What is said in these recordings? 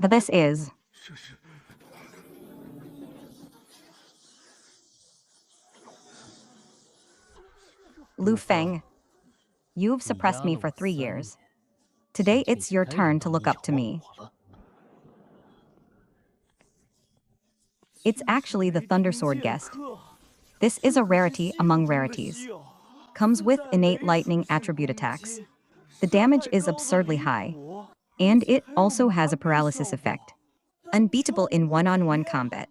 This is Lu Feng. You've suppressed me for 3 years. Today it's your turn to look up to me. It's actually the Thundersword guest. This is a rarity among rarities. Comes with innate lightning attribute attacks. The damage is absurdly high. And it also has a paralysis effect. Unbeatable in one-on-one combat.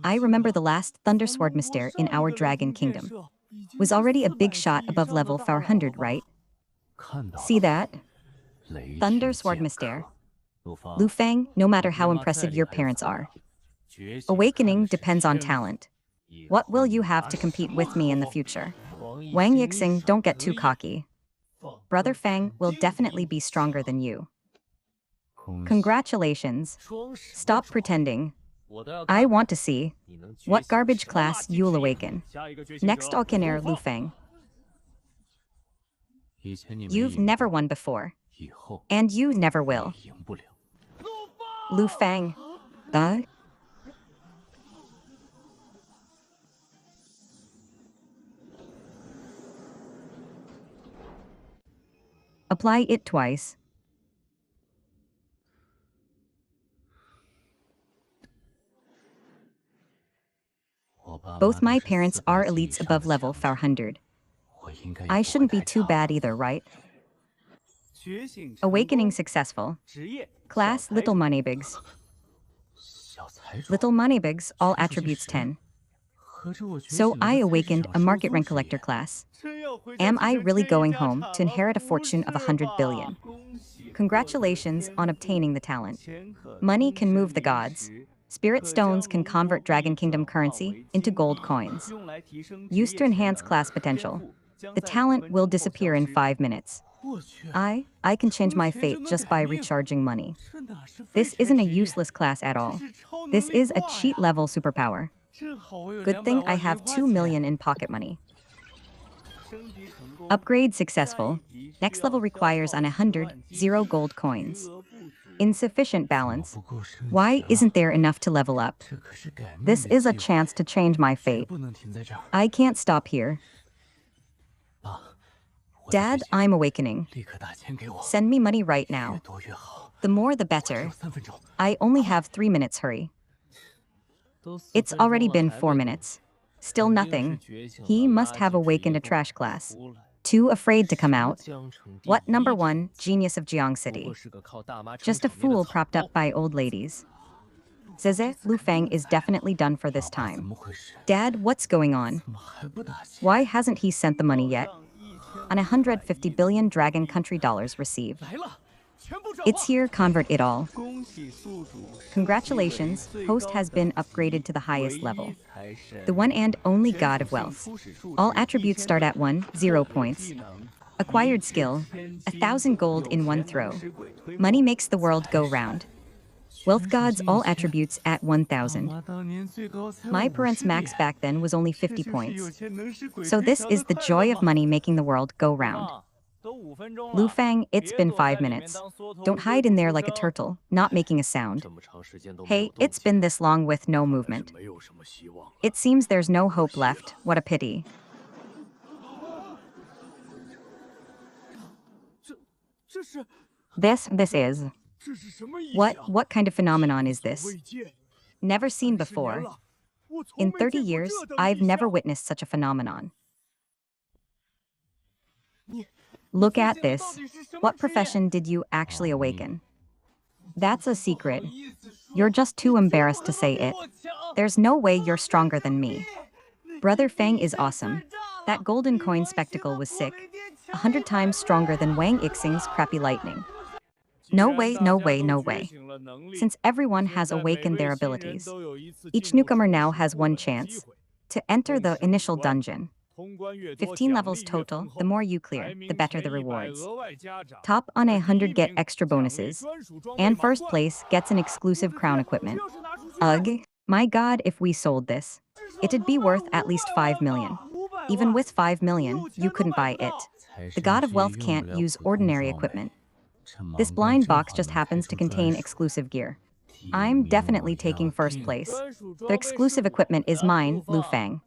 I remember the last Thundersword Myster in our Dragon Kingdom. Was already a big shot above level 400, right? See that? Thundersword Myster. Lu Feng, no matter how impressive your parents are. Awakening depends on talent. What will you have to compete with me in the future? Wang Yixing, don't get too cocky. Brother Feng will definitely be stronger than you. Congratulations. Stop pretending. I want to see what garbage class you'll awaken. Next Awakener Lu Feng. You've never won before. And you never will. Lu Feng. Apply it twice. Both my parents are elites above level 400. I shouldn't be too bad either, right? Awakening successful. Class Little Moneybigs. Little Moneybigs, all attributes 10. So I awakened a market rank collector class. Am I really going home to inherit a fortune of 100 billion? Congratulations on obtaining the talent. Money can move the gods. Spirit stones can convert Dragon Kingdom currency into gold coins. Used to enhance class potential. The talent will disappear in 5 minutes. I can change my fate just by recharging money. This isn't a useless class at all. This is a cheat level superpower. Good thing I have 2 million in pocket money. Upgrade successful. Next level requires on 100, 0 gold coins. Insufficient balance. Why isn't there enough to level up? This is a chance to change my fate. I can't stop here. Dad, I'm awakening. Send me money right now. The more the better. I only have 3 minutes, hurry. It's already been 4 minutes. Still nothing. He must have awakened a trash class. Too afraid to come out. What number 1 genius of Jiang City? Just a fool propped up by old ladies. Zeze, Lu Feng is definitely done for this time. Dad, what's going on? Why hasn't he sent the money yet? On 150 billion Dragon Country dollars received. It's here, convert it all. Congratulations, host has been upgraded to the highest level. The one and only god of wealth. All attributes start at 0 points. Acquired skill, 1,000 gold in 1 throw. Money makes the world go round. Wealth gods, all attributes at 1,000. My parents' max back then was only 50 points. So this is the joy of money making the world go round. Lu Feng, it's been 5 minutes. Don't hide in there like a turtle, not making a sound. Hey, it's been this long with no movement. It seems there's no hope left, what a pity. This is. What kind of phenomenon is this? Never seen before. In 30 years, I've never witnessed such a phenomenon. Look at this. What profession did you actually awaken? That's a secret. You're just too embarrassed to say it. There's no way you're stronger than me. Brother Feng is awesome. That golden coin spectacle was sick. 100 times stronger than Wang Yixing's crappy lightning. No way, no way, no way. Since everyone has awakened their abilities, each newcomer now has 1 chance to enter the initial dungeon. 15 levels total, the more you clear, the better the rewards. Top on 100 get extra bonuses. And first place gets an exclusive crown equipment. Ugh, my god, if we sold this, it'd be worth at least 5 million. Even with 5 million, you couldn't buy it. The god of wealth can't use ordinary equipment. This blind box just happens to contain exclusive gear. I'm definitely taking first place. The exclusive equipment is mine, Lu Fang.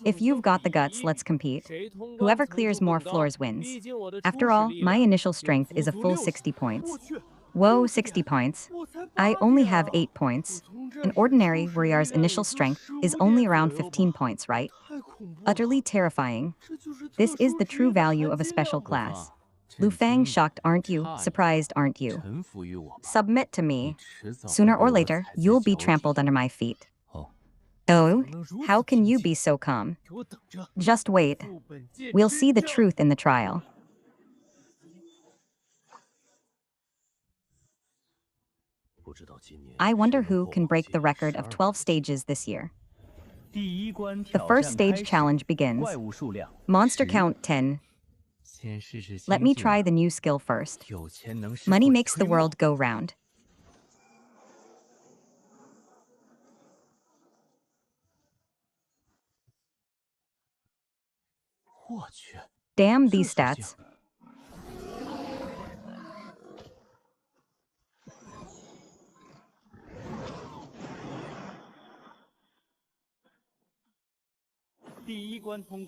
If you've got the guts, let's compete. Whoever clears more floors wins. After all, my initial strength is a full 60 points. Whoa, 60 points. I only have 8 points. An ordinary warrior's initial strength is only around 15 points, right? Utterly terrifying. This is the true value of a special class. Lu Fang, shocked aren't you? Surprised aren't you? Submit to me. Sooner or later, you'll be trampled under my feet. Oh, how can you be so calm? Just wait. We'll see the truth in the trial. I wonder who can break the record of 12 stages this year. The first stage challenge begins. Monster count 10. Let me try the new skill first. Money makes the world go round. Damn these stats.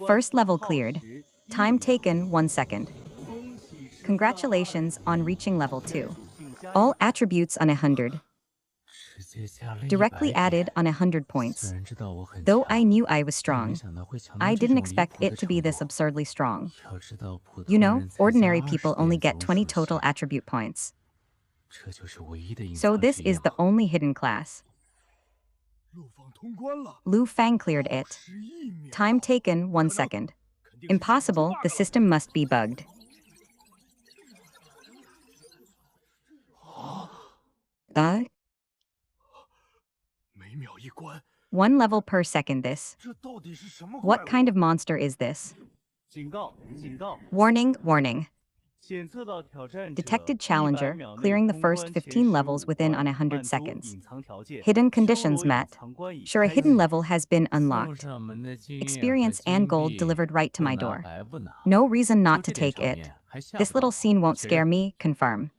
First level cleared. Time taken 1 second. Congratulations on reaching level 2. All attributes on 100. Directly added on 100 points. Though I knew I was strong, I didn't expect it to be this absurdly strong. You know, ordinary people only get 20 total attribute points. So this is the only hidden class. Lu Fang cleared it. Time taken 1 second. Impossible, the system must be bugged. One level per second this. What kind of monster is this? Warning, warning. Detected challenger, clearing the first 15 levels within on 100 seconds. Hidden conditions met. Sure, a hidden level has been unlocked. Experience and gold delivered right to my door. No reason not to take it. This little scene won't scare me, confirm.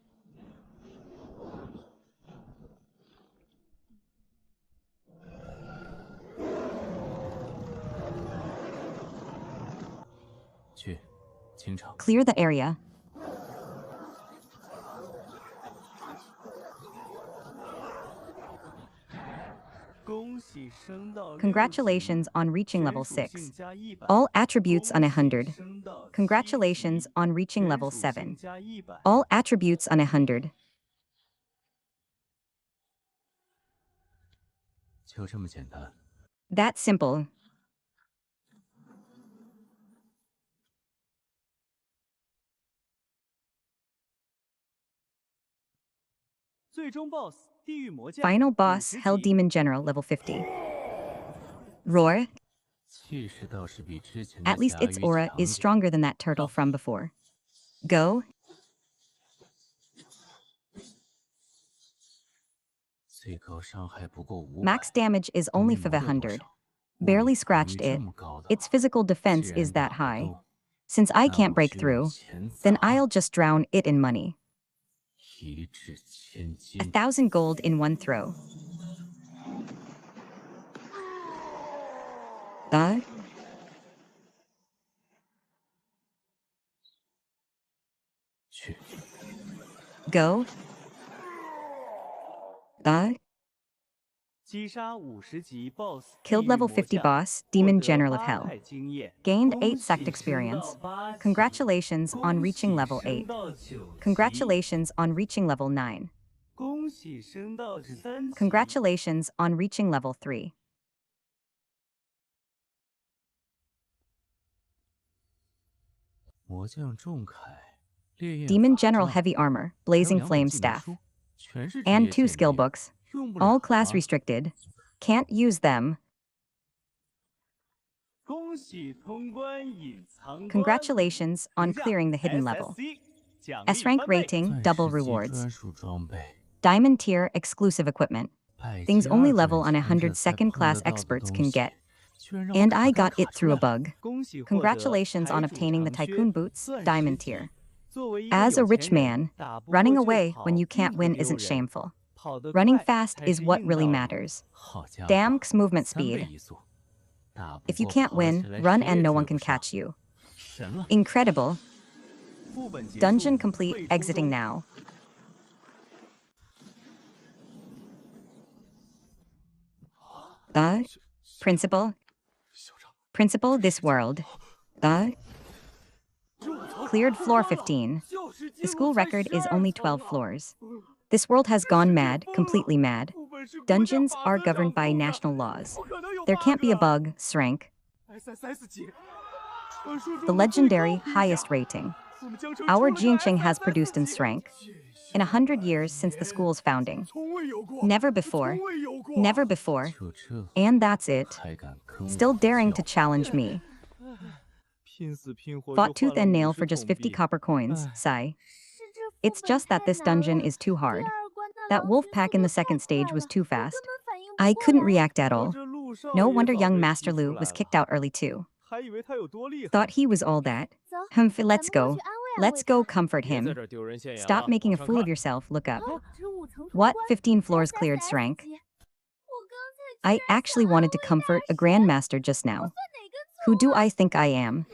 Clear the area. Congratulations on reaching level 6. All attributes on 100. Congratulations on reaching level 7. All attributes on 100. That's simple. Final boss, Hell Demon General, level 50. Roar. At least its aura is stronger than that turtle from before. Go. Max damage is only 500. Barely scratched it. Its physical defense is that high. Since I can't break through, then I'll just drown it in money. 1,000 gold in one throw. Go. Killed level 50 boss, Demon General of Hell. Gained 8 sect experience. Congratulations on reaching level 8. Congratulations on reaching level 9. Congratulations on reaching level 3. Demon General Heavy Armor, Blazing Flame Staff. And 2 skill books. All class restricted. Can't use them. Congratulations on clearing the hidden level. S-rank rating, double rewards. Diamond tier, exclusive equipment. Things only level on 100 second class experts can get. And I got it through a bug. Congratulations on obtaining the Tycoon Boots, Diamond tier. As a rich man, running away when you can't win isn't shameful. Running fast is what really matters. Damn movement speed. If you can't win, run and no one can catch you. Incredible. Dungeon complete, exiting now. The principal. Principal this world. The cleared floor 15. The school record is only 12 floors. This world has gone mad, completely mad. Dungeons are governed by national laws. There can't be a bug, Srank. The legendary highest rating. Our Xianxia has produced in Srank. In 100 years since the school's founding. Never before. Never before. And that's it. Still daring to challenge me. Fought tooth and nail for just 50 copper coins, sigh. It's just that this dungeon is too hard. That wolf pack in the second stage was too fast. I couldn't react at all. No wonder young Master Lu was kicked out early too. Thought he was all that. Let's go. Let's go comfort him. Stop making a fool of yourself, look up. What? 15 floors cleared, Srank. I actually wanted to comfort a grandmaster just now. Who do I think I am?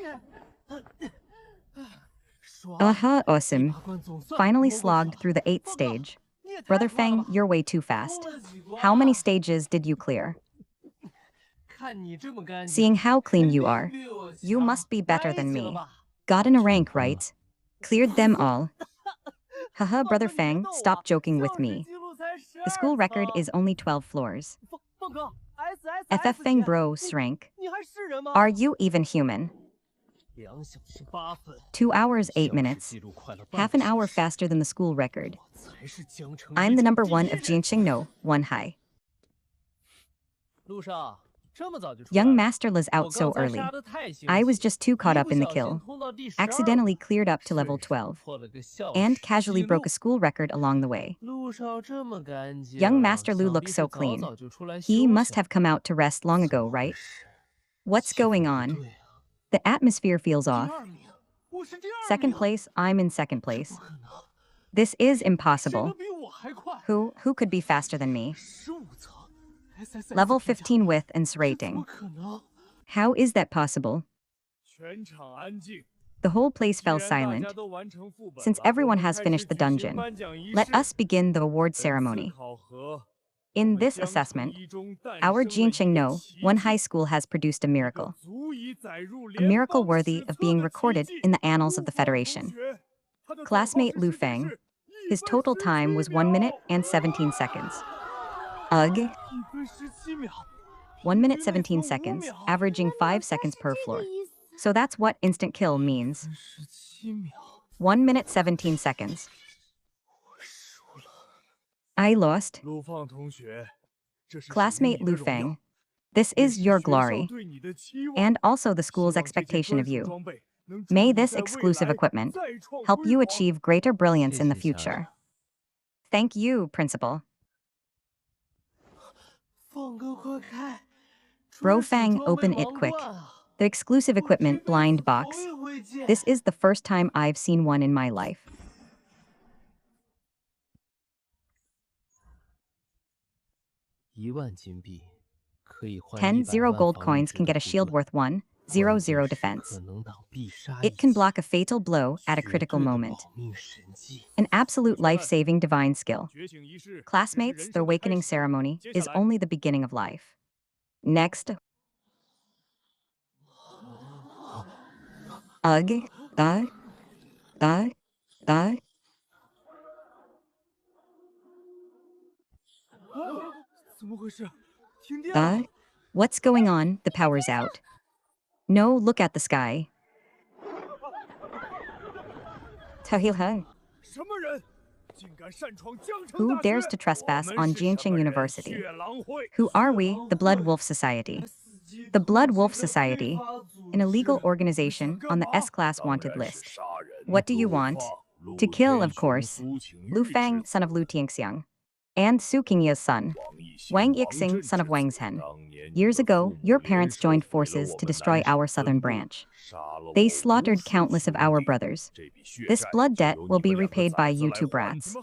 Awesome. Finally slogged through the 8th stage. Brother Feng, you're way too fast. How many stages did you clear? Seeing how clean you are, you must be better than me. Gotten a rank, right? Cleared them all. Haha, Brother Feng, stop joking with me. The school record is only 12 floors. FF Feng bro, Srank. Are you even human? 2 hours, 8 minutes. Half an hour faster than the school record. I'm the number 1 of Xianxia no, 1 high. Young Master La's out so early. I was just too caught up in the kill. Accidentally cleared up to level 12. And casually broke a school record along the way. Young Master Lu looks so clean. He must have come out to rest long ago, right? What's going on? The atmosphere feels off. Second place, I'm in second place. This is impossible. Who could be faster than me? Level 15 width and rating. How is that possible? The whole place fell silent. Since everyone has finished the dungeon, let us begin the award ceremony. In this assessment, our Xianxia no, 1 high school has produced a miracle. A miracle worthy of being recorded in the annals of the Federation. Classmate Lu Feng. His total time was 1 minute and 17 seconds. Ugh. 1 minute 17 seconds, averaging 5 seconds per floor. So that's what instant kill means. 1 minute 17 seconds. I lost. Classmate Lu Feng. This is your glory. And also the school's expectation of you. May this exclusive equipment help you achieve greater brilliance in the future. Thank you, Principal. Bro Fang, open it quick. The exclusive equipment blind box. This is the first time I've seen one in my life. 10 0 gold coins can get a shield worth 1 0 0 defense. It can block a fatal blow at a critical moment. An absolute life-saving divine skill. Classmates, the awakening ceremony is only the beginning of life. Next. Ugh. What's going on? The power's out. No, look at the sky. Who dares to trespass on Xianxia University? Who are we? The Blood Wolf Society. The Blood Wolf Society, an illegal organization on the S-Class wanted list. What do you want? To kill, of course. Lu Fang, son of Lu Tingxiang. And Su Qingya's son. Wang Yixing, son of Wang Zhen. Years ago, your parents joined forces to destroy our southern branch. They slaughtered countless of our brothers. This blood debt will be repaid by you two brats.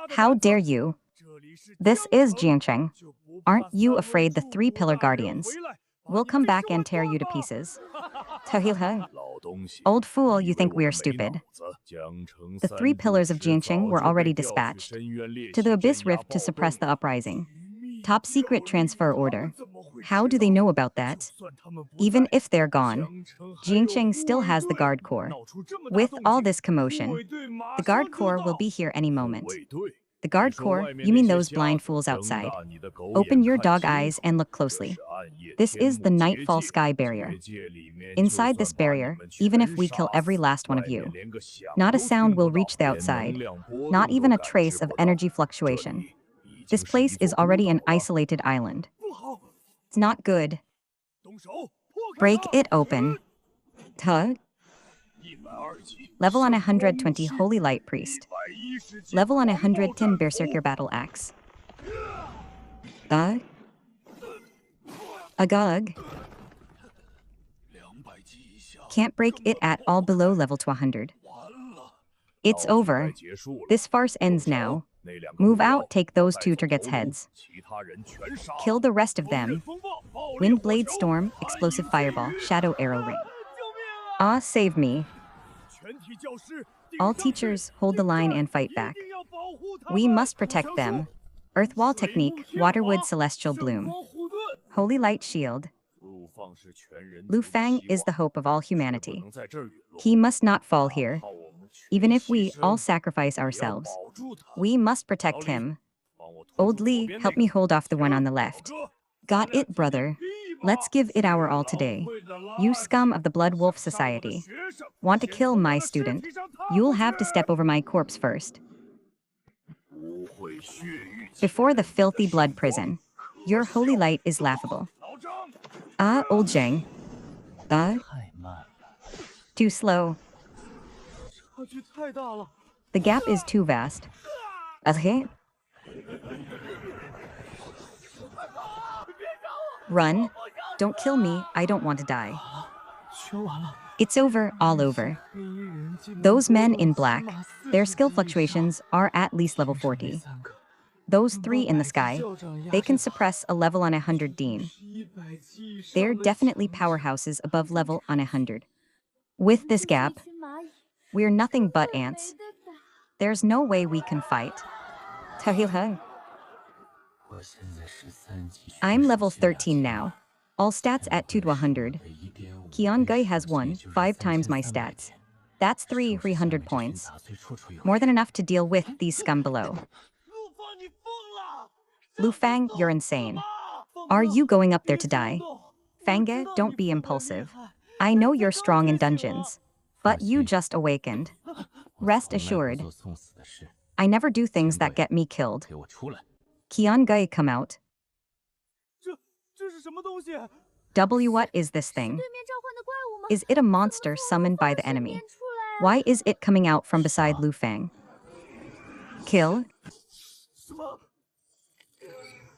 How dare you? This is Xianxia. Aren't you afraid the three-pillar guardians will come back and tear you to pieces? Tahilha. Old fool, you think we're stupid. The three pillars of Jianqing were already dispatched to the Abyss Rift to suppress the uprising. Top secret transfer order. How do they know about that? Even if they're gone, Jianqing still has the Guard Corps. With all this commotion, the Guard Corps will be here any moment. The Guard Corps? You mean those blind fools outside? Open your dog eyes and look closely. This is the Nightfall Sky Barrier. Inside this barrier, even if we kill every last one of you, not a sound will reach the outside, not even a trace of energy fluctuation. This place is already an isolated island. It's not good. Break it open. Tug. Level on 120 Holy Light Priest. Level on 110 Berserker Battle Axe. Agug. Can't break it at all below level 200. It's over. This farce ends now. Move out, take those two targets' heads. Kill the rest of them. Wind Blade Storm, Explosive Fireball, Shadow Arrow Ring. Ah, save me. All teachers, hold the line and fight back. We must protect them. Earth Wall Technique, Waterwood Celestial Bloom. Holy Light Shield. Lu Fang is the hope of all humanity. He must not fall here. Even if we all sacrifice ourselves, we must protect him. Old Li, help me hold off the one on the left. Got it, brother. Let's give it our all today. You scum of the Blood Wolf Society. Want to kill my student? You'll have to step over my corpse first. Before the filthy blood prison, your holy light is laughable. Ah, old Zhang. Too slow. The gap is too vast. Run. Don't kill me, I don't want to die. It's over, all over. Those men in black, their skill fluctuations are at least level 40. Those three in the sky, they can suppress a level on 100 Dean. They're definitely powerhouses above level on 100. With this gap, we're nothing but ants. There's no way we can fight. Tahilha. I'm level 13 now. All stats at 2 to 100. Qiangai has 5 times my stats. That's 300 points. More than enough to deal with these scum below. Lu Fang, you're insane. Are you going up there to die? Fanga, don't be impulsive. I know you're strong in dungeons, but you just awakened. Rest assured. I never do things that get me killed. Qiangai, come out. What is this thing? Is it a monster summoned by the enemy? Why is it coming out from beside Lu Fang? Kill?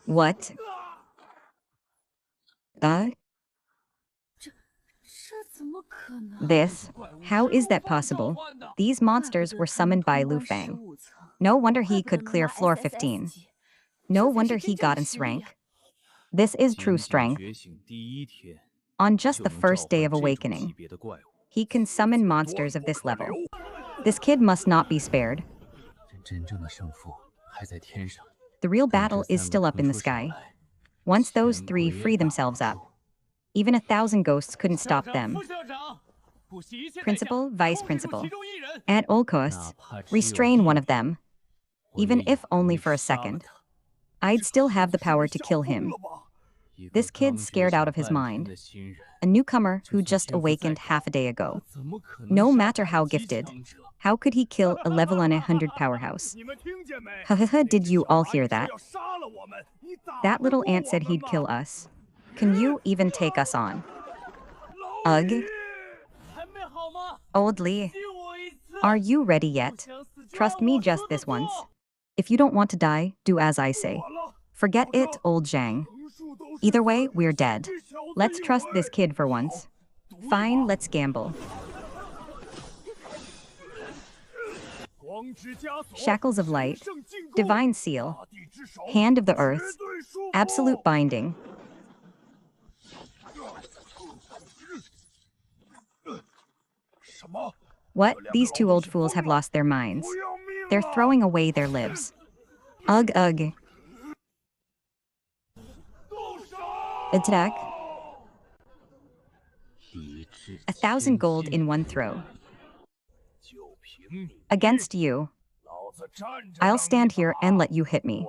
What? This? How is that possible? These monsters were summoned by Lu Fang. No wonder he could clear floor 15. No wonder he got in rank. This is true strength. On just the first day of awakening, he can summon monsters of this level. This kid must not be spared. The real battle is still up in the sky. Once those three free themselves up, even 1,000 ghosts couldn't stop them. Principal, vice principal, at all costs, restrain one of them, even if only for a second. I'd still have the power to kill him. This kid's scared out of his mind. A newcomer who just awakened half a day ago. No matter how gifted, how could he kill a level on 100 powerhouse? Hahaha, did you all hear that? That little ant said he'd kill us. Can you even take us on? Ugh. Old Li, are you ready yet? Trust me just this once. If you don't want to die, do as I say. Forget it, old Zhang. Either way, we're dead. Let's trust this kid for once. Fine, let's gamble. Shackles of light, divine seal, hand of the earth, absolute binding. What? These two old fools have lost their minds. They're throwing away their lives. Ugh, ugh. Attack. 1,000 gold in one throw. Against you. I'll stand here and let you hit me.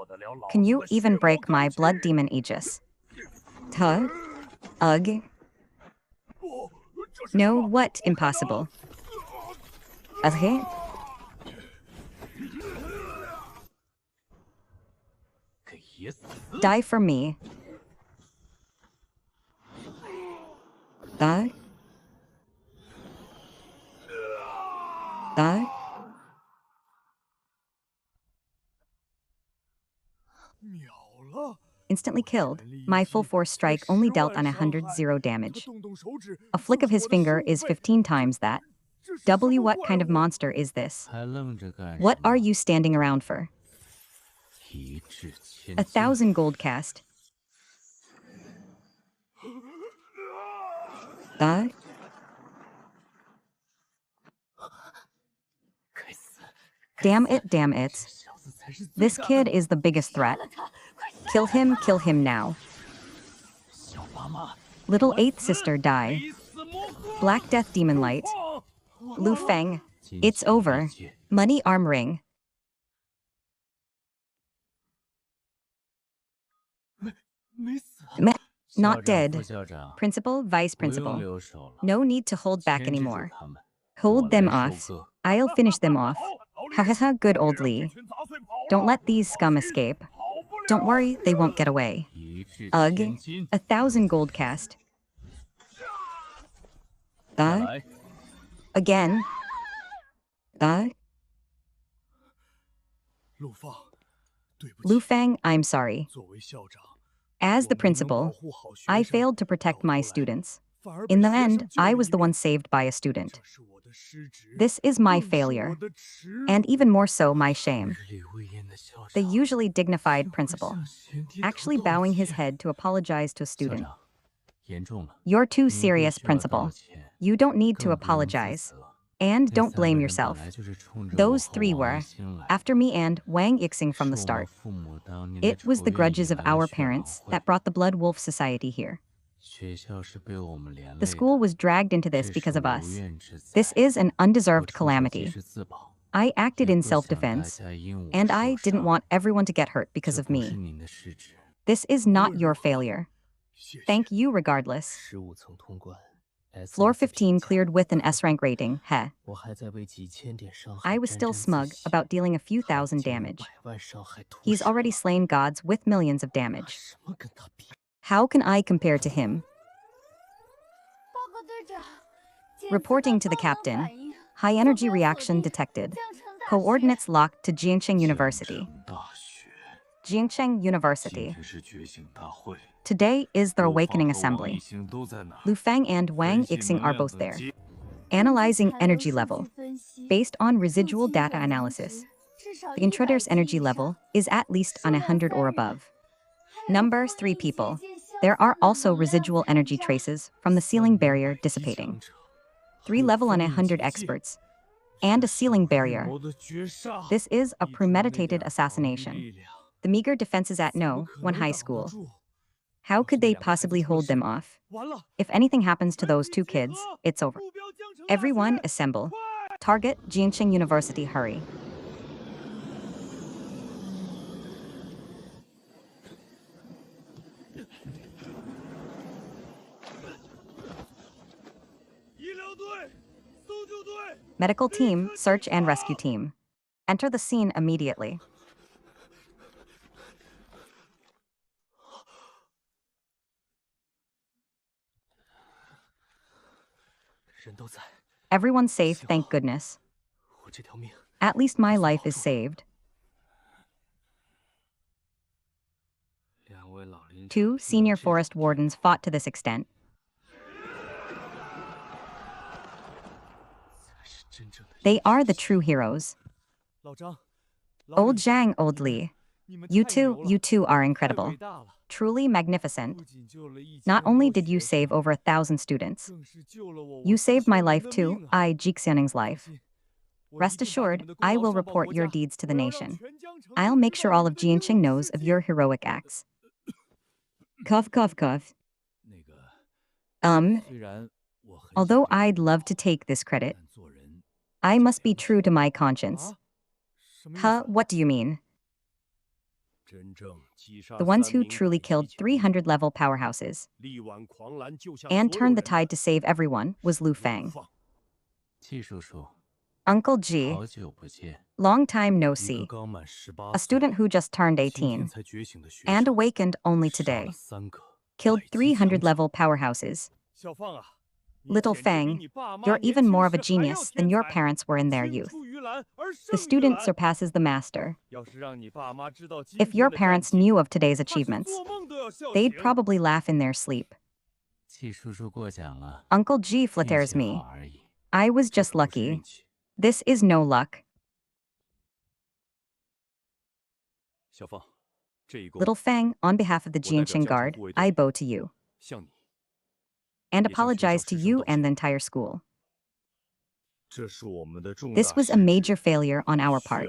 Can you even break my blood demon aegis? Tug? Ugh. No, what? Impossible. Okay. Die for me. Die. Die. Instantly killed. My full force strike only dealt on 100 damage. A flick of his finger is 15 times that. What kind of monster is this? What are you standing around for? 1,000 gold cast. Die. Damn it, damn it. This kid is the biggest threat. Kill him now. Little 8th sister die. Black Death Demon Light. Lu Feng. It's over. Money arm ring. Not dead. Principal, vice principal. No need to hold back anymore. Hold them off. I'll finish them off. Hahaha, good old Lee. Don't let these scum escape. Don't worry, they won't get away. Ugh. 1,000 gold cast. Again. Lu Feng, I'm sorry. As the principal, I failed to protect my students. In the end, I was the one saved by a student. This is my failure, and even more so my shame. The usually dignified principal, actually bowing his head to apologize to a student. You're too serious, principal. You don't need to apologize. And don't blame yourself. Those three were, after me and Wang Yixing from the start. It was the grudges of our parents that brought the Blood Wolf Society here. The school was dragged into this because of us. This is an undeserved calamity. I acted in self-defense, and I didn't want everyone to get hurt because of me. This is not your failure. Thank you regardless. Floor 15 cleared with an S-rank rating, heh. I was still smug about dealing a few thousand damage. He's already slain gods with millions of damage. How can I compare to him? Reporting to the captain, high energy reaction detected. Coordinates locked to Xianxia University. Xianxia University. Today is the Awakening Assembly. Lu Feng and Wang Yixing are both there. Analyzing energy level. Based on residual data analysis, the intruder's energy level is at least on 100 or above. Number 3 people. There are also residual energy traces from the ceiling barrier dissipating. 3 level on 100 experts. And a ceiling barrier. This is a premeditated assassination. The meager defenses at No. 1 high school. How could they possibly hold them off? If anything happens to those 2 kids, it's over. Everyone assemble. Target Xianxia University, hurry. Medical team, search and rescue team. Enter the scene immediately. Everyone's safe, thank goodness. At least my life is saved. 2 senior forest wardens fought to this extent. They are the true heroes. Old Zhang, old Li. You two are incredible. Truly magnificent. Not only did you save over 1,000 students, you saved my life too, Xianxia's life. Rest assured, I will report your deeds to the nation. I'll make sure all of Jianqing knows of your heroic acts. Cough, cough, cough. Although I'd love to take this credit, I must be true to my conscience. Huh, what do you mean? The ones who truly killed 300-level powerhouses and turned the tide to save everyone was Lu Fang. Uncle Ji, long time no see. A student who just turned 18 and awakened only today. Killed 300-level powerhouses. Little Fang, you're even more of a genius than your parents were in their youth. The student surpasses the master. If your parents knew of today's achievements, they'd probably laugh in their sleep. Uncle G flatters me. I was just lucky. This is no luck. Little Fang, on behalf of the Jianqing Guard, I bow to you. And apologize to you and the entire school. This was a major failure on our part.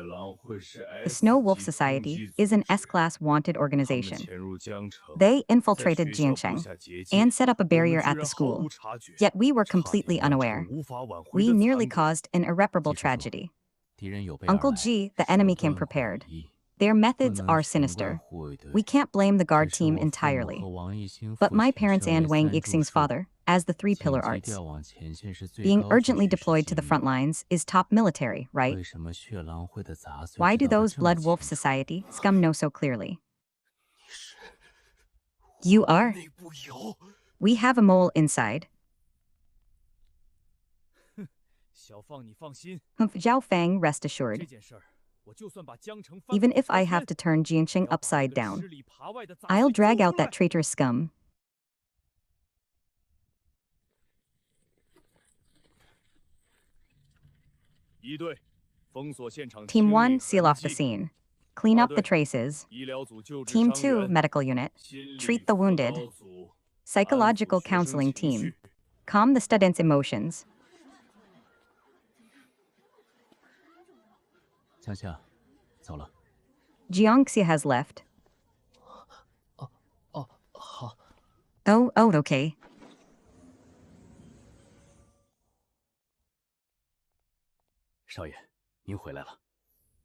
The Snow Wolf Society is an S-class wanted organization. They infiltrated Jianqing and set up a barrier at the school, yet we were completely unaware. We nearly caused an irreparable tragedy. Uncle G, the enemy came prepared. Their methods are sinister. We can't blame the guard team entirely. But my parents and Wang Yixing's father, as the three pillar arts, being urgently deployed to the front lines is top military, right? Why do those Blood Wolf Society scum know so clearly? You are? We have a mole inside. Zhao Fang, rest assured. Even if I have to turn Jianqing upside down, I'll drag out that traitorous scum. Team 1, seal off the scene. Clean up the traces. Team 2, medical unit. Treat the wounded. Psychological counseling team. Calm the students' emotions. Xianxia has left. Oh, okay.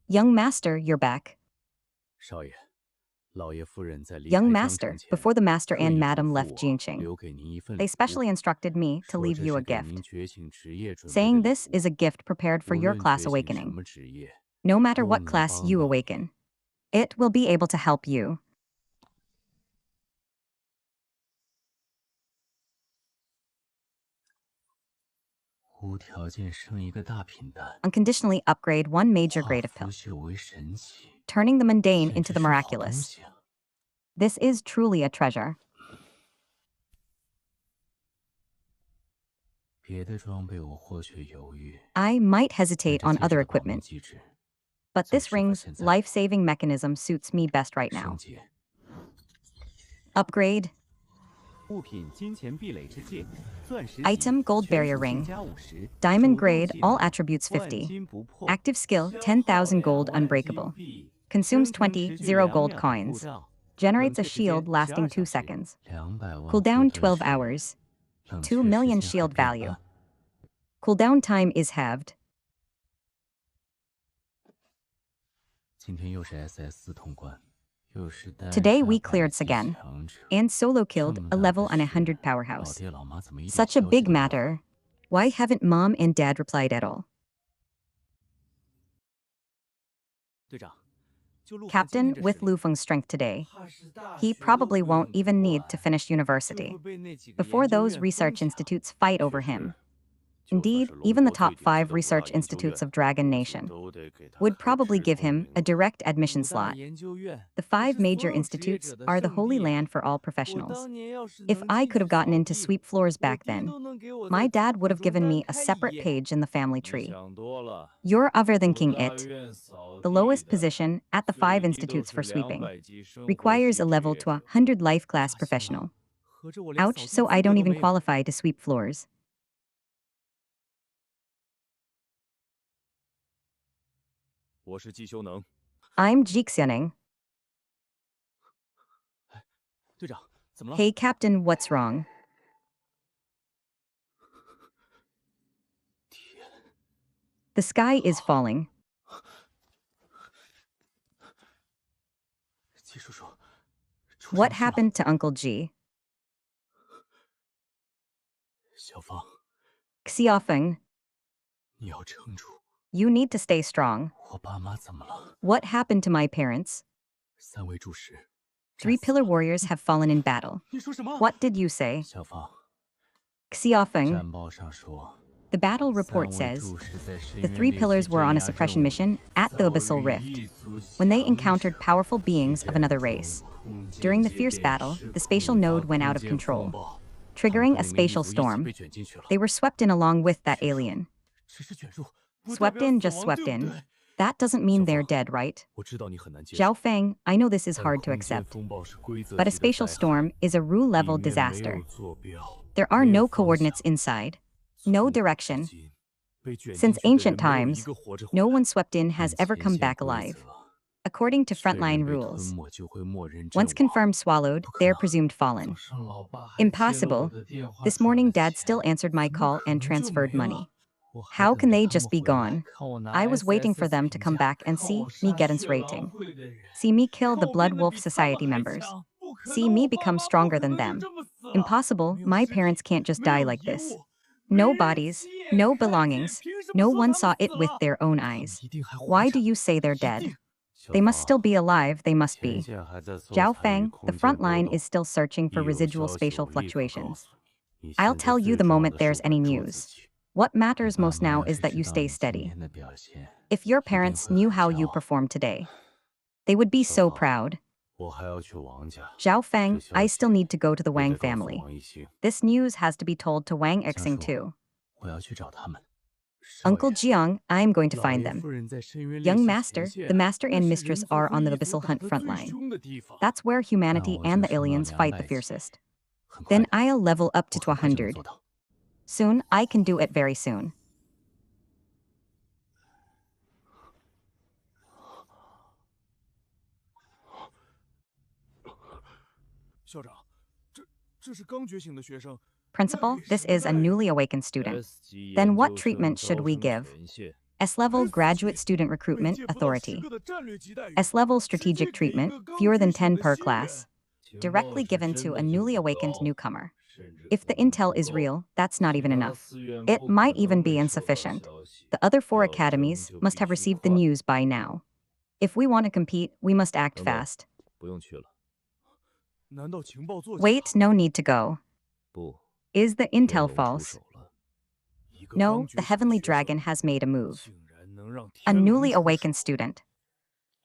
Young master, you're back. Young master, before the master and madam left Jianqing, they specially instructed me to leave you a gift, saying this is a gift prepared for your class awakening. No matter what class you awaken, it will be able to help you. Unconditionally upgrade one major grade of pill, turning the mundane into the miraculous. This is truly a treasure. I might hesitate on other equipment, but this ring's life-saving mechanism suits me best right now. Upgrade. Item, gold barrier ring. Diamond grade, all attributes 50. Active skill, 10,000 gold unbreakable. Consumes 20, 0 gold coins. Generates a shield lasting 2 seconds. Cooldown 12 hours. 2 million shield value. Cooldown time is halved. Today we cleared again, and solo killed a level on 100 powerhouse. Such a big matter. Why haven't mom and dad replied at all? Captain, with Lu Feng's strength today, he probably won't even need to finish university before those research institutes fight over him. Indeed, even the top 5 research institutes of Dragon Nation would probably give him a direct admission slot. The 5 major institutes are the holy land for all professionals. If I could have gotten into sweep floors back then, my dad would have given me a separate page in the family tree. You're other than King It. The lowest position at the 5 institutes for sweeping requires a level to 100 life class professional. Ouch, so I don't even qualify to sweep floors. I'm Xianxia. Hey, Captain, what's wrong? The sky is falling. What happened to Uncle G? Xiaofeng, you need to stay strong. What happened to my parents? 3 pillar warriors have fallen in battle. What did you say? Xiaofeng, the battle report says the 3 pillars were on a suppression mission at the Abyssal Rift when they encountered powerful beings of another race. During the fierce battle, the spatial node went out of control, triggering a spatial storm. They were swept in along with that alien. Swept in, just swept in. That doesn't mean they're dead, right? Zhao Feng, I know this is hard to accept, but a spatial storm is a rule-level disaster. There are no coordinates inside, no direction. Since ancient times, no one swept in has ever come back alive. According to frontline rules, once confirmed swallowed, they're presumed fallen. Impossible. This morning Dad still answered my call and transferred money. How can they just be gone? I was waiting for them to come back and see me get its rating. See me kill the Blood Wolf Society members. See me become stronger than them. Impossible, my parents can't just die like this. No bodies, no belongings, no one saw it with their own eyes. Why do you say they're dead? They must still be alive, they must be. Zhao Feng, the front line is still searching for residual spatial fluctuations. I'll tell you the moment there's any news. What matters most now is that you stay steady. If your parents knew how you performed today, they would be so proud. Zhao Feng, I still need to go to the Wang family. This news has to be told to Wang Xing too. Uncle Jiang, I'm going to find them. Young master, the master and mistress are on the abyssal hunt front line. That's where humanity and the aliens fight the fiercest. Then I'll level up to 100. Soon, I can do it very soon. Principal, this is a newly awakened student. Then what treatment should we give? S-level graduate student recruitment authority. S-level strategic treatment, fewer than 10 per class. Directly given to a newly awakened newcomer. If the intel is real, that's not even enough. It might even be insufficient. The other 4 academies must have received the news by now. If we want to compete, we must act fast. Wait, no need to go. Is the intel false? No, the heavenly dragon has made a move. A newly awakened student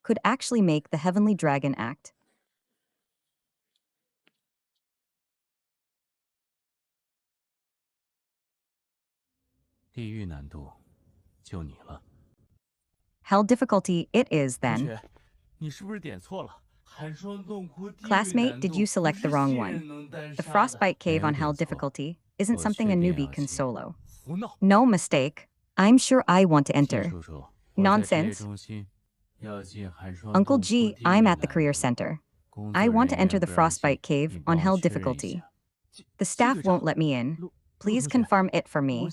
could actually make the heavenly dragon act. Hell difficulty it is then. Classmate, did you select the wrong one? The frostbite cave on hell difficulty isn't something a newbie can solo. No mistake. I'm sure I want to enter. Nonsense. Uncle G, I'm at the career center. I want to enter the frostbite cave on hell difficulty. The staff won't let me in. Please confirm it for me.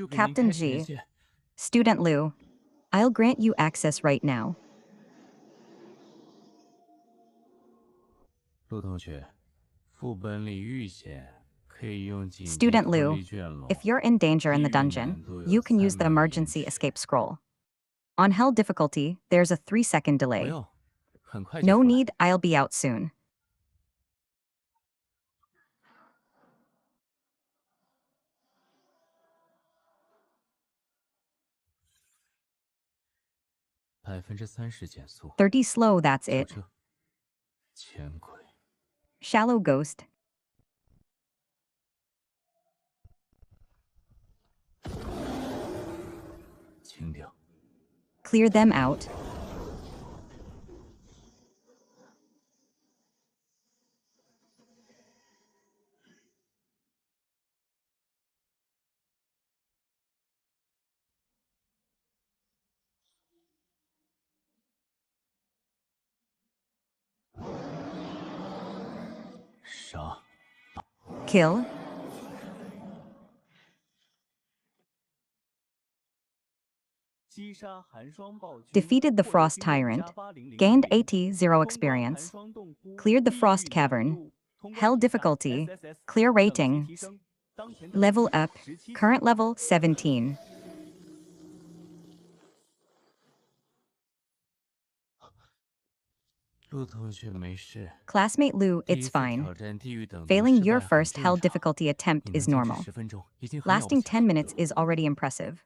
Captain G. Student Liu. I'll grant you access right now. Student Liu, if you're in danger in the dungeon, you can use the emergency escape scroll. On hell difficulty, there's a 3-second delay. No need, I'll be out soon. 30 slow, that's it. Shallow ghost. Clear them out. Kill. Defeated the Frost Tyrant. Gained AT0 experience. Cleared the Frost Cavern. Hell difficulty. Clear ratings. Level up. Current level 17. Classmate Lu, it's fine. Failing your first hell difficulty attempt is normal. Lasting 10 minutes is already impressive.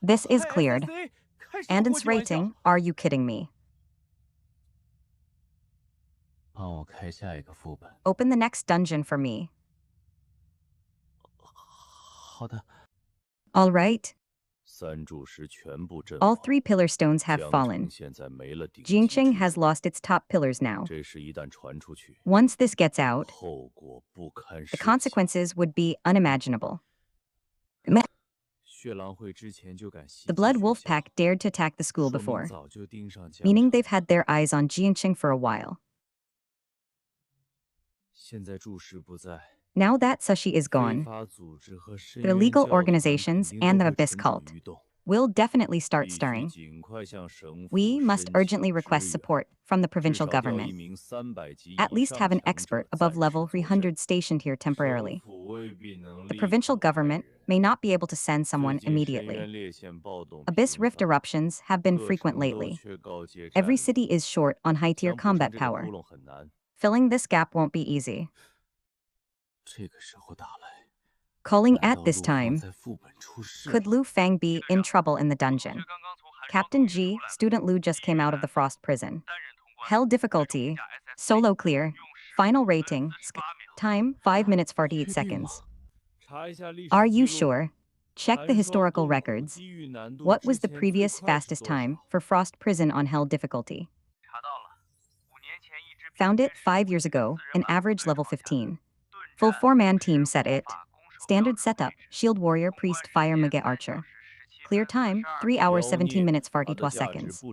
This is cleared. And its rating, are you kidding me? Open the next dungeon for me. All right. All 3 pillar stones have fallen. Xianxia has lost its top pillars now. Once this gets out, the consequences would be unimaginable. The Blood Wolf Pack dared to attack the school before, meaning they've had their eyes on Xianxia for a while. Now that Sushi is gone, the illegal organizations and the Abyss cult will definitely start stirring. We must urgently request support from the provincial government. At least have an expert above level 300 stationed here temporarily. The provincial government may not be able to send someone immediately. Abyss rift eruptions have been frequent lately. Every city is short on high-tier combat power. Filling this gap won't be easy. Calling at this time. Could Lu Fang be in trouble in the dungeon? Captain G, student Lu just came out of the Frost prison. Hell difficulty. Solo clear. Final rating. Time 5 minutes 48 seconds. Are you sure? Check the historical records. What was the previous fastest time for Frost prison on Hell difficulty? Found it 5 years ago, an average level 15. Full 4-man team set it. Standard setup, Shield Warrior, Priest, Fire, Mage, Archer. Clear time, 3 hours 17 minutes 42 seconds.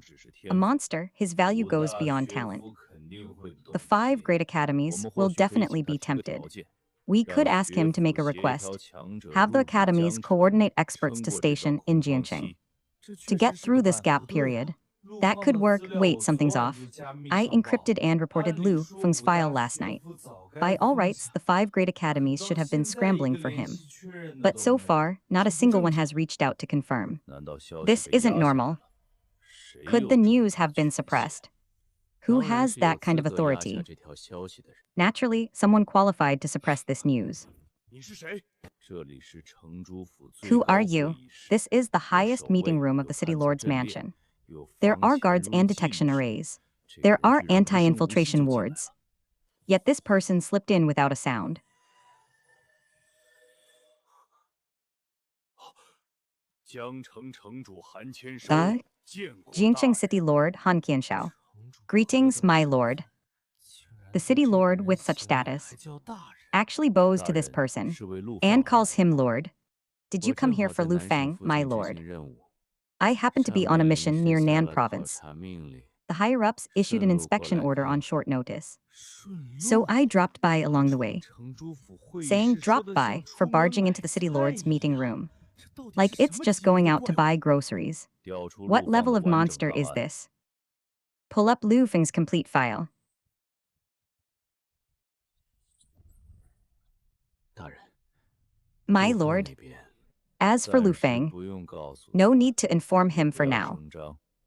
A monster, his value goes beyond talent. The 5 great academies will definitely be tempted. We could ask him to make a request. Have the academies coordinate experts to station in Jianqing. To get through this gap period. That could work. Wait, something's off. I encrypted and reported Lu Feng's file last night. By all rights, the 5 great academies should have been scrambling for him. But so far, not a single one has reached out to confirm. This isn't normal. Could the news have been suppressed? Who has that kind of authority? Naturally, someone qualified to suppress this news. Who are you? This is the highest meeting room of the City Lord's mansion. There are guards and detection arrays. There are anti-infiltration wards. Yet this person slipped in without a sound. The Jinqing City Lord Han Qianxiao. Greetings, my lord. The city lord with such status actually bows to this person and calls him lord. Did you come here for Lu Fang, my lord? I happen to be on a mission near Nan province. The higher-ups issued an inspection order on short notice. So I dropped by along the way, saying drop by for barging into the city lord's meeting room. Like it's just going out to buy groceries. What level of monster is this? Pull up Lu Feng's complete file. My lord. As for Lu Feng, no need to inform him for now.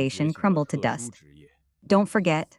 foundation crumble to dust. Don't forget,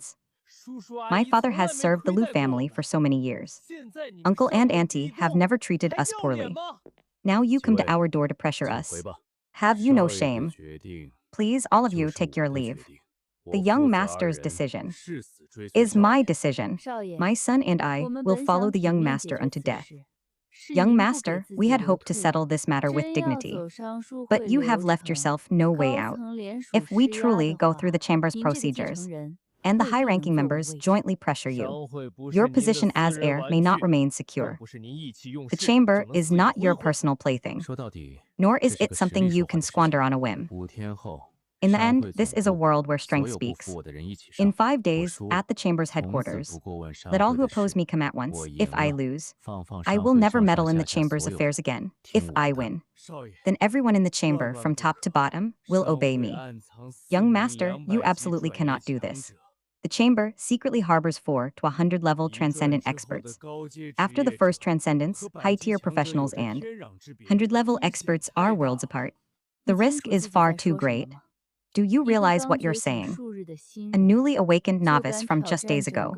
kids. My father has served the Liu family for so many years. Uncle and auntie have never treated us poorly. Now you come to our door to pressure us. Have you no shame? Please, all of you, take your leave. The young master's decision is my decision. 少爷， My son and I 我们 will 本 follow 想 the 体 young 面 master 解决 unto 此 death. 事，是 Young 您不 master, 给自 we 己 had 留 hoped to 退路。 settle this matter with 真要 dignity. 走上书 But 会 you have 流 left 程 yourself no way 高 out. 层联署 If we 施压 truly 的 go 话 through the chamber's 您这个继承 procedures, 人 and the 未必 high-ranking 能坐稳 members 位置。 jointly pressure you, 商会不是 your 您的 position 私 as 人 heir 玩 may not 具 remain 更 secure. 不是您意气用 The 事 chamber 就能 is 肆意 not 挥 your 霍。 personal plaything, 说到底， nor 这 is 是 it 个实 something 力 you 说话 can 的事 squander 情。 on a whim. 5天后， In the 商 end, 会 this 总 is a 部 world where 所 strength 有不 speaks. 服我的人一起 In 上。 5 我 days, 输 at the chamber's 从此 headquarters, 不过问商 let all 会 who 的 oppose 事。 me come at 我 once 赢 if I 了， lose. 放 I 商 will 会 never 上 meddle 上 in the 下下 chamber's 所有 affairs 人 again 听 if 我 I 的。 win. 少爷， Then everyone in the 万 chamber 万 from 不 top 可 to bottom will 商 obey 会 me. 暗藏4 Young 名 master, 200 you 级 absolutely 转业 cannot do 强 this. 者 The chamber secretly harbors 4 to 100 level transcendent experts. After the first transcendence, high-tier professionals and 100-level experts are worlds apart. The risk is far too great. Do you realize what you're saying? A newly awakened novice from just days ago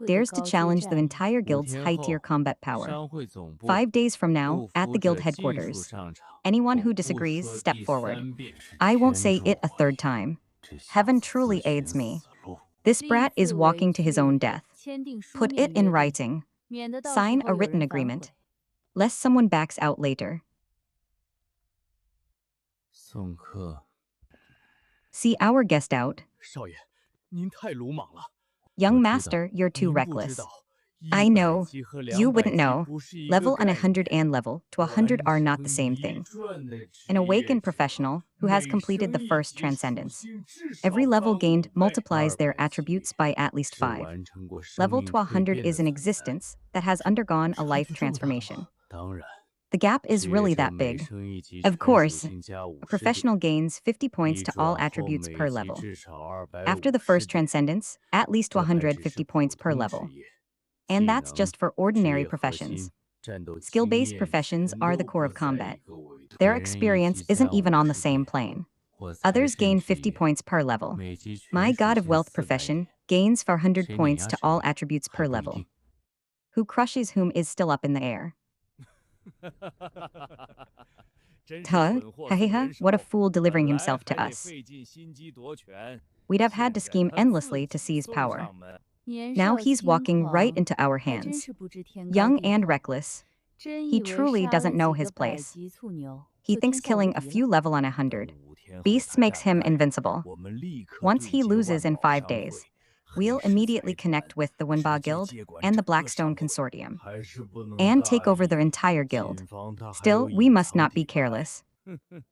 dares to challenge the entire guild's high-tier combat power. 5 days from now, at the guild headquarters, anyone who disagrees, step forward. I won't say it a third time. Heaven truly aids me. This brat is walking to his own death. Put it in writing. Sign a written agreement. Lest someone backs out later. 送客。 See our guest out. 少爷，您太鲁莽了。 Young master, you're too 您不知 reckless. 道 I know. 100级和 You 200 wouldn't 级 know. 不是一个 Level on 概念 100 and level to 100 are not the same thing. An awakened professional who has completed the first transcendence. Every level gained multiplies their attributes by at least 5. Level to 100 is an existence that has undergone a life transformation. 当然， The gap is really that big. Of course, a professional gains 50 points to all attributes per level. After the first transcendence, at least 150 points per level. And that's just for ordinary professions. Skill-based professions are the core of combat. Their experience isn't even on the same plane. Others gain 50 points per level. My God of Wealth profession gains 400 points to all attributes per level. Who crushes whom is still up in the air. Tug, haha, what a fool delivering himself to us. We'd have had to scheme endlessly to seize power. Now he's walking right into our hands. Young and reckless. He truly doesn't know his place. He thinks killing a few level on 100 beasts makes him invincible. Once he loses in 5 days, we'll immediately connect with the Wenba Guild and the Blackstone Consortium and take over their entire guild. Still, we must not be careless.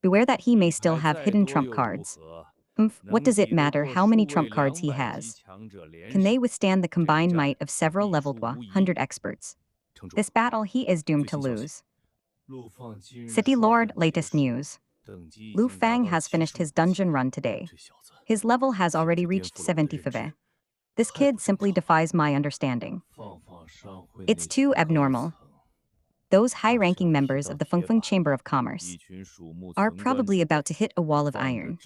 Beware that he may still have hidden trump cards. What does it matter how many trump cards he has? Can they withstand the combined might of several level 100 experts? This battle he is doomed to lose. City Lord, latest news. Lu Fang has finished his dungeon run today. His level has already reached 75. This kid simply defies my understanding. It's too abnormal. Those high-ranking members of the Fengfeng Chamber of Commerce are probably about to hit a wall of iron.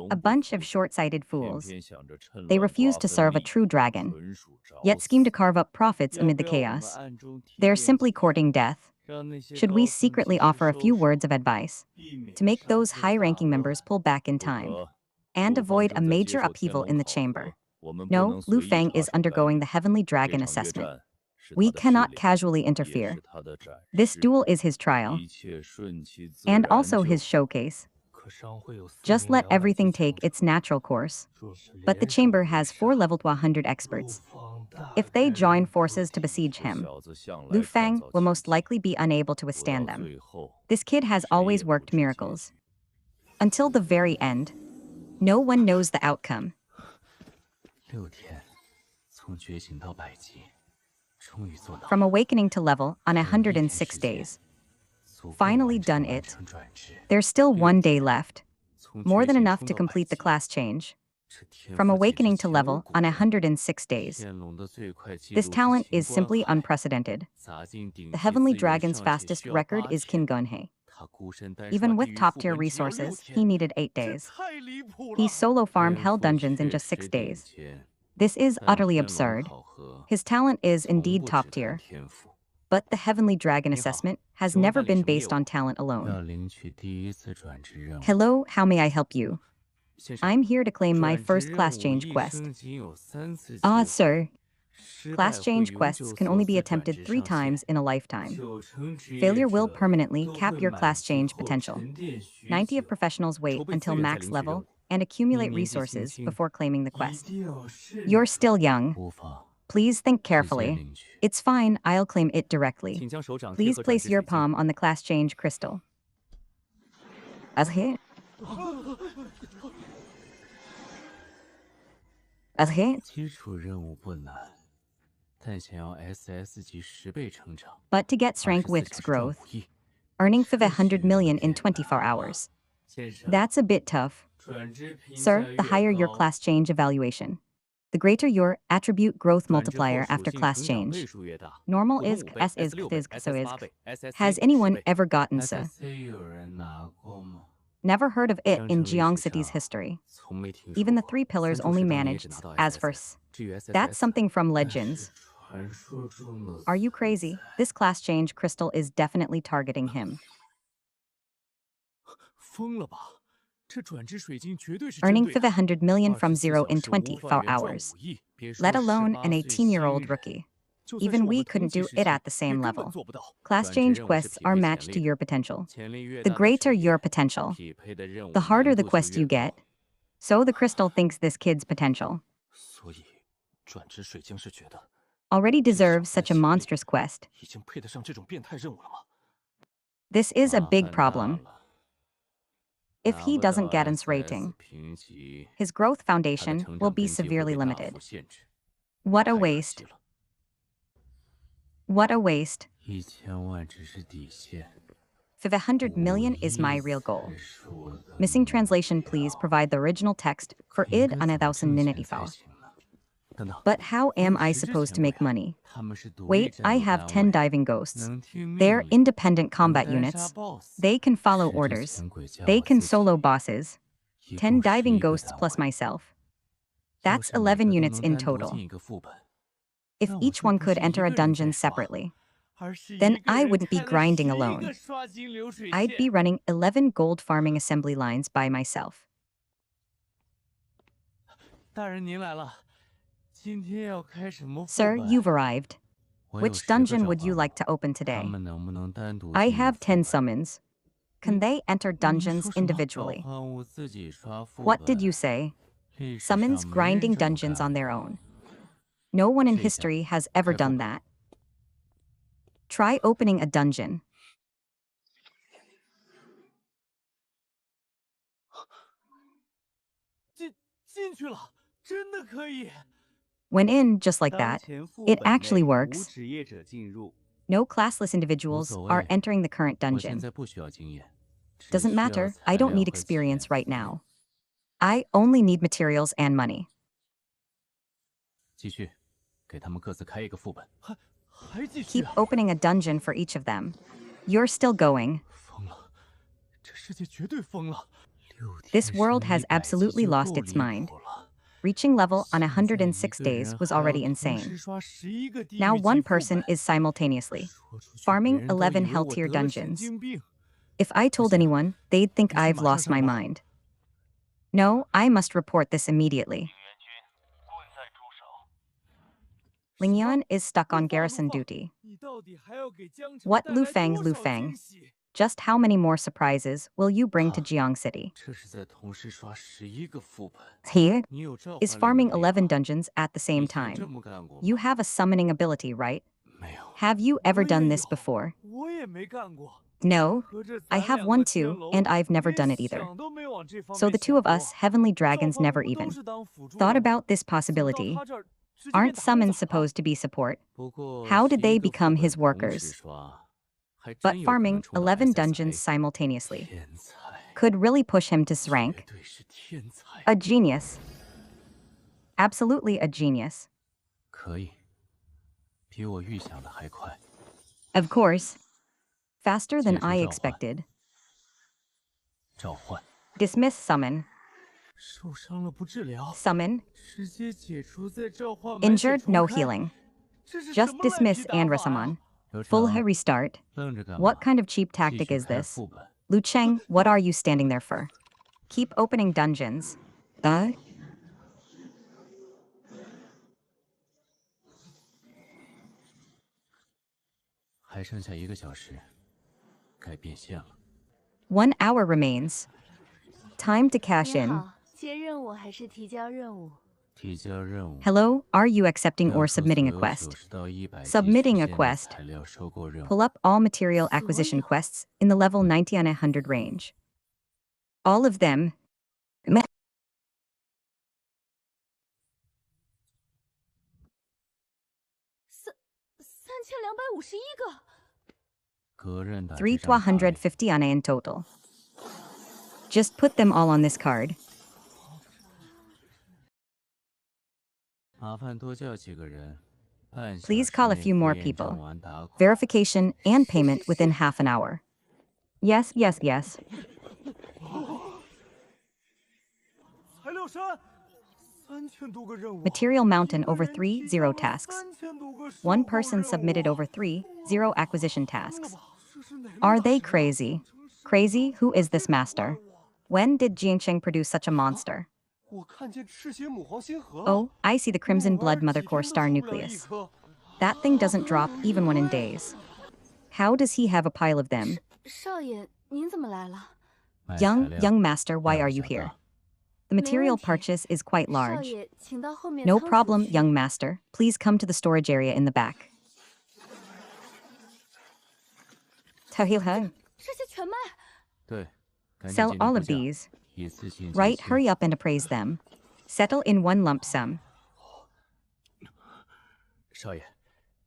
A bunch of short-sighted fools. They refuse to serve a true dragon, yet scheme to carve up profits amid the chaos. They're simply courting death. Should we secretly offer a few words of advice to make those high-ranking members pull back in time and avoid a major upheaval in the chamber? No, Lu Fang is undergoing the Heavenly Dragon assessment. We cannot casually interfere. This duel is his trial, and also his showcase. Just let everything take its natural course. But the chamber has 4 level 100 experts. If they join forces to besiege him, Lu Fang will most likely be unable to withstand them. This kid has always worked miracles. Until the very end, no one knows the outcome. 6天，从觉醒到100级，终于做到。 From awakening to level on 106 days. Finally done it. There's still 1 day left. More than enough to complete the class change. From awakening to level on 106 days. This talent is simply unprecedented. The Heavenly Dragon's fastest record is Qin Gunhei. Even with top-tier resources, he needed 8 days. He solo farmed Hell Dungeons in just 6 days. This is utterly absurd. His talent is indeed top-tier. But the Heavenly Dragon assessment has never been based on talent alone. Hello, how may I help you? I'm here to claim my first class change quest. Ah, sir. Class change quests can only be attempted 3 times in a lifetime. Failure will permanently cap your class change potential. 90 of professionals wait until max level and accumulate resources before claiming the quest. You're still young. Please think carefully. It's fine, I'll claim it directly. Please place your palm on the class change crystal. As hit. As hit. 基础任务不难，但想要 SS 级10倍成长， But to get strength with 24 growth, 小时赚5亿 earning 500 million in 24 hours. 先生， That's a bit tough. 转职评价 Sir, the 越 higher your 高 class change evaluation, The greater your attribute growth 转之后 multiplier 属 after 性 class 成长 change. 倍数越大， Normal 普通 is, 5倍 S is, S 6 Th 倍 is, SS So is. 8倍 SSC Has 10 anyone 倍 ever gotten sa? SSC 有人拿过吗？ Never heard of it 江 in 城历史 Xianxia's 上 history. 从没听说 Even the 过 three pillars 三柱 only 石当年也只 managed 拿到 as SS firsts. 至于 SSS That's something from 那是 legends. 传说中的 Are you 存 crazy? 在 This class change crystal is definitely targeting him. 疯了吧？这转之水晶绝对是 Earning 针对的 500 million from 24 zero in 小时无 24 饭园赚 hours. 5亿，别说 Let alone 18 an 岁新 18-year-old 人， rookie. 就算是 Even 我 we 们同 couldn't 期 do 时 it 期 at the 也 same 根本 level. 做不到。 Class 转职 change 任务是 quests 匹 are 配 matched 潜 to 力 your 的， potential. 潜力越 The 大的 greater 职 your 业， potential, 匹配的任务 the harder 难 the 度就 quest 越 you 高。 get. So the crystal thinks this kid's potential 所以，转职水晶是觉得 already 这小 deserves 子的 such a 潜力 monstrous quest. 已经配得上这种变态任务了吗？ This is a 麻 big 烦大 problem. 了 If 拿 he 不到 doesn't get its SS rating, 评级， his growth 他的 foundation 成 will 长 be 根基会 severely 被大 limited. 幅限制。 What a 太可 waste. 惜了。 What a waste. 1000万只是底线， 500 million 5 is my 亿 real goal. 才是我的 Missing 目 translation, 标 please provide the original text for 应 id 该怎么挣钱 anadausen 才 ninety 行呢？ 等等， But how 我有 am I 10支 supposed to 前 make 辈啊， money? 他们是独立 Wait, 战 I 斗 have 单 10 位， diving ghosts. 能听 They're 命令， independent 能 combat 单杀 units. BOSS。 They can follow 是之 orders. 前鬼叫 They 我 can 自己 solo bosses. 一 10 共11 diving 个 ghosts 单 plus 位， myself. 要 That's 是每 11 个都 units 能 in 单独 total. 进一个副本， If 那我 each 就 one 不 could 是一 enter 个 a 人在 dungeon 刷， separately, 而是一 then 个 I 人 wouldn't be 开了 grinding 11 alone. 个刷新流水 I'd be 线。 running 11 gold farming assembly lines by myself. 大人您来了，今天要开什么副 Sir, 本？ you've arrived. 我有 Which 10个 dungeon 召 would you 唤 like to open 他 today? 们能不能单独 I 进入 have 副 10 本？ summons. Can they enter 你 dungeons 说什么？ individually? 召唤物自己刷副 What 本 did you say? 历史 Summons 上没人 grinding 这么 dungeons 干 on their 过 own. No one in 试一下 history has ever 开副 done 本 that. Try opening a dungeon. 进去了，真的可以。 When in, just like 当 that, 前副 it 本 actually 内无 works. 职业者进入。 No classless individuals 所 are 谓 entering the current 我现 dungeon. 在不需要经验，只 Doesn't 需要 matter, 材 I don't 料 need 和 experience 钱 right now. I only need materials and money. 继续，给他们各自开一个副本。还继续 Keep opening a dungeon for each of them. You're still going. 疯了，这世界绝对疯了。 This 6天 world 升 has 100级 absolutely 就 lost 够 its 离 mind. 谱了。 Reaching level on 现在 106 一个人 days was 还要 already 同 insane. 时刷11个地狱 Now 级 one 副本 person is simultaneously 说出去 farming 别人都 11 以为我 hell tier 得了神 dungeons. 经病。 If I told anyone, they'd think 必须 I've 马上 lost 上 my 报。 mind. No, I must report this immediately. Lingyan is stuck on 陆放， garrison 陆放， duty. 你到底还要给江城 What 带来 Lufeng, 多少 Lufeng? 惊喜？ Just how many more surprises will you bring to 哈 Jiang City? 这是在同时刷11个副本， He 你有召 is 唤力 farming 能力吗？ 11 dungeons at the 以 same 前这 time. 么干过吗？ You have a summoning ability, right? 没有。 Have you 我 ever 也 done 有 this before? 我也没干过。 No, 和这 I 咱 have 两 one 个天 too, 龙 and I've never 连 done it either. 想都没往这方 So 面 the two 想 of 过。 us heavenly 召 dragons 唤 never 物都 even 是当辅助 thought 任务， about this 怎么到 possibility. 他这儿直接 Aren't 变打工 summons 仔了？ supposed to be support? 不过 How did they 11个副 become 本 his 同时 workers? 刷，还 But 真有可能 farming 冲到 11 SSA dungeons simultaneously 天才， could really push him to 绝 rank. 对是天才。 A genius. Absolutely a genius. 可以，比我预想的还快。 Of course. Faster than 解除 I 召唤， expected. 召唤， Dismiss summon. 受伤了不治疗， Summon. 直接解除再召唤满血 Injured, 重 no 开 healing. 这是什 Just 么烂 dismiss 皮打 and 法呀？ resummon. 刘 Full 成， restart. 愣着干嘛？ What kind of cheap 继 tactic 续 is 开 this? 副本。 Lu Cheng, what are you standing there for? Keep opening dungeons. The? 还剩下1个小时，该变现了。 1 hour remains. Time to cash 您 in. 好，接任务还是提交任务？提交任务。 Hello, are you accepting 标 or 出 submitting a 所有 quest? 90到100级 Submitting 实 a 现的 quest. 材料收购任务。 Pull up all material acquisition 所有。 quests in the level 90 and 100 range. All of them. Meh. 3251个。隔刃打 3 这 to 张牌， 150 ane in total. Just put them all on this card. 麻烦多叫几个人，半小 Please 时 call a 内 few 给 more 验证 people. 完打款。 Verification and payment within half an hour. Yes, yes, yes. 材料山，3000多个任务。 Material mountain over 一个人 3, 提交 0了 tasks. 3000多个收 One 购 person 任务 submitted over 3, 0 acquisition 疯了 tasks. 吧？这是哪路 Are 大 they 神啊？ crazy? 城市 Crazy? Who is this 这么 master? 乱啊 When did Xianxia produce such a monster? 我看见赤血母黄星核了。 Oh, I see the crimson 木耳 blood mother 几 core 天都 star 收不了一 nucleus. 颗 That thing doesn't drop even one in days. How does he have a pile of them? 少爷，您怎么来了？ 买材 Young, 料 young master, why 带 are 我 you 下 here? 葬 The material 没问题。 purchase is quite 少 large. 爷，请到后面 No 仓储 problem, 区 young master. Please come to the storage area in the back. 这些全卖。 对，赶紧 Sell 鉴定 all 估 of 价， these. 一次性结 Right, 清 hurry up and appraise them. Settle in one lump sum. 少爷，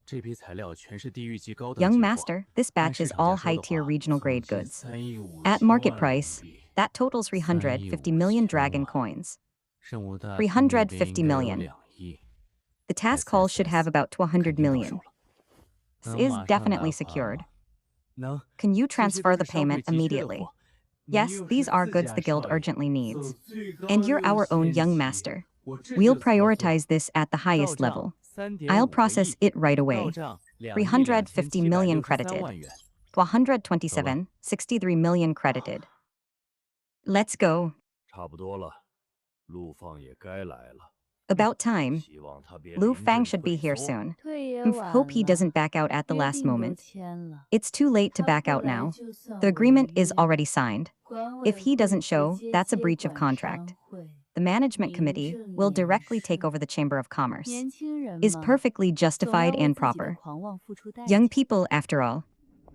这批材料全是地狱级高等 Young 级货 master, this 按 batch 市 is 场价 all 说的 high-tier 话 regional 总 grade 计 goods. 3亿5 At 千 market 万人民 price, 币 that totals 350 million dragon coins. 圣武大厅那边 350应该有 million. 2亿 The task hall should have about 200 肯定到手 million. 了 This 能 is 马上 definitely 打款 secured. 吗？能， Can you 这些 transfer 都 the 是商会 payment 急缺的 immediately? 货。你 Yes, 又 these 是 are 自 goods 家 the guild 少爷， urgently needs. 走最高 And you're 流 our own 线 young 级 master. 我这 We'll 就操作 prioritize this at the 到 highest 账 level. 3.5 I'll 个 process 亿 it right 到 away. 账2 350 million 2763 credited. 万元。 127, 63 million credited. Let's go. 差不多了，陆放也该来了。 About time. 希望他别 Lu 临 Fang 阵 should be 退 here 缩。 soon. 退也 Hope he 晚了 doesn't back out at the 约 last 定都 moment. 签了， It's too late to 他 back 不 out 来 now. 就算 The 违 agreement is 约 already signed. 管 If 委 he 会 doesn't 直 show, 接 that's a 接 breach of 管 contract. 商会 The management 名 committee 正 will 言 directly take 顺 over the Chamber of Commerce. 年轻人 Is 嘛， perfectly 总要 justified 为 and 自己的 proper. 狂妄付出代 Young 价。 people, after all,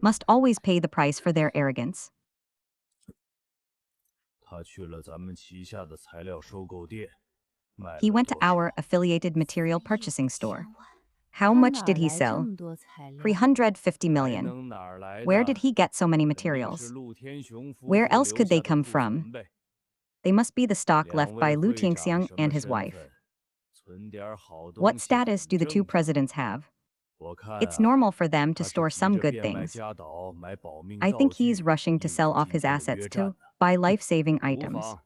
must always pay the price for their arrogance. 他去了咱们旗下的材料收购店，卖 He 了 went to 多少 our affiliated material purchasing store. 1000万 他 How much 哪 did he 来这 sell? 么多材料？ 350还 million. 能哪儿来的？ Where did he get so many 肯定 materials? 是陆天雄夫妇 Where else 留 could they 下的 come 库 from? 存呗。 They must be the stock 两 left 位 by Lu 会长 Tingxiang 什 and 么 his 身 wife. 份？存点儿好东 What 西 status 很 do the two 正常。 presidents have? 我看 It's 啊， normal for them to 他是 store 急 some 着 good 变卖 things. 家岛，买保命 I 道 think 具， he's rushing to 应 sell 付 off 今 his 天的 assets 约战 to 呢。 buy life-saving 无 items. 妨，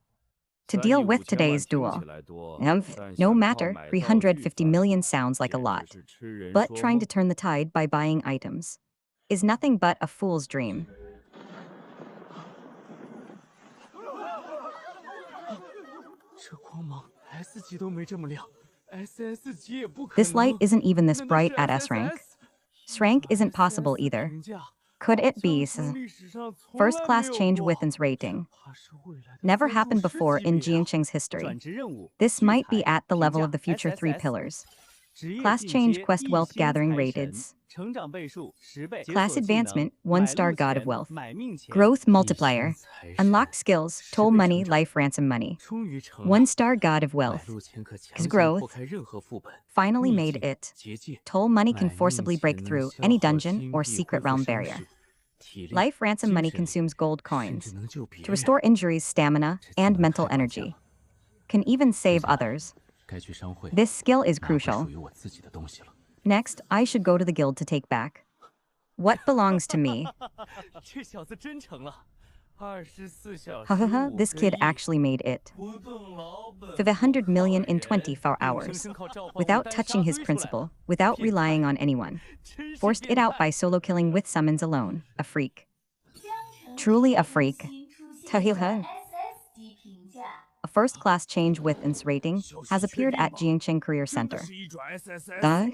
To 3亿 deal with 5千万 today's 听 duel. 起来多， No 但想靠 matter, 买道具 350 发 million 达， sounds like a 简 lot. 直是痴人 But 说 trying to 梦。 turn the tide by buying items is nothing but a fool's dream. 这光芒 S 级都没这么亮 ，SS 级也不可 This light 能。 isn't even this 难道 bright 是 at S rank. SSS？ S rank isn't possible SS either. 评价 Could it 好 be 像从历史上从 first 来 class 没有 change 过 Within's rating? 怕是未来的 Never 3 happened 入 before 10 in 级别啊 Xianxing's history. 转职任务 This 聚 might be 财 at the 评 level 价 of the future three SSS pillars. 职业 Class 进 change 阶 quest 一 wealth 星 gathering 财神 rateds. 成长倍数10倍，解 Class 锁技能 advancement, 买 1-star 路 god 钱 of wealth. 买命钱 Growth 一星 multiplier. 财神 Unlocked skills, 10 toll 倍 money, 成长 life ransom money. 终于成了 1-star god of 买 wealth. 路钱可强 His 行 growth 破开任何副本 finally 秘 made 境 it. 结界 Toll money can 买命 forcibly 钱 break 能 through 消 any 耗 dungeon 金 or 币 secret 恢复 realm 伤 barrier. 势体力 Life ransom 精 money 神力 consumes gold 甚至 coins 能救别 to 人 restore injuries, stamina, 这技 and 能 mental 太关键 energy. 了 Can even 接 save 下来 others. 该去商会 This skill is 拿回 crucial. 属于我自己的东西了 Next, I should go to the guild to take back what belongs to me. 这小子真成了，24小时 Hahaha, 5 this 个 kid 亿 actually made it. 不动老本 For the 100 million in 不可言 24 硬 hours. 生生靠召唤武 Without 丹 touching 杀 his 堆出来 principle, 了 without 变 relying 态 on anyone. 真是 Forced it 变 out 态 by solo killing with summons alone. A freak. Truly a freak. Tahilha. A first-class change with ins rating has appeared at Jiangqing Career 真的 Center. 是一转 SSS。 The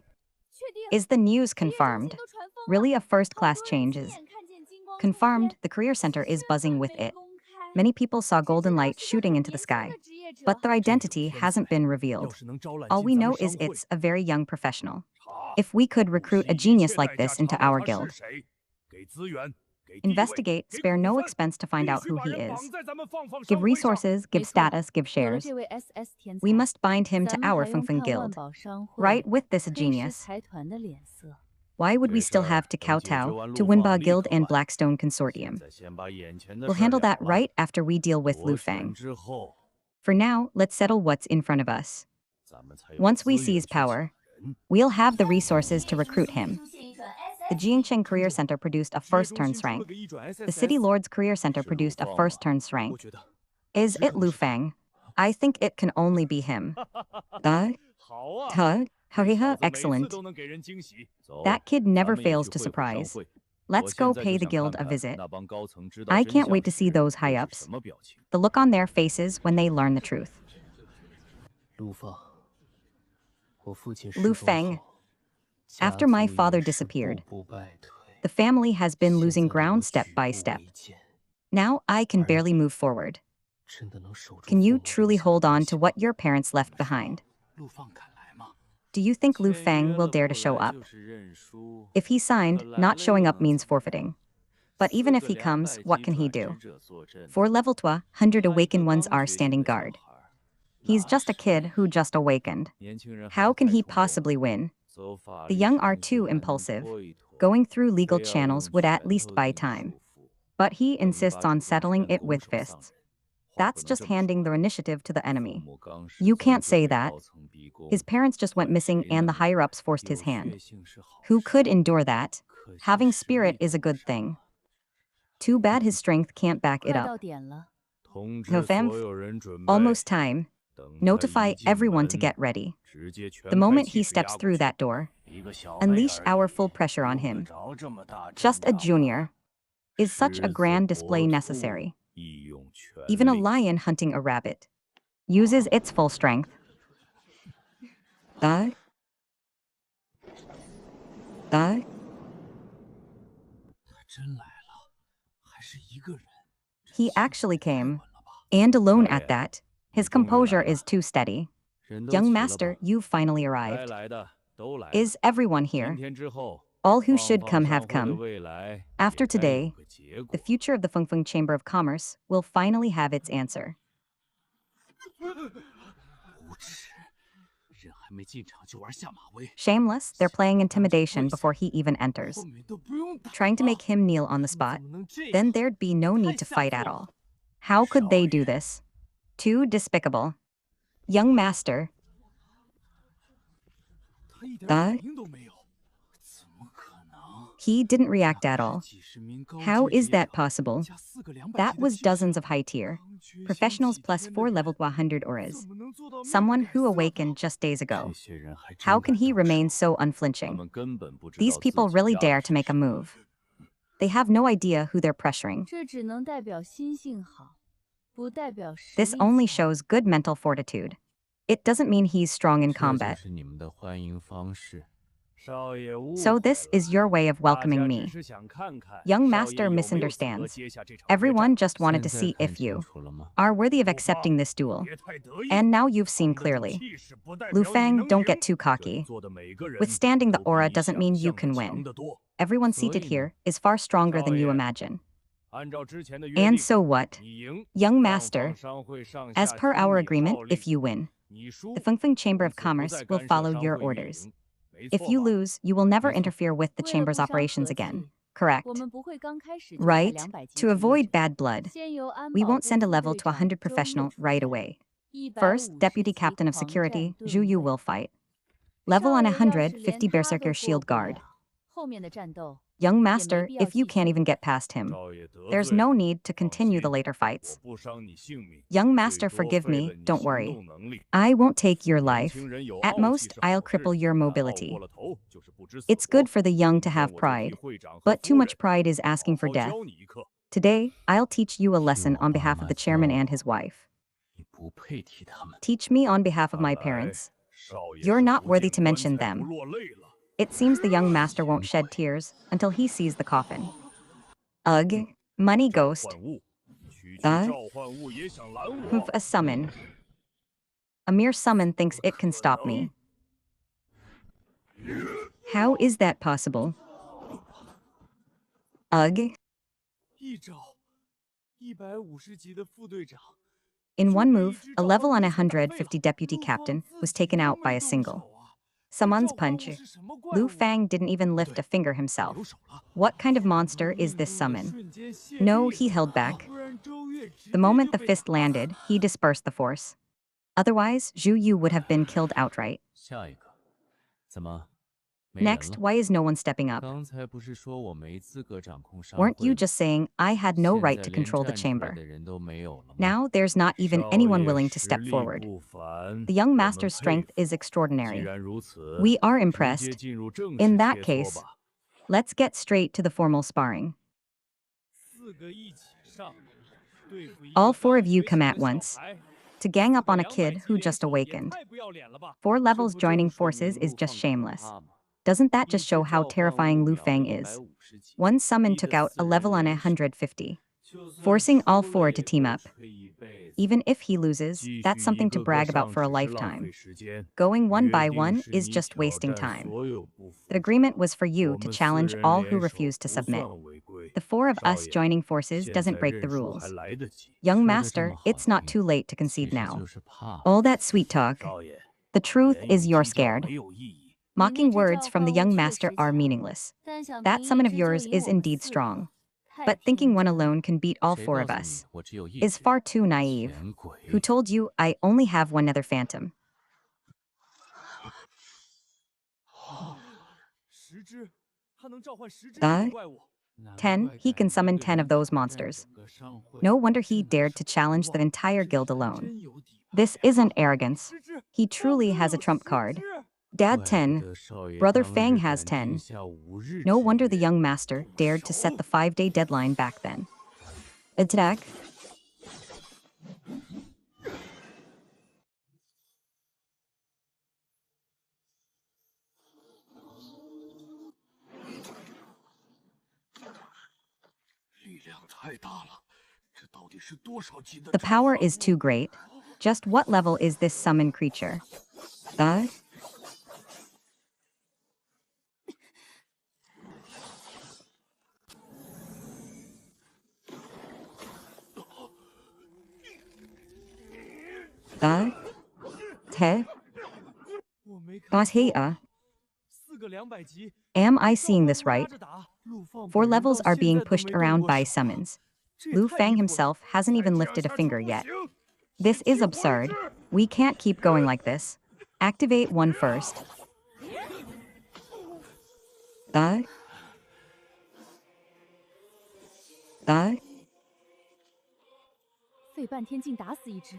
确定 is the news 职业中心 confirmed? 都传疯了 Really a 好 first-class 多人亲 changes. 眼看见金光冲 Confirmed, 天 the Career Center is 身 buzzing 份 with 没 it. 公开 Many people saw 只知 golden 道 light 是个 shooting 很 into the 年轻 sky, 的职业者 but their 这种 identity 天 hasn't 才 been 要 revealed. 是能招揽 All 进 we 咱们 know is 商会， it's a very young professional. 查， If we could 不 recruit 惜 a 一 genius 切 like 代价 this into 查到 our 他是 guild, 谁，给资源，给地位， investigate, 给 spare 股 no 份， expense to find 必 out 须 who 把 he 人绑 is. 在咱们放 Give 商会上。 resources, 没 give 错 status, give 有了 shares. 这位 SS 天 We 才 must bind him to 咱们 our 还用 Fengfeng 看万 guild. 宝商会 Right with this 黑石 genius. 财团的脸色 Why would we 这 still 事 have 儿 to 等解决 kowtow 完 to 陆放 Winba 立 Guild 刻 and 办。 Blackstone 现 Consortium? 在先把眼前的 We'll 事儿 handle 了 that 了， right after we deal with Lu 夺权 Fang. 之后， For now, let's settle what's in front of us. 咱 Once we seize power, we'll have the resources to recruit him. The Xianxia Career Center produced a first turns rank. The City Lord's Career Center produced a first turns rank. Is it Lu Fang? I think it can only be him. Excellent. That kid never fails to surprise. Let's go pay the guild a visit. I can't wait to see those high-ups. The look on their faces when they learn the truth. Lu Feng. After my father disappeared, the family has been losing ground step by step. Now I can barely move forward. Can you truly hold on to what your parents left behind? Do you think Lu Feng will dare to show up? If he signed, not showing up means forfeiting. But even if he comes, what can he do? For level 100 awakened ones are standing guard. He's just a kid who just awakened. How can he possibly win? The young are too impulsive. Going through legal channels would at least buy time. But he insists on settling it with fists. That's just handing the initiative to the enemy. You can't say that. His parents just went missing and the higher-ups forced his hand. Who could endure that? Having spirit is a good thing. Too bad his strength can't back it 快 up. 到点了， Almost time. Notify everyone to get ready. The moment he steps through that door, unleash our full pressure on him. Just a junior. Is such a grand display necessary? Even a lion hunting a rabbit uses its full strength. He actually came. And alone at that. His composure is too steady. Young master, you've finally arrived. Is everyone here? All who should come have come. After today, the future of the Fengfeng Chamber of Commerce will finally have its answer. Shameless, they're playing intimidation before he even enters. Trying to make him kneel on the spot. Then there'd be no need to fight at all. How could they do this? Too despicable. Young master. He didn't react at all. How is that possible? That was dozens of high tier. Professionals plus 4 leveled 100 auras. Someone who awakened just days ago. How can he remain so unflinching? These people really dare to make a move. They have no idea who they're pressuring. 这只能代表心性好，不代表实 This 力 only 强。 shows good mental fortitude. It doesn't mean he's strong in combat. So this is your way of welcoming me. Young master misunderstands. Everyone just wanted to see if you are worthy of accepting this duel. And now you've seen clearly. Lu Fang, don't get too cocky. Withstanding the aura doesn't mean you can win. Everyone seated here is far stronger than you imagine. And so what? Young master, as per our agreement, if you win, the Fengfeng Chamber of Commerce will follow your orders. If you lose, you will never interfere with the 为了 chamber's 不伤和 operations 气 again. Correct. 我们不会刚开始就在 Right? 200级 To 之 avoid 内 bad blood, 先由安 we 保 won't 部 send a 副 level 队 to 长 100 周六 professional 出 right 现 away. 150 First, Deputy 级 Captain of 狂 Security, 战 Zhu 盾 Yu 位 will fight. Level 少 on 爷要是 100, 连 50 他 Berserker 都过 Shield 不 Guard. 了，后面的战斗 Young 也没 master, 必要 if you 继 can't 续 even get past him, there's no need to continue the later fights. Young master, forgive me, don't worry. I won't take your life. At most, I'll cripple your mobility. It's good for the young to have pride, but too much pride is asking for death. Today, I'll teach you a lesson on behalf of the chairman and his wife. Teach me on behalf of my parents. You're not worthy to mention them. It seems the young master won't shed tears until he sees the coffin. Ugh, money ghost. A summon. A mere summon thinks it can stop me. How is that possible? Ugh. 一招，150级的副队长， In one move, a level on 150 deputy captain was taken out by a single. Someone's punch. Lu Fang didn't even lift a finger himself. What kind of monster is this summon? No, he held back. The moment the fist landed, he dispersed the force. Otherwise, Zhu Yu would have been killed outright. 下一个，怎么？没人 Next, 了 why is no one stepping up? 刚才不是说我没资格掌控商 Weren't 会 you 吗 just saying I had no 现 right 在 to 连 control the 站出来 chamber? 的人都没有了吗？ Now there's not even 少 anyone 爷 willing to 实 step 力 forward. 不凡 The young 我们 master's 佩 strength 服 is 既 extraordinary. 然如此 We are 直接 impressed. 进入正 In 式 that 切磋 case, 吧 let's get straight to the formal sparring. 四个一起上对付一 All 个 four 刚 of you 觉 come 醒 at 的小 once 孩 to gang up 四 on 个 a kid 200 who 级 just 联手也 awakened. 太不要脸了吧 4 这 levels 不 joining 正说明 forces is 陆 just 放可 shameless. 怕吗？ Doesn't that 一 just 直 show how 召唤 terrifying 物 Lu 秒 Fang 150 is? 级 One summon 逼 took 得 out 四 a 人 level on 联手 150, 就算 forcing all 输 4 了 to 也 team 够 up. 吹一辈子 Even if he loses, 继 that's 续一 something to 个个 brag about 上 for a 只是浪费 lifetime. 时间 Going one 约 by 定 one 是 is 你 just 挑 wasting 战 time. 所有不服 The 的 agreement was for 我 you to 们四 challenge 人 all who 联手 refuse to 不 submit. 算违规 The 4 of 少 us 爷 joining forces 现 doesn't 在 break the 认输还 rules. 来得及 Young 说得这 master, 么好 it's not 听 too late to 其 concede 实 now. 就是怕 All that sweet talk. 少爷 The truth 言 is 语 you're 激将 scared. 没有意义 Mocking 你那只 words 召 from the 唤物 young 确 master 实 are 强 meaningless. 但想 That 凭一 summon of 只就 yours 赢 is 我们 indeed 4 strong. 个，太 But 天 thinking one 真了。 alone can beat all 谁 4 告 of 诉你 us 我只有一 is 只 far too naive. 钱鬼 Who told you I only have one other phantom? 10只他能召唤10只 The 这种怪物 10, he can summon 10 of those monsters. No wonder he dared to challenge the entire guild alone. 真有底 This isn't arrogance. 10只 He truly 哦 has a 有 trump 10 card. 只 Dad 怪不 10, 得少爷 Brother 当 Fang 日 has 敢定 10. 下5日 No 之 wonder the 约 young master dared to set the 5-day deadline back then. Attack. The power is too great. Just what level is this summon creature? The? The? Te? 我没看 Das he 错 a? 4个200级 Am I 召 seeing 唤 this 物拉 right? 着打陆放 4 本人 levels 到 are 现 being 在都 pushed 没动 around 过 by 手 summons. 这也 Lu 太 Fang 离谱了 himself hasn't 再 even 这样 lifted a 下去 finger 不 yet. 行 This is absurd. We can't keep going like this. Activate one first. The? The? 费半天劲打死一只，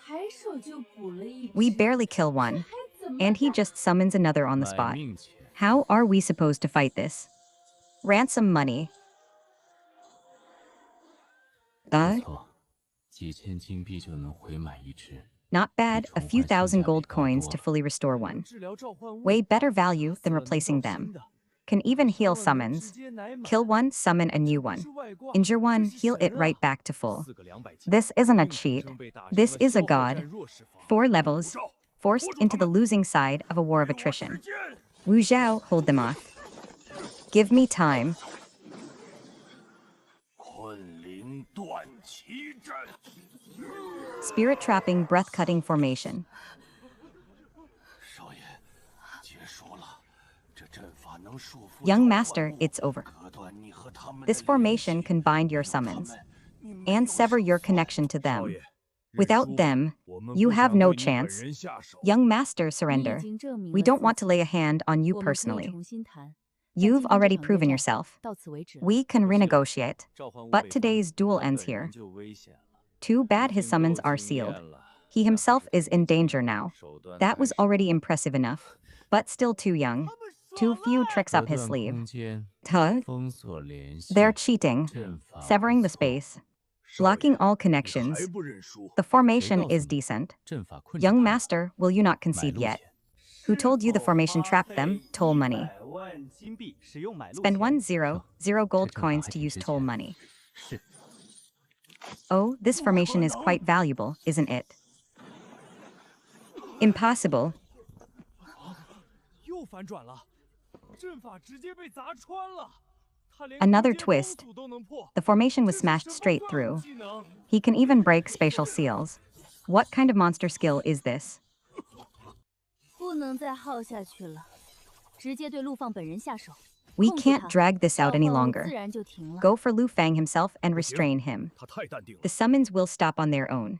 抬手就捕了一只。 We barely kill one, 还怎么 and he 打 just summons another on the 卖 spot. 命钱 How are we supposed to fight this? Ransom money. 不 The? 错几千金币就能回买一只 Not bad, a few thousand gold 比重换性价比高 coins 多 to 了 fully restore one. 治疗召唤物 Way better value 死 than 了能 replacing 造 them. 新的 Can even heal 上能 summons. 直接奶满 Kill one, summon a 这 new 不 one. 是外挂 Injure 这 one, 是 heal it 神 right 啊 back to full. 4个200级 This isn't a 硬生 cheat. 生被打成 This 了 is a 消耗 god. 战弱势方 4 levels, 无 forced 照 into the losing side of a war of 给我时 attrition. 间 Wu Zhao, hold them off. Give me time. 昆凌断旗阵 Spirit trapping, breath cutting formation. 少爷结束了这阵法能束缚 Young 召 master, 唤物 it's over. 隔断你和他们的 This 联 formation 系 can bind your 没有他 summons 们你没 and 有 sever 胜 your 算 connection to 少 them. 爷认 Without 输吧 them, 我们 you 不 have 想 no 对你本 chance. 人下手 Young master, 你已 surrender. 经证明 We 了 don't 自 want to 己 lay a hand on you 我们可以 personally. 重新谈。但 You've 今天这 already 场约 proven 战 yourself. 到此为止了。 We can 可惜了 renegotiate. 召唤物 But 被 today's 封 duel 他 ends 本人 here. 就危险了 Too bad 已 his 经 summons 够 are 惊艳 sealed. 了 He 但还 himself 是 is 太 in 年轻 danger 了 now. 手段 That 太 was 少 already impressive enough. But still too young. 他们耍 Too 赖 few tricks 隔 up his 断 sleeve. 空间 Tuh? 封锁联系 They're cheating. 阵法 Severing 不 the 错 space. 少爷 Blocking all 你还 connections. 不认输 The 谁 formation 告诉 is 你 decent. 阵法困住 Young 他们 master, will you not 买 concede 路 yet? 钱 Who told you the formation trapped them? Toll money. 100万金币使用买路 Spend 钱 0 gold 这阵法 coins 还 to 挺 use 值 toll 钱 money. 是 Oh, this formation is quite valuable, isn't it? Impossible. 又反转了阵法直接被砸穿了他连 Another 空间封 twist. 阻都能破 The formation was 这是 smashed 什么 straight 怪物 through. 技能 He can even break spatial seals. What kind of monster skill is this? 不能再耗下去了，直接对陆放本人下手。 We 控制 can't 他 drag this 召 out any 唤物自 longer. 然就停了。 Go for Lu Fang himself and 不行 restrain him. 他太淡定了 The summons will stop on their own.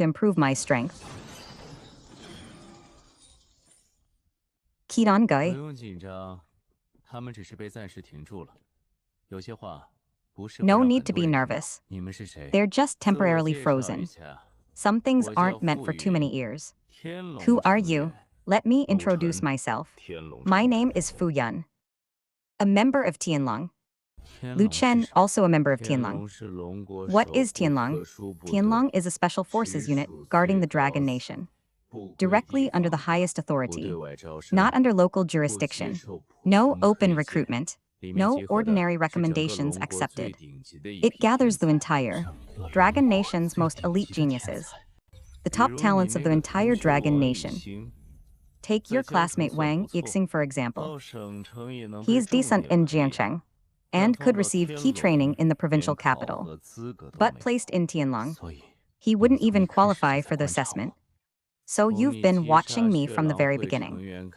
to improve my strength. Keep on 不 going. 用紧张，他们只是被暂时停住了。有些话不是会 No 让 need 很 to 多 be 人听懂 nervous. 你们是谁？ They're just 自我 temporarily 介绍一 frozen. 下 Some things 我叫 aren't meant for 傅 too many 云 ears. 天龙 Who are 成 you? 员 Let me 陆 introduce 晨 myself. 天龙 My 成员 name is Fu Yun, a member of Tianlong. Lu Chen, also a member of Tianlong. What is Tianlong? Tianlong is a special forces unit guarding the Dragon Nation, directly under the highest authority, not under local jurisdiction. No open recruitment, no ordinary recommendations accepted. It gathers the entire Dragon Nation's most elite geniuses, the top talents of the entire Dragon Nation. Take your classmate Wang Yixing, for example. He's decent in Xianxia and could receive key training in the provincial capital, but placed in Tianlong, he wouldn't even qualify for the assessment. So you've been watching me from the very beginning,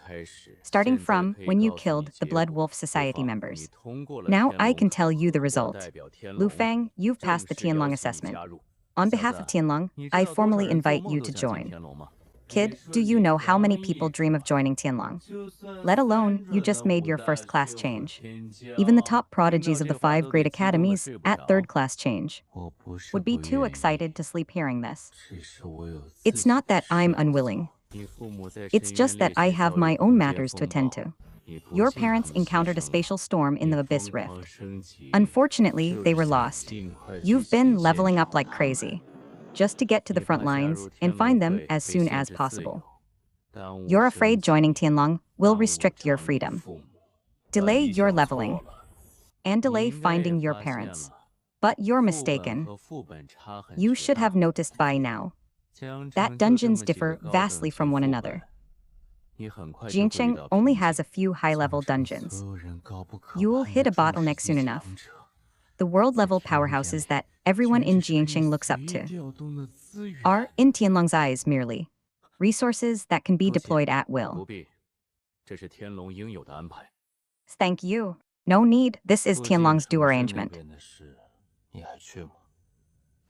starting from when you killed the Blood Wolf Society members. Now I can tell you the result. Lu Fang, you've passed the Tianlong assessment. On behalf of Tianlong, I formally invite you to join. Kid, do you know how many people dream of joining Tianlong? Let alone, you just made your first-class change. Even the top prodigies of the 5 great academies at third-class change would be too excited to sleep hearing this. It's not that I'm unwilling. It's just that I have my own matters to attend to. Your parents encountered a spatial storm in the Abyss Rift. Unfortunately, they were lost. You've been leveling up like crazy, just to get to the front lines and find them as soon as possible. You're afraid joining Tianlong will restrict your freedom, delay your leveling, and delay finding your parents. But you're mistaken. You should have noticed by now that dungeons differ vastly from one another. Jinqing only has a few high-level dungeons. You'll hit a bottleneck soon enough. The world-level powerhouses that everyone in Jinqing looks up to are, in Tianlong's eyes, merely resources that can be deployed at will. Thank you. No need, this is Tianlong's due arrangement.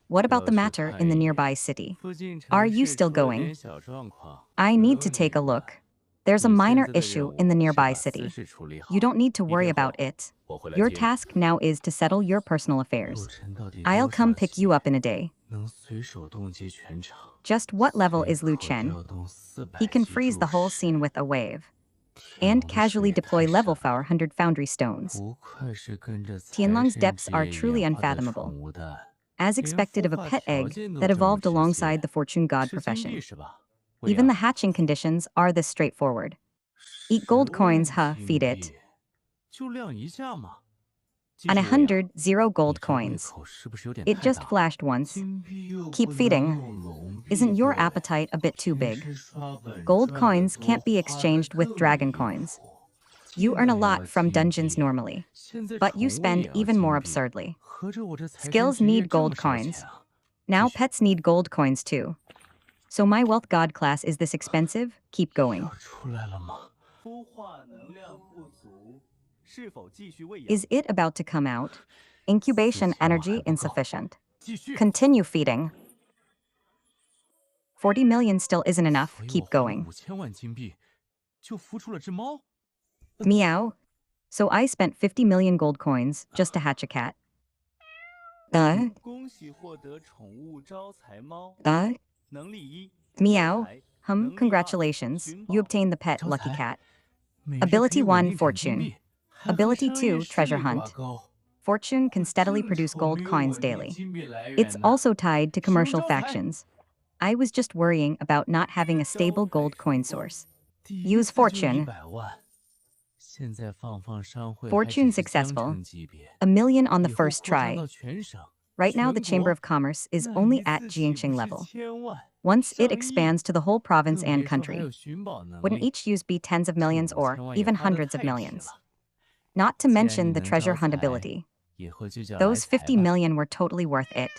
What about the matter in the nearby city? Are you still going? I need to take a look. There's a minor issue in the nearby city. You don't need to worry about it. Your task now is to settle your personal affairs. I'll come pick you up in a day. Just what level is Lu Chen? He can freeze the whole scene with a wave and casually deploy level 400 foundry stones. Tianlong's depths are truly unfathomable, as expected of a pet egg that evolved alongside the fortune god profession. Even the hatching conditions are this straightforward. Eat gold coins, feed it. On 100, 0 gold coins. It just flashed once. Keep feeding. Isn't your appetite a bit too big? Gold coins can't be exchanged with dragon coins. You earn a lot from dungeons normally, but you spend even more absurdly. Skills need gold coins. Now pets need gold coins too. So my wealth god class is this expensive? Keep going. Is it about to come out? Incubation energy insufficient. Continue feeding. 40 million still isn't enough. Keep going. Meow. So I spent 50 million gold coins just to hatch a cat. Meow. Congratulations. You obtained the pet Lucky Cat. Ability 1, Fortune. Ability 2, Treasure Hunt. Fortune can steadily produce gold coins daily. It's also tied to commercial factions. I was just worrying about not having a stable gold coin source. Use Fortune. Fortune successful. 1 million on the first try. Right now the Chamber of Commerce is only at Jiangxing level. Once it expands to the whole province and country, wouldn't each use be tens of millions or even hundreds of millions? Not to mention the treasure hunt ability. Those 50 million were totally worth it.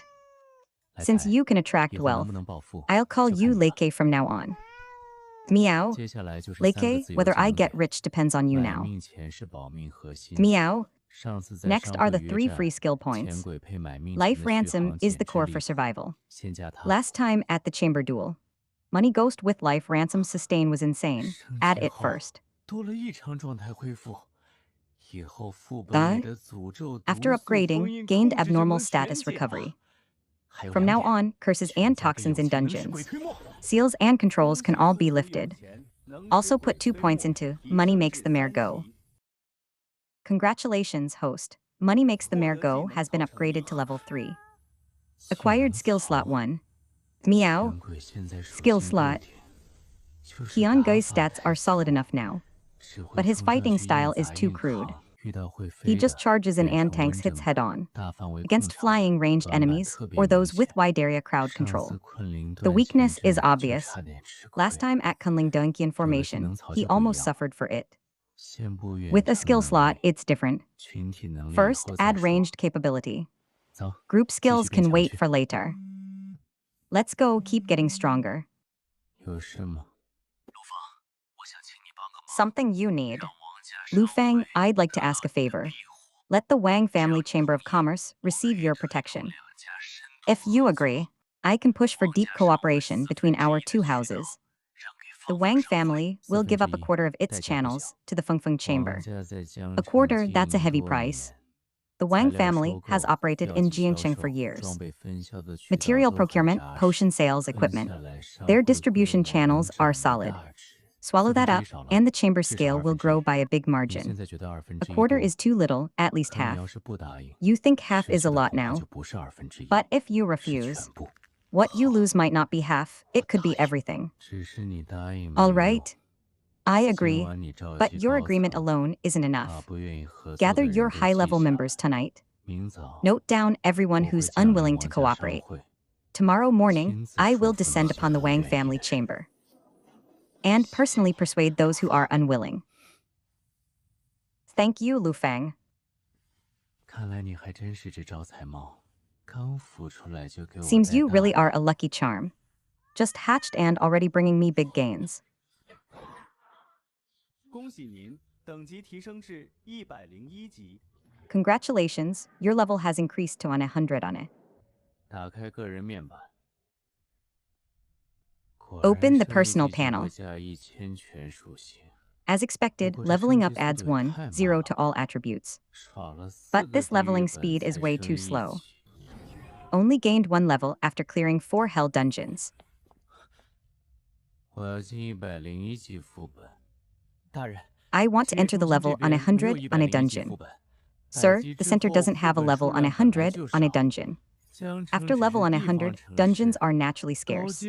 Since you can attract wealth, I'll call you Leike from now on. Meow. Leike, whether I get rich depends on you now. Meow. Next are the 3 free skill points. Life ransom is the core for survival. Last time at the chamber duel, money ghost with life ransom sustain was insane. Add it first. After upgrading, gained abnormal status recovery. From now on, curses and toxins in dungeons, seals and controls can all be lifted. Also put 2 points into money makes the mare go. Congratulations, host. Money Makes the Mare Go has been upgraded to level 3. Acquired skill slot 1. Meow. Skill slot. Qian Gei's stats are solid enough now, but his fighting style is too crude. He just charges in and tanks hits head-on against flying ranged enemies or those with wide area crowd control. The weakness is obvious. Last time at Kunling Dunkian formation, he almost suffered for it. With a skill slot, it's different. First, add ranged capability. Group skills can wait for later. Let's go keep getting stronger. Something you need. Lu Feng, I'd like to ask a favor. Let the Wang Family Chamber of Commerce receive your protection. If you agree, I can push for deep cooperation between our two houses. The Wang family will give up a quarter of its channels to the Fengfeng Chamber. A quarter, that's a heavy price. The Wang family has operated in Xianxia for years. Material procurement, potion sales, equipment. Their distribution channels are solid. Swallow that up, and the chamber scale will grow by a big margin. A quarter is too little, at least half. You think half is a lot now. But if you refuse, what you lose might not be half, it could be everything. All right. I agree, but your agreement alone isn't enough. Gather your high-level members tonight. Note down everyone who's unwilling to cooperate. Tomorrow morning, I will descend upon the Wang family chamber and personally persuade those who are unwilling. Thank you, Lu Feng. Seems you really are a lucky charm. Just hatched and already bringing me big gains. 恭喜您，等级提升至101级。 Congratulations, your level has increased to 100 on it. 打开个人面板。 Open the personal panel. As expected, leveling up adds 1, 0 to all attributes. But this leveling speed is way too slow. Only gained 1 level after clearing 4 hell dungeons. 我要进101级副本。 I want to enter the level on 100 on a dungeon. Sir, the center doesn't have a level on 100 on a dungeon. After level on 100, dungeons are naturally scarce.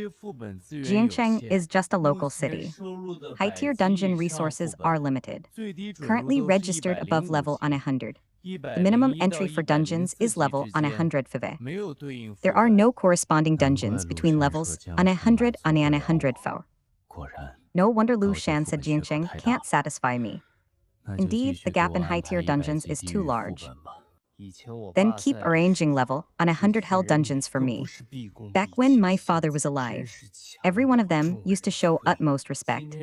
Jiancheng is just a local city. High-tier dungeon resources are limited. Currently registered above level on 100. The minimum entry for dungeons is level on 100 Fave. There are no corresponding dungeons between levels on 100 on 100 Fo. No wonder Lu Shan said Jiancheng can't satisfy me. Indeed, the gap in high-tier dungeons is too large. Then keep arranging level on 100 hell dungeons for me. Back when my father was alive, every one of them used to show utmost respect.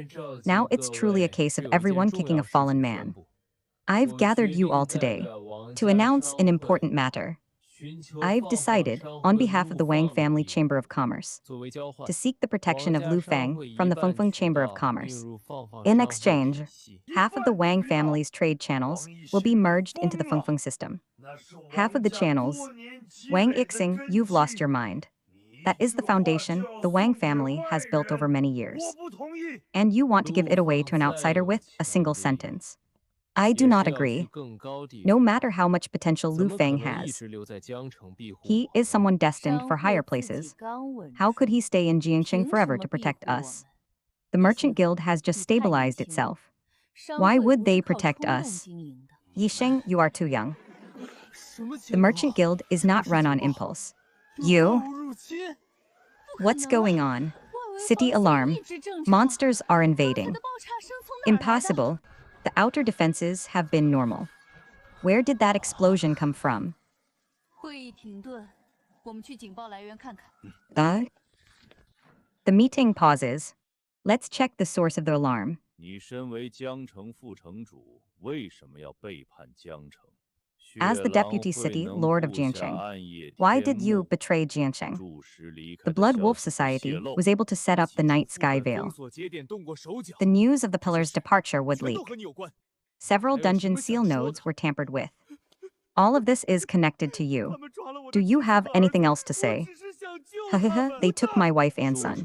Now it's truly a case of everyone kicking a fallen man. I've gathered you all today to announce an important matter. I've decided, on behalf of the Wang Family Chamber of Commerce, to seek the protection of Lu Feng from the Fengfeng Chamber of Commerce. In exchange, half of the Wang family's trade channels will be merged into the Fengfeng system. Half of the channels, Wang Ixing, you've lost your mind. That is the foundation the Wang family has built over many years. And you want to give it away to an outsider with a single sentence. I do not agree. No matter how much potential Lu Feng has, he is someone destined for higher places. How could he stay in Jianxing forever to protect us? The Merchant Guild has just stabilized itself. Why would they protect us? Yisheng, you are too young. The Merchant Guild is not run on impulse. You? What's going on? City alarm. Monsters are invading. Impossible. The outer defenses have been normal. Where did that explosion come from? The meeting pauses. Let's check the source of the alarm. 你身为江城副城主，为什么要背叛江城？ As the deputy city lord of Jianxing, why did you betray Jianxing? The Blood Wolf Society was able to set up the Night Sky Veil. The news of the Pillar's departure would leak. Several dungeon seal nodes were tampered with. All of this is connected to you. Do you have anything else to say? Hahaha, they took my wife and son.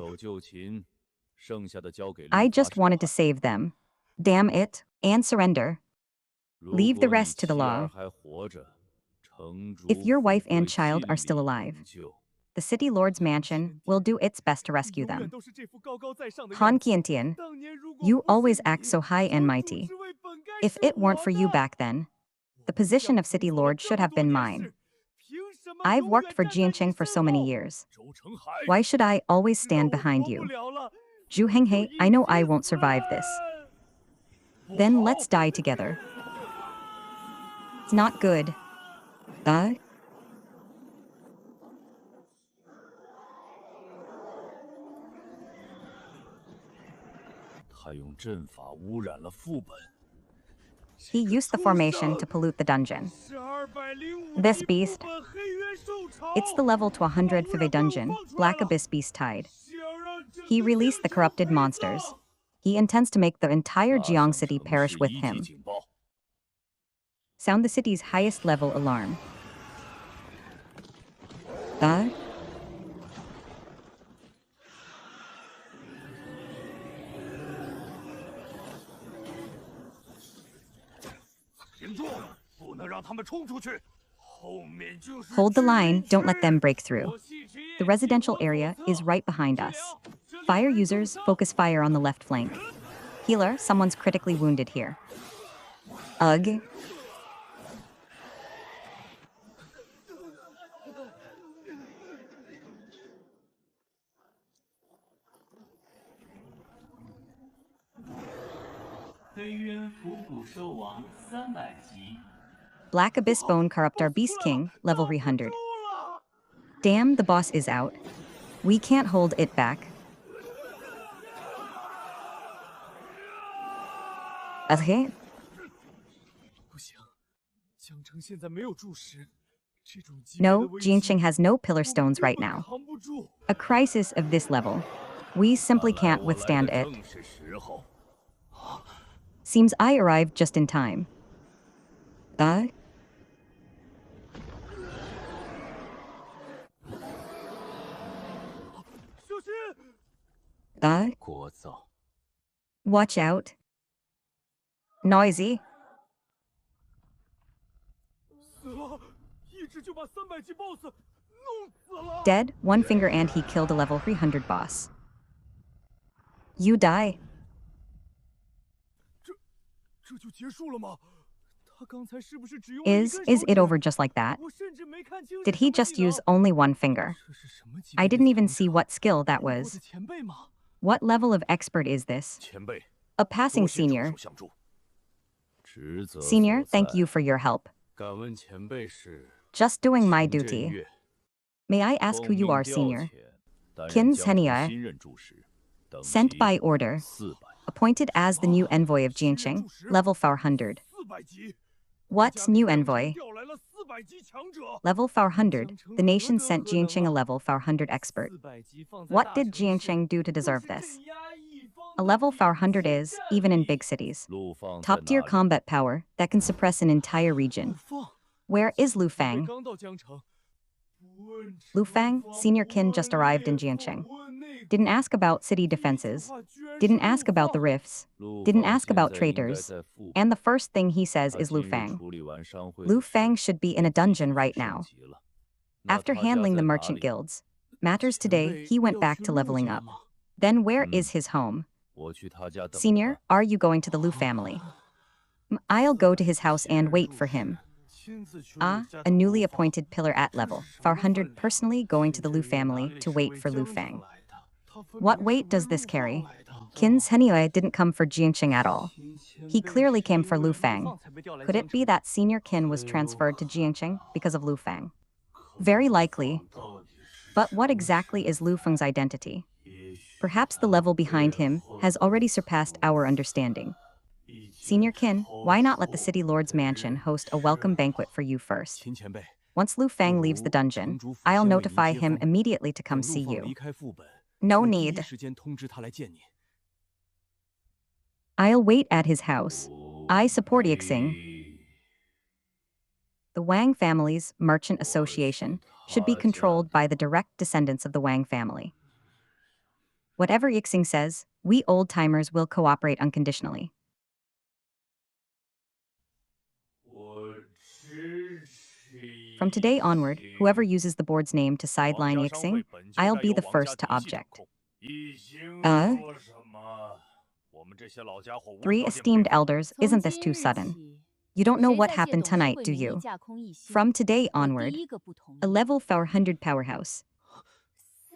I just wanted to save them. Damn it, and surrender. Leave the rest to the law. If your wife and child are still alive, the city lord's mansion will do its best to rescue 永远 them. 都是这副高高在上的 Han 样子。 Qiantian, 当年如果 you 不是 always 你， act so high and 城主 mighty. 之位本该 If 是 it weren't for 我 you 的。 back then, the position of city lord should have been mine. 凭什么 I've 永 worked 远 for 站在你 Jianqing for 身 so many 后？ years. 周成海， Why should I always 知道 stand 我 behind 活不 you? 了了， Zhu 就 Henghei, 一 I know 起 I won't 死 survive this. 不 Then 好 let's die together. It's not good. The? 他用阵法污染了副本。 He used the formation to pollute the dungeon. This beast. It's the level to 100 Five dungeon, Black Abyss Beast Tide. He released the corrupted monsters. He intends to make the entire Jiang city perish with him. Sound the city's highest level alarm. The? 停住！不能让他们冲出去。后面就是 Hold the line, don't let them break 我 through. 系职业 The residential area is right behind us. Fire users focus fire on the left flank. Healer, someone's critically wounded here. Ugh. Black Abyss Bone Corruptor Beast King, level 300. Damn, the boss is out. We can't hold it back. Okay. 不行，江城现在没有柱石，这种级别 No, 的危机 Jianqing has no pillar 我们 stones 根 right 本 now. 扛不住。 A crisis of this level. We simply can't withstand it. 正是时候。 Seems I arrived just in time. The? 小心！ The? 聒噪。 Watch out. Noisy. 死了！一直就把300级 BOSS 弄死了。 Dead, one finger and he killed a level 300 boss. You die. 这就结束了吗？他刚才是不是只用 Is it over just like that? 我甚至没看清 Did he just use only one finger? 这是什么级别 I 的 didn't even 强 see 者 what skill that 我的 was. 前辈吗？ What level of expert is this? 前辈， A passing 多谢助 senior. 手相助。职责 Senior, 所 thank 在 you for your help. 敢问前辈是 Just doing my 陈振 duty. 岳 May I ask who you 奉 are, 命调 senior? 遣担任 Qin 江城 Zhenye. 新任柱石，等 Sent 级 by order. 400， Appointed as the new envoy of 新任 Jianqing, 柱石 level 400. 400级。 What 国家 new 给江城 envoy? 调来了400级强者。 Level 400. The nation sent 江城 Jianqing a 何德何能啊？ level 400 expert. 400级放在 What 大 did 城市 Jianqing do to 就 deserve 是 this? 镇压一方 A 的 level 顶 400 级 is, 战 even in 力 big cities. 陆放在 Top tier 哪里？ combat power that can suppress an entire 陆 region. 放 Where is Lu 前辈 Fang? 刚到江城，不问 Lu 惩 Fang, 罚 senior 不 kin 问 just arrived in 烈 Jianqing. 不问内 Didn't 鬼 ask about city 第一句 defenses. 话居然是 Didn't 陆 ask about the 放 rifts. 陆 Didn't 放 ask 现 about 在应该 traitors. 在副 And 本 the first thing he says 他 is Lu 今日 Fang. 处理完商会 Lu 的事 Fang should be in a 便即 dungeon 将 right 升 now. 级了。那 After 他家 handling 在 the 哪 merchant 里？ guilds. Matters 前 today, 辈 he went 要 back 去 to 陆 leveling 家 up. 吗？ Then where 嗯 is his home? 我去他家等 Senior, 他。 are you going to the Lu family? I'll go to his house 现 and 任 wait 柱 for 石 him. 亲自去陆 Ah, 家 a 等 newly 陆放 appointed pillar at 这是 level 什么分 400 量？ personally going to the Lu 秦振宇哪 family 里 to 是 wait 为 for Lu 江城 Fang. 来的？他分 What 明是 weight 为 does 陆 this 放 carry? 来的。 Qin Zhenye didn't come for Jianqing at all. 秦前 He 辈 clearly 是 came 因 for 为 Lu 陆 Fang. 放才被调来 Could 江 it be 城。 that senior Qin was 很有 transferred to 可 Jianqing 能。 because of Lu Fang? 可 Very 陆 likely. 放到底是 But 什 what 么 exactly 身 is Lu 份？ Feng's identity? 也许 Perhaps the 他 level behind 背 him 后 has 的 already 层 surpassed 次 our understanding. 一 Senior 件 Qin, 超 why not let the 错 city 误 lord's 的 mansion 人 host a 是 welcome 我。 banquet for you first? 秦前辈， Once Lu 不 Fang leaves the 如 dungeon, 城主府 I'll 先为您 notify 接 him 风， immediately to 等 come 陆 see 放 you. 离开副本， No 会第一 need. 时间通知他来见您。 I'll wait at his house. I support Yixing. 喂 The Wang family's merchant association should be controlled by the direct descendants of the Wang family. Whatever Yixing says, we old-timers will cooperate unconditionally. 我支持 From today onward, whoever uses the board's name to sideline Yixing, I'll be the first to object. Three esteemed elders, isn't this too sudden? You don't know what happened tonight, do you? From today onward, a level 400 powerhouse.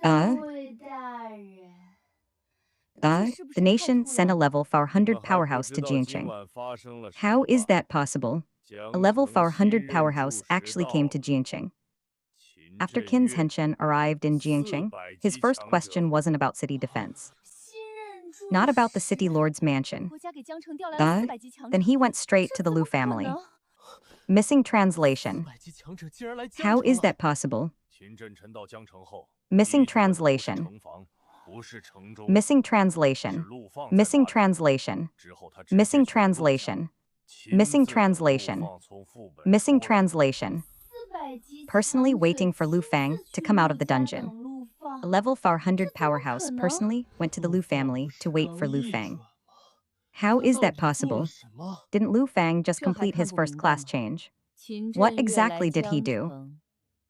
The nation sent a level 400 powerhouse to Jianqing. How is that possible? A level 400 powerhouse actually came to Jianqing. After Qin's Henshin arrived in Jianqing, his first question wasn't about city defense. Not about the city lord's mansion. Then he went straight to the Lu family. Missing translation. How is that possible? Missing translation. Missing translation. Missing translation. Missing translation. Missing translation. Missing translation. Personally waiting for Lu Fang to come out of the dungeon. A level 400 powerhouse personally went to the Lu family to wait for Lu Fang. How is that possible? Didn't Lu Fang just complete his first class change? What exactly did he do?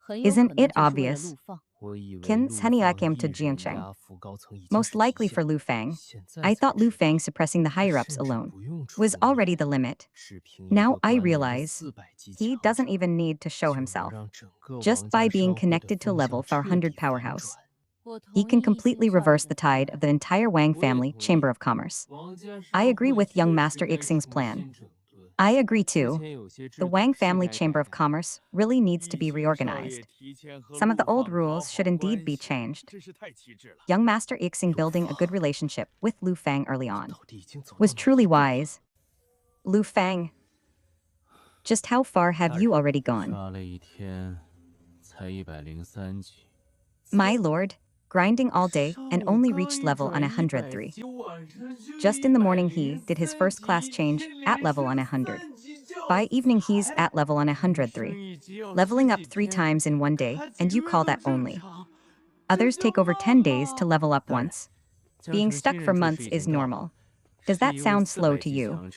Isn't it obvious? Qin Xianxia came to Jianqing. Most likely for Lu Fang. I thought Lu Fang suppressing the higher-ups alone was already the limit. Now I realize he doesn't even need to show himself. Just by being connected to level 400 powerhouse, he can completely reverse the tide of the entire Wang family Chamber of Commerce. I agree with young Master Ixing's plan. I agree too. The Wang family Chamber of Commerce really needs to be reorganized. Some of the old rules should indeed be changed. Young Master Ixing building a good relationship with Lu Fang early on was truly wise. Lu Fang, just how far have you already gone? My lord, grinding all day and only reached level on 103. Just in the morning he did his first class change at level on 100. By evening he's at level on 103. Leveling up 3 times in one day, and you call that only. Others take over 10 days to level up once. Being stuck for months is normal. Does that sound slow to you?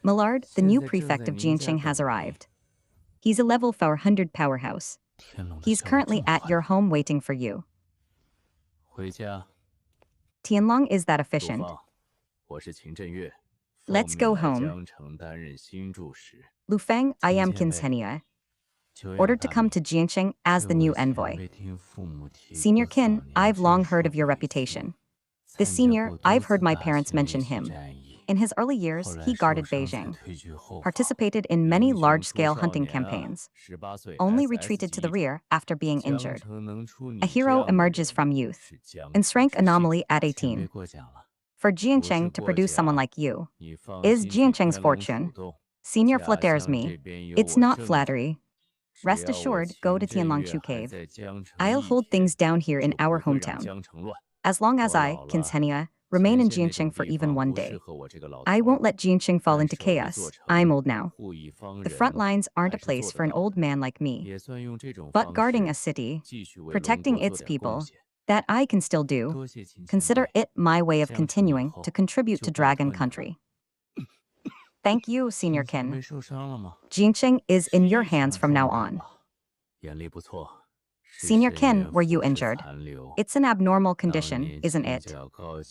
Millard, the new prefect of Jianqing, has arrived. He's a level 400 powerhouse. He's currently at your home waiting for you. Tianlong is that efficient. Let's go home. Lu Fang, I am Qin Xianxia. Ordered to come to Jianqing as the new envoy. Senior Qin, I've long heard of your reputation. This senior, I've heard my parents mention him. In his early years, he guarded Beijing, participated in many large-scale hunting campaigns, only retreated to the rear after being injured. A hero emerges from youth, and rank anomaly at 18. For Jianqing to produce someone like you is Jianqing's fortune. Senior flatters me. It's not flattery. Rest assured, go to Tianlongchu Cave. I'll hold things down here in our hometown. As long as I, Qin Xianxia, remain in Jianqing for even one day, I won't let Jianqing fall into chaos. I'm old now. The front lines aren't a place for an old man like me. But guarding a city, protecting its people, that I can still do. Consider it my way of continuing to contribute to Dragon Country. Thank you, Senior Qin. Jianqing is in your hands from now on. Senior Qin, were you injured? It's an abnormal condition, isn't it?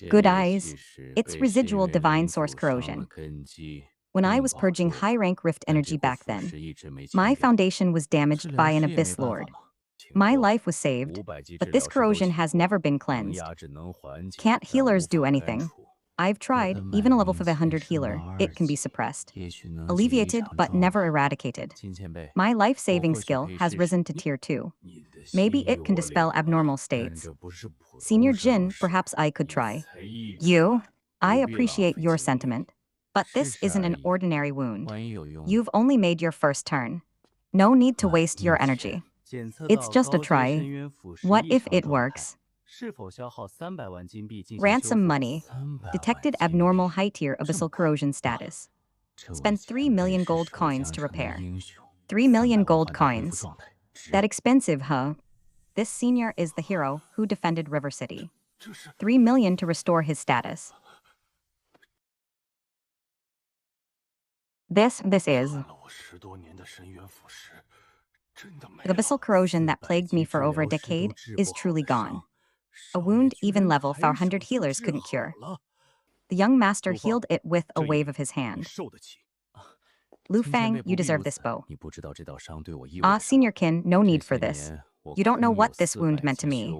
Good eyes. It's residual divine source corrosion. When I was purging high-rank rift energy back then, my foundation was damaged by an abyss lord. My life was saved, but this corrosion has never been cleansed. Can't healers do anything? I've tried, even a level 500 healer, it can be suppressed. Alleviated, but never eradicated. My life-saving skill has risen to tier 2. Maybe it can dispel abnormal states. Senior Jin, perhaps I could try. You? I appreciate your sentiment. But this isn't an ordinary wound. You've only made your first turn. No need to waste your energy. It's just a try. What if it works? Ransom money. Detected abnormal high-tier abyssal corrosion status. Spend 3 million gold coins to repair. 3 million gold coins. That expensive, huh? This senior is the hero who defended River City. 3 million to restore his status. This is... The abyssal corrosion that plagued me for over a decade is truly gone. A wound even level 400 healers couldn't cure. The young master healed it with a wave of his hand. Lu Fang, you deserve this bow. Ah, Senior Kin, no need for this. You don't know what this wound meant to me.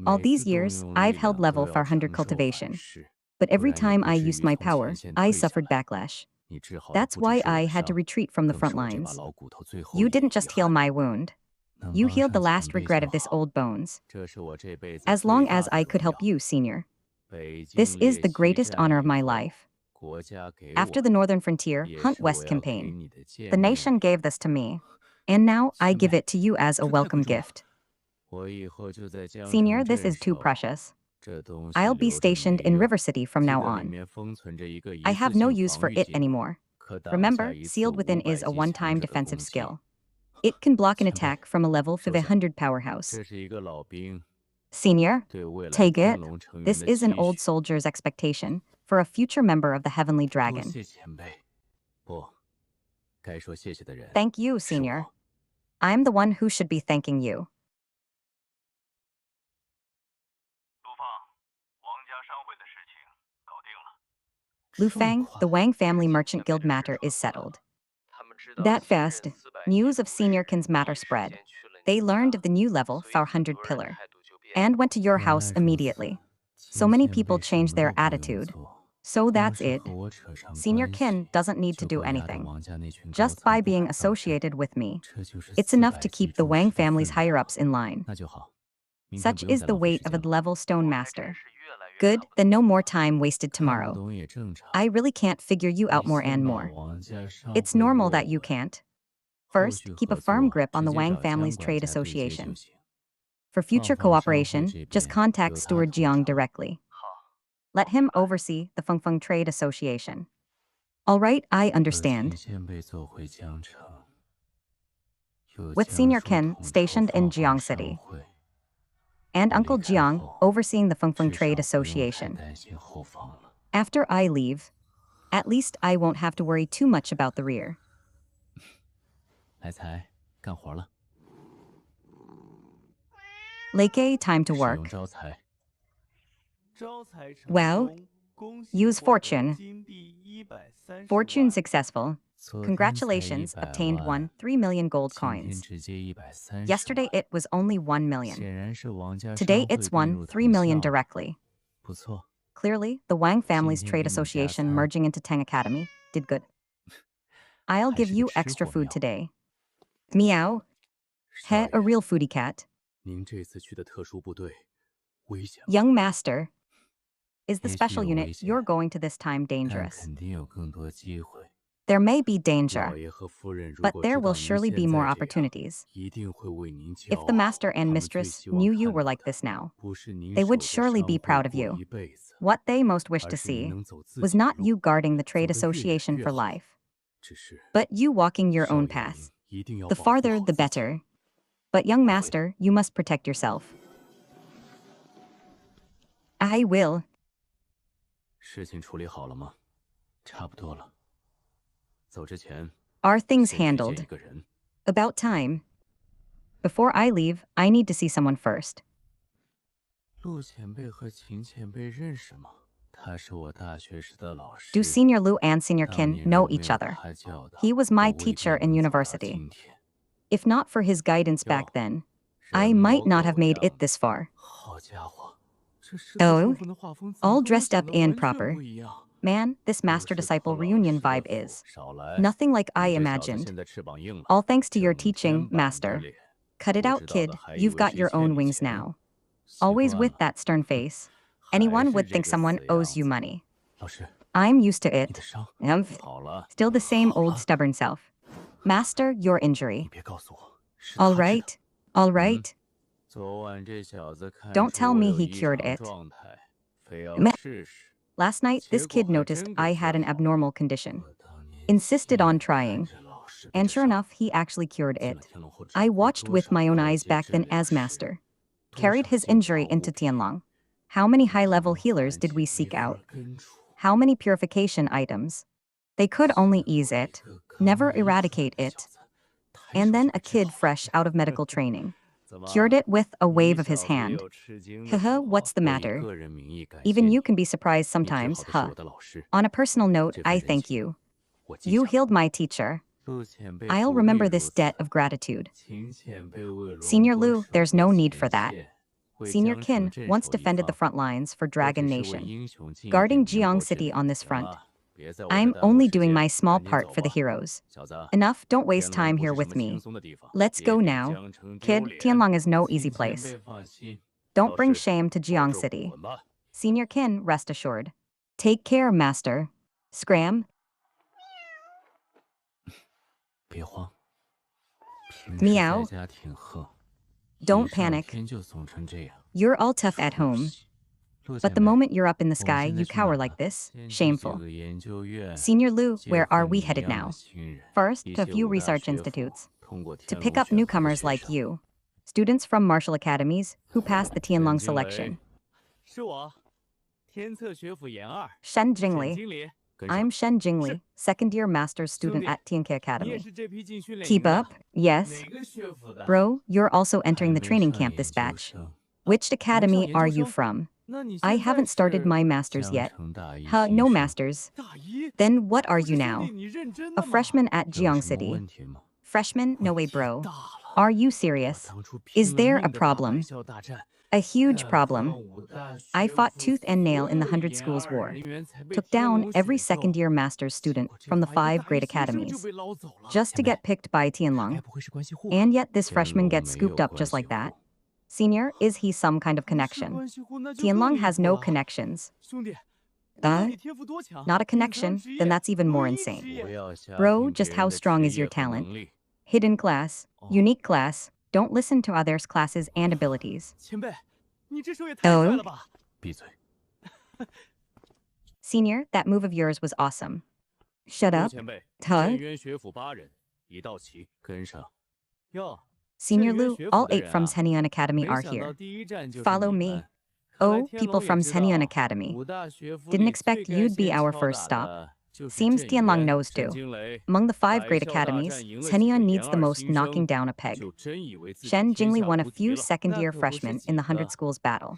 All these years, I've held level 400 cultivation. But every time I used my power, I suffered backlash. That's why I had to retreat from the front lines. You didn't just heal my wound. You healed the last regret of this old bones. As long as I could help you, Senior. This is the greatest honor of my life. After the Northern Frontier Hunt West campaign, the nation gave this to me. And now I give it to you as a welcome gift. Senior, this is too precious. I'll be stationed in River City from now on. I have no use for it anymore. Remember, sealed within is a one-time defensive skill. It can block an attack from a level 500 powerhouse. Senior, take it. This is an old soldier's expectation for a future member of the Heavenly Dragon. Thank you, Senior. I'm the one who should be thanking you. Lu Fang, the Wang family merchant guild matter is settled. That fast, news of Senior Kin's matter spread. They learned of the new level 400 pillar and went to your house immediately. So many people changed their attitude. So that's it. Senior Kin doesn't need to do anything. Just by being associated with me, it's enough to keep the Wang family's higher-ups in line. Such is the weight of a level stone master. Good, then no more time wasted tomorrow. I really can't figure you out more and more. It's normal that you can't. First, keep a firm grip on the Wang family's trade association. For future cooperation, just contact Steward Jiang directly. Let him oversee the Fengfeng Trade Association. All right, I understand. With Senior Ken stationed in Jiang City, and Uncle Jiang overseeing the Fengfeng Trade Association. After I leave, at least I won't have to worry too much about the rear. Leke, time to work. Well, use fortune. Fortune successful. Congratulations, obtained 3 million gold coins. Yesterday it was only 1 million. Today it's 3 million directly. Clearly, the Wang family's trade association merging into Tang Academy did good. I'll give you extra food today. Meow. He, a real foodie cat. Young master. Is the special unit you're going to this time dangerous? There may be danger, but there will surely be more opportunities. If the master and mistress knew you were like this now, they would surely be proud of you. What they most wished to see was not you guarding the trade association for life, but you walking your own path. The farther, the better. But young master, you must protect yourself. I will. Are things handled? About time. Before I leave, I need to see someone first. Do Senior Lu and Senior Kin know each other? He was my teacher in university. If not for his guidance back then, I might not have made it this far. Oh, all dressed up and proper. Man, this master-disciple reunion vibe is nothing like I imagined. All thanks to your teaching, master. Cut it out, kid. You've got your own wings now. Always with that stern face. Anyone would think someone owes you money. I'm used to it. Still the same old stubborn self. Master, your injury. All right. All right. Don't tell me he cured it. Last night, this kid noticed I had an abnormal condition. Insisted on trying. And sure enough, he actually cured it. I watched with my own eyes back then as master. Carried his injury into Tianlong. How many high-level healers did we seek out? How many purification items? They could only ease it, never eradicate it. and then a kid fresh out of medical training. Cured it with a wave of his hand. Haha, what's the matter? Even you can be surprised sometimes, huh? On a personal note, I thank you. You healed my teacher. I'll remember this debt of gratitude. Senior Lu, there's no need for that. Senior Qin once defended the front lines for Dragon Nation, guarding Jiang City on this front. I'm only doing my small part for the heroes. Enough, don't waste time here with me. Let's go now. Kid, Tianlong is no easy place. Don't bring shame to Jiang City. Senior Qin, rest assured. Take care, master. Scram. Meow. Don't panic. You're all tough at home. But the moment you're up in the sky, you cower like this. Shameful. Senior Lu, where are we headed now? First, to a few research institutes. To pick up newcomers like you. Students from martial academies who passed the Tianlong selection. Shen Jingli. I'm Shen Jingli, second-year master's student at Tianke Academy. Keep up? Yes. Bro, you're also entering the training camp this batch. Which academy are you from? I haven't started my master's yet. Huh, no masters. Then what are you now? A freshman at Jiang City. Freshman? No way, bro. Are you serious? Is there a problem? A huge problem. I fought tooth and nail in the 100 Schools War. Took down every second-year master's student from the 5 great academies. Just to get picked by Tianlong. And yet this freshman gets scooped up just like that. Senior, is he some kind of connection? Tianlong has no connections. Not a connection? Then that's even more insane. Bro, just how strong is your talent? Hidden class, unique class, don't listen to others' classes and abilities. Oh? Senior, that move of yours was awesome. Shut up. Huh? Senior Lu, all 8 from Xianxia Academy are here. Follow me. Oh, people from Xianxia Academy. Didn't expect you'd be our first stop. Seems Tianlong knows too. Among the 5 great academies, Xianxia needs the most knocking down a peg. Shen Jingli won a few second-year freshmen in the 100 Schools battle.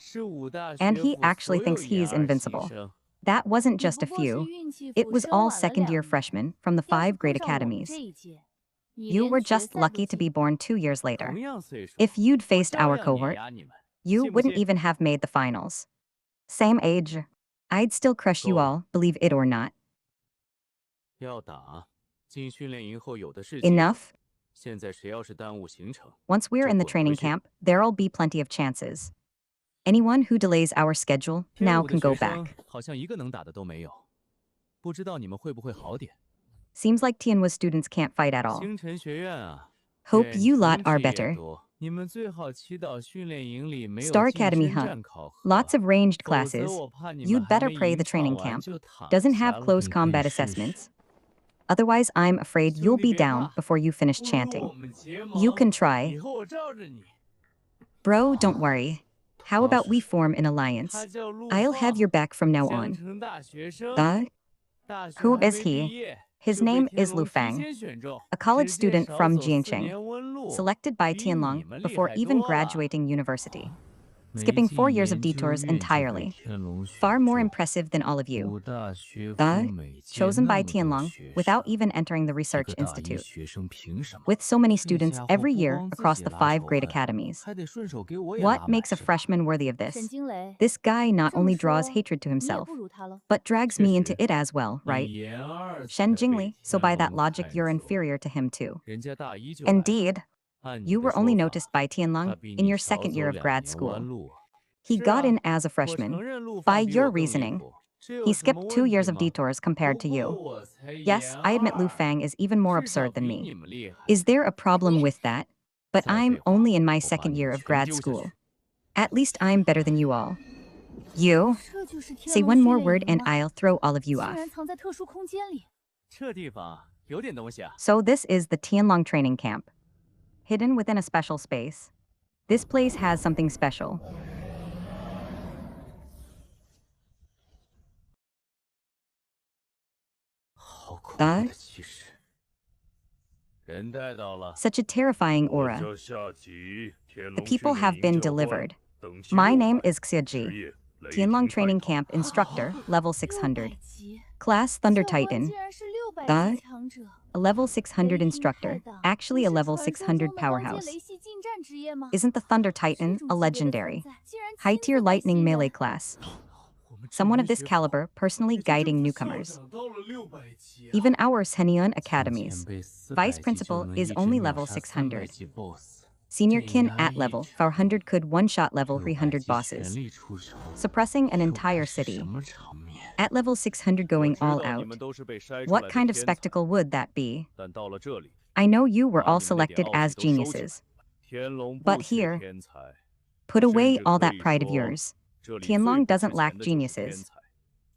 And he actually thinks he's invincible. That wasn't just a few. It was all second-year freshmen from the 5 great academies. You were just lucky to be born 2 years later. If you'd faced our cohort, you wouldn't even have made the finals. Same age. I'd still crush you all, believe it or not. Enough? Once we're in the training camp, there'll be plenty of chances. Anyone who delays our schedule now can go back. Seems like Tianhua students can't fight at all. Hope you lot are better. Star Academy, huh? Lots of ranged classes. You'd better pray the training camp doesn't have close combat assessments. Otherwise, I'm afraid you'll be down before you finish chanting. You can try. Bro, don't worry. How about we form an alliance? I'll have your back from now on. Who is he? His name is Lu Fang, a college student from Jiangqing, selected by Tianlong before even graduating university. Skipping 4 years of detours entirely. Far more impressive than all of you. Chosen by Tianlong without even entering the research institute. With so many students every year across the 5 great academies. What makes a freshman worthy of this? This guy not only draws hatred to himself, but drags me into it as well, right? Shen Jingli, so by that logic you're inferior to him too. Indeed. You were only noticed by Tianlong in your 2nd year of grad school. He got in as a freshman. By your reasoning, he skipped 2 years of detours compared to you. Yes, I admit Lu Fang is even more absurd than me. Is there a problem with that? But I'm only in my 2nd year of grad school. At least I'm better than you all. You? Say one more word and I'll throw all of you off. So this is the Tianlong training camp. Hidden within a special space. This place has something special. Such a terrifying aura. The people have been delivered. My name is Xianxia, Tianlong Training Camp Instructor, level 600. Class Thunder Titan. The a level 600 instructor, actually a level 600 powerhouse. Isn't the Thunder Titan a legendary, high-tier lightning melee class? Someone of this caliber personally guiding newcomers. Even our Xianxia academies. Vice principal is only level 600. Senior kin at level 400 could one-shot level 300 bosses, suppressing an entire city. At level 600 going all out. What kind of spectacle would that be? I know you were all selected as geniuses. But here, put away all that pride of yours. Tianlong doesn't lack geniuses.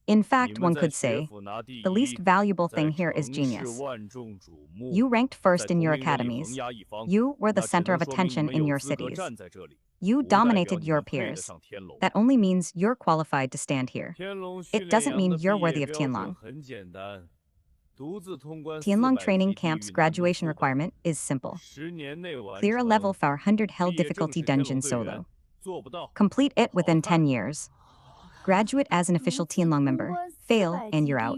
In fact, one could say, the least valuable thing here is genius. You ranked first in your academies. You were the center of attention in your cities. You dominated your peers. That only means you're qualified to stand here. It doesn't mean you're worthy of Tianlong. Tianlong Training Camp's graduation requirement is simple. Clear a level 400 hell difficulty dungeon solo. Complete it within 10 years. Graduate as an official Tianlong member. Fail, and you're out.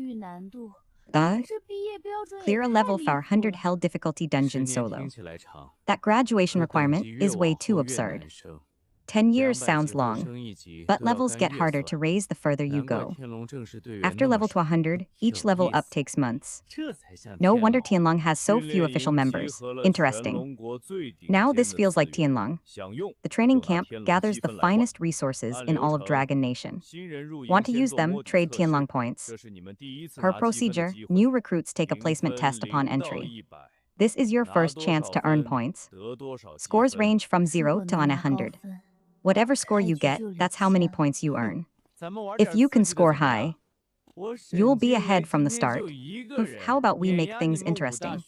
Clear a level 400 hell difficulty dungeon solo. That graduation requirement is way too absurd. 10 years sounds long, but levels get harder to raise the further you go. After level 100, each level up takes months. No wonder Tianlong has so few official members. Interesting. Now this feels like Tianlong. The training camp gathers the finest resources in all of Dragon Nation. Want to use them? Trade Tianlong points. Per procedure, new recruits take a placement test upon entry. This is your first chance to earn points. Scores range from 0 to 100. Whatever score you get, that's how many points you earn. If you can score high, you'll be ahead from the start. How about we make things interesting?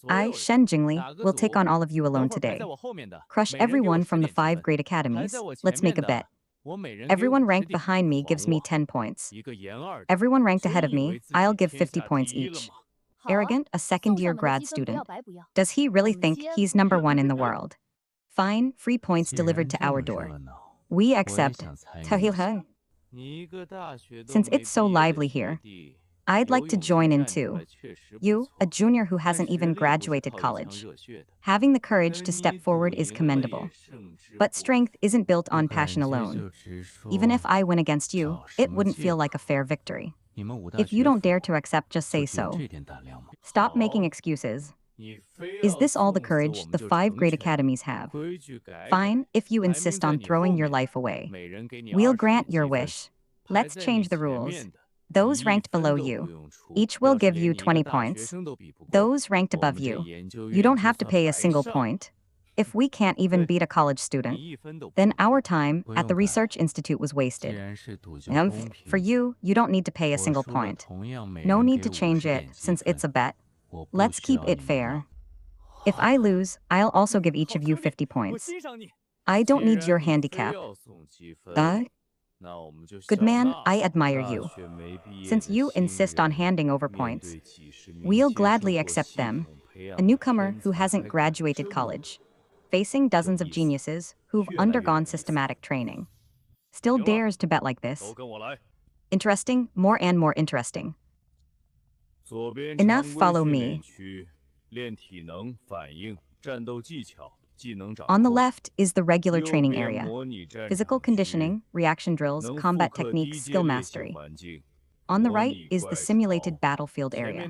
I, Shen Jingli, will take on all of you alone today. Crush everyone from the 5 great academies. Let's make a bet. Everyone ranked behind me gives me 10 points. Everyone ranked ahead of me, I'll give 50 points each. Arrogant, a second-year grad student. Does he really think he's #1 in the world? Fine, free points delivered to our door. We accept. Since it's so lively here, I'd like to join in too. You, a junior who hasn't even graduated college. Having the courage to step forward is commendable. But strength isn't built on passion alone. Even if I win against you, it wouldn't feel like a fair victory. If you don't dare to accept, just say so. Stop making excuses. Is this all the courage the 5 great academies have? Fine, if you insist on throwing your life away. We'll grant your wish. Let's change the rules. Those ranked below you, each will give you 20 points. Those ranked above you, you don't have to pay a single point. If we can't even beat a college student, then our time at the research institute was wasted. And for you, you don't need to pay a single point. No need to change it, since it's a bet. Let's keep it fair. If I lose, I'll also give each of you 50 points. I don't need your handicap. Good man, I admire you. Since you insist on handing over points, we'll gladly accept them. A newcomer who hasn't graduated college, facing dozens of geniuses who've undergone systematic training, still dares to bet like this. Interesting, more and more interesting. Enough, follow me. On the left is the regular training area. Physical conditioning, reaction drills, combat techniques, skill mastery. On the right is the simulated battlefield area.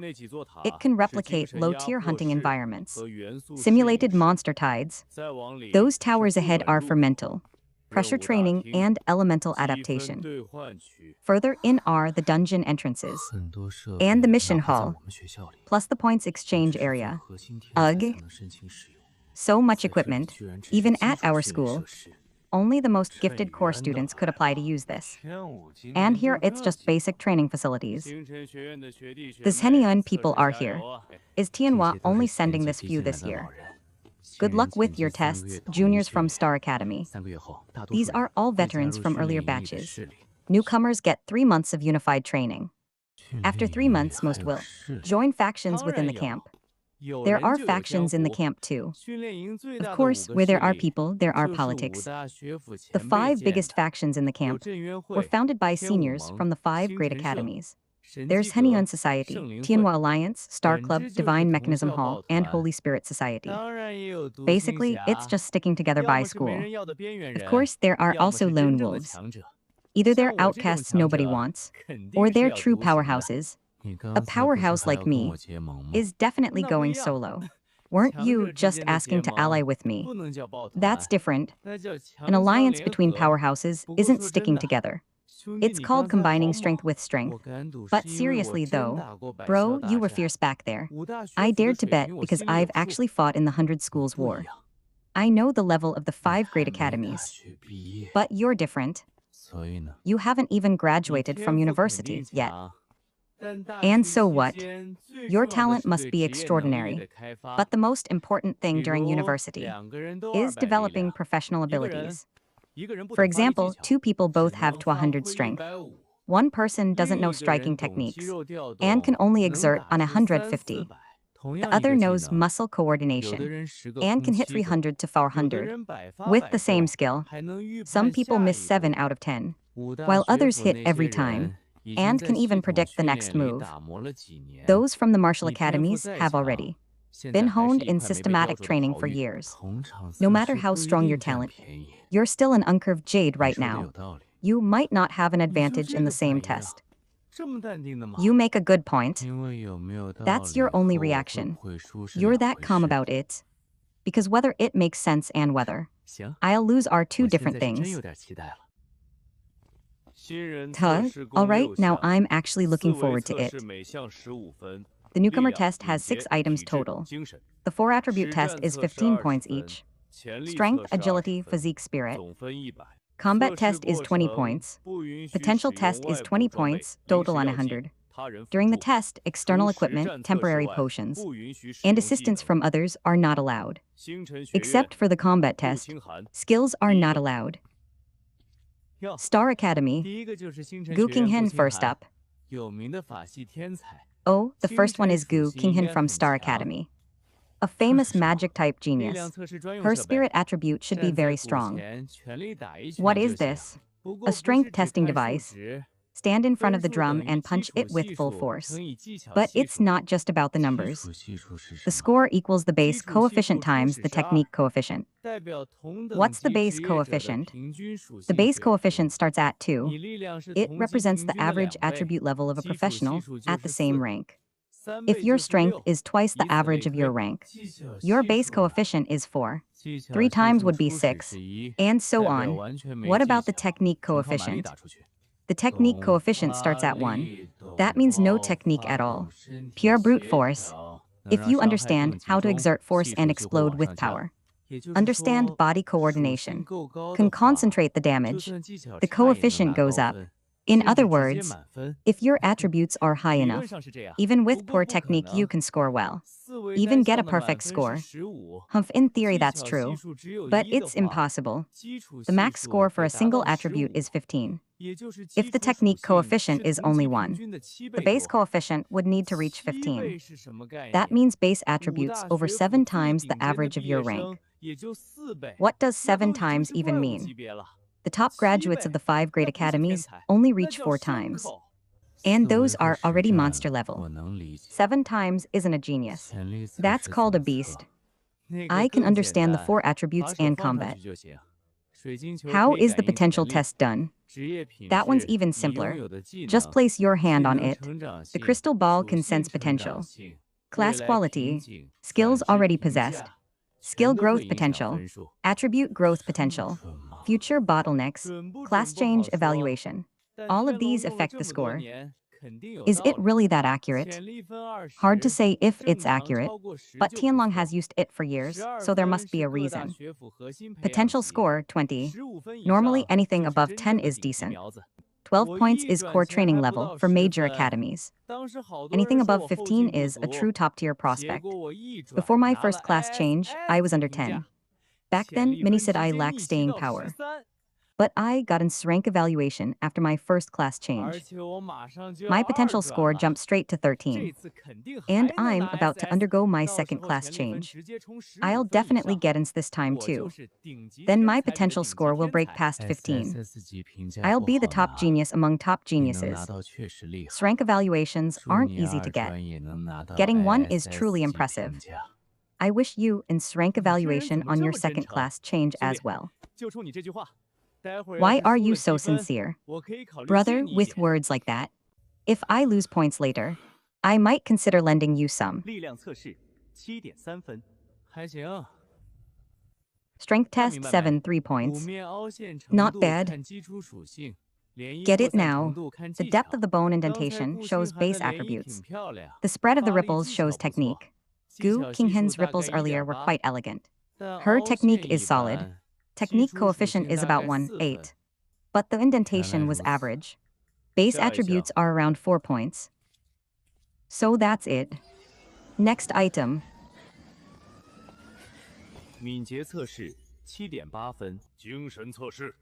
It can replicate low-tier hunting environments. Simulated monster tides. Those towers ahead are for mental, pressure training, and elemental adaptation. Further in are the dungeon entrances and the mission hall, plus the points exchange area. Ugh. So much equipment, even at our school. Only the most gifted core students could apply to use this. And here it's just basic training facilities. The Xianxia people are here. Is Tianhua only sending this few this year? Good luck with your tests, juniors from Star Academy. These are all veterans from earlier batches. Newcomers get 3 months of unified training. After 3 months, most will join factions within the camp. There are factions in the camp too. Of course, where there are people, there are politics. The 5 biggest factions in the camp were founded by seniors from the 5 great academies. There's Henian Society, Tianhua Alliance, Star Club, Divine Mechanism Hall, and Holy Spirit Society. Basically, it's just sticking together by school. Of course, there are also lone wolves. Either they're outcasts nobody wants, or they're true powerhouses. A powerhouse like me is definitely going solo. Weren't you just asking to ally with me? That's different. An alliance between powerhouses isn't sticking together. It's called combining strength with strength. But seriously though, bro, you were fierce back there. I dared to bet because I've actually fought in the 100 Schools War. I know the level of the 5 great academies. But you're different. You haven't even graduated from university yet. And so what? Your talent must be extraordinary. But the most important thing during university is developing professional abilities. For example, 2 people both have 100 strength. One person doesn't know striking techniques and can only exert on 150. The other knows muscle coordination and can hit 300 to 400 with the same skill. Some people miss 7 out of 10, while others hit every time and can even predict the next move. Those from the martial academies have already been honed in systematic training for years. No matter how strong your talent, you're still an uncurved jade right now. You might not have an advantage in the same test. You make a good point. That's your only reaction. You're that calm about it. Because whether it makes sense and whether I'll lose are 2 different things. Alright, now I'm actually looking forward to it. The newcomer test has 6 items total. The 4 attribute test is 15 points each. Strength, agility, physique, spirit. Combat test is 20 points. Potential test is 20 points, total on 100. During the test, external equipment, temporary potions, and assistance from others are not allowed. Except for the combat test, skills are not allowed. Star Academy, Gu Qinghen first up. Oh, the first one is Gu Qinghen from Star Academy. A famous magic-type genius. Her spirit attribute should be very strong. What is this? A strength testing device. Stand in front of the drum and punch it with full force. But it's not just about the numbers. The score equals the base coefficient times the technique coefficient. What's the base coefficient? The base coefficient starts at 2. It represents the average attribute level of a professional at the same rank. If your strength is twice the average of your rank, your base coefficient is 4. 3 times would be 6, and so on. What about the technique coefficient? The technique coefficient starts at 1. That means no technique at all. Pure brute force. If you understand how to exert force and explode with power, understand body coordination, can concentrate the damage, the coefficient goes up. In other words, if your attributes are high enough, even with poor technique you can score well. Even get a perfect score. In theory that's true, but it's impossible. The max score for a single attribute is 15. If the technique coefficient is only 1, the base coefficient would need to reach 15. That means base attributes over 7 times the average of your rank. What does 7 times even mean? The top graduates of the 5 great academies only reach 4 times. And those are already monster level. 7 times isn't a genius. That's called a beast. I can understand the 4 attributes and combat. How is the potential test done? That one's even simpler. Just place your hand on it. The crystal ball can sense potential. Class quality, skills already possessed, skill growth potential, attribute growth potential, future bottlenecks, class change evaluation. All of these affect the score. Is it really that accurate? Hard to say if it's accurate, but Tianlong has used it for years, so there must be a reason. Potential score, 20. Normally anything above 10 is decent. 12 points is core training level for major academies. Anything above 15 is a true top-tier prospect. Before my first class change, I was under 10. Back then, many said I lacked staying power. But I got an rank evaluation after my first class 而 change. 且我马上就要 My 二 potential 转 score 了 jumped straight to 这 13. 次肯定还 And 能 I'm 拿 about to SS undergo my 到时 second 候 class 潜力分 change. 直接冲15 I'll 分以 definitely 上 get ins this time 我就 too. 是顶级 Then 天 my 才里的 potential 顶级 score will 天 break 才 past 15. SSS 级评价 I'll 不 be the 好 top 拿 genius among top 你能拿 geniuses. 到确实厉害 Rank evaluations 祝 aren't 你 easy to 二 get. 专也能拿到 Getting one is SS truly 级 impressive. 评价 I wish you in rank 你这人 evaluation 怎么 on 这 your 么真 second 诚 class change 兄 as 弟 well. 就冲你这句话待会儿 Why 要是 are 输 you 了 so 积分 sincere? 我可以考虑借 Brother, 你一 with 点 words like that. If I lose points later, I might consider lending you some. 力量测试7.3分，还行 Strength 看 test 明白 7, 没 3 points. 五面凹陷程 Not 度 bad. 看基础属性涟漪 Get 扩 it 散程 now. 度看 The 技 depth 巧 of the bone 刚才 indentation 顾 shows 星寒的 base 涟漪 attributes. 挺漂亮 The spread of the 发力 ripples 技巧 shows 不错 technique. 技 Gu 巧系数 Kinghin's 大概 ripples earlier were 1.8 quite elegant. 但 Her 凹 technique 陷 is 一 solid. 般 Technique 基础属 coefficient 性 is 大 about 概 1, 4 8. 分 But the 原来 indentation was 如此 average. Base 这还行 attributes are around 4 points. So that's it. Next item. 敏捷测试7.8分，精神测试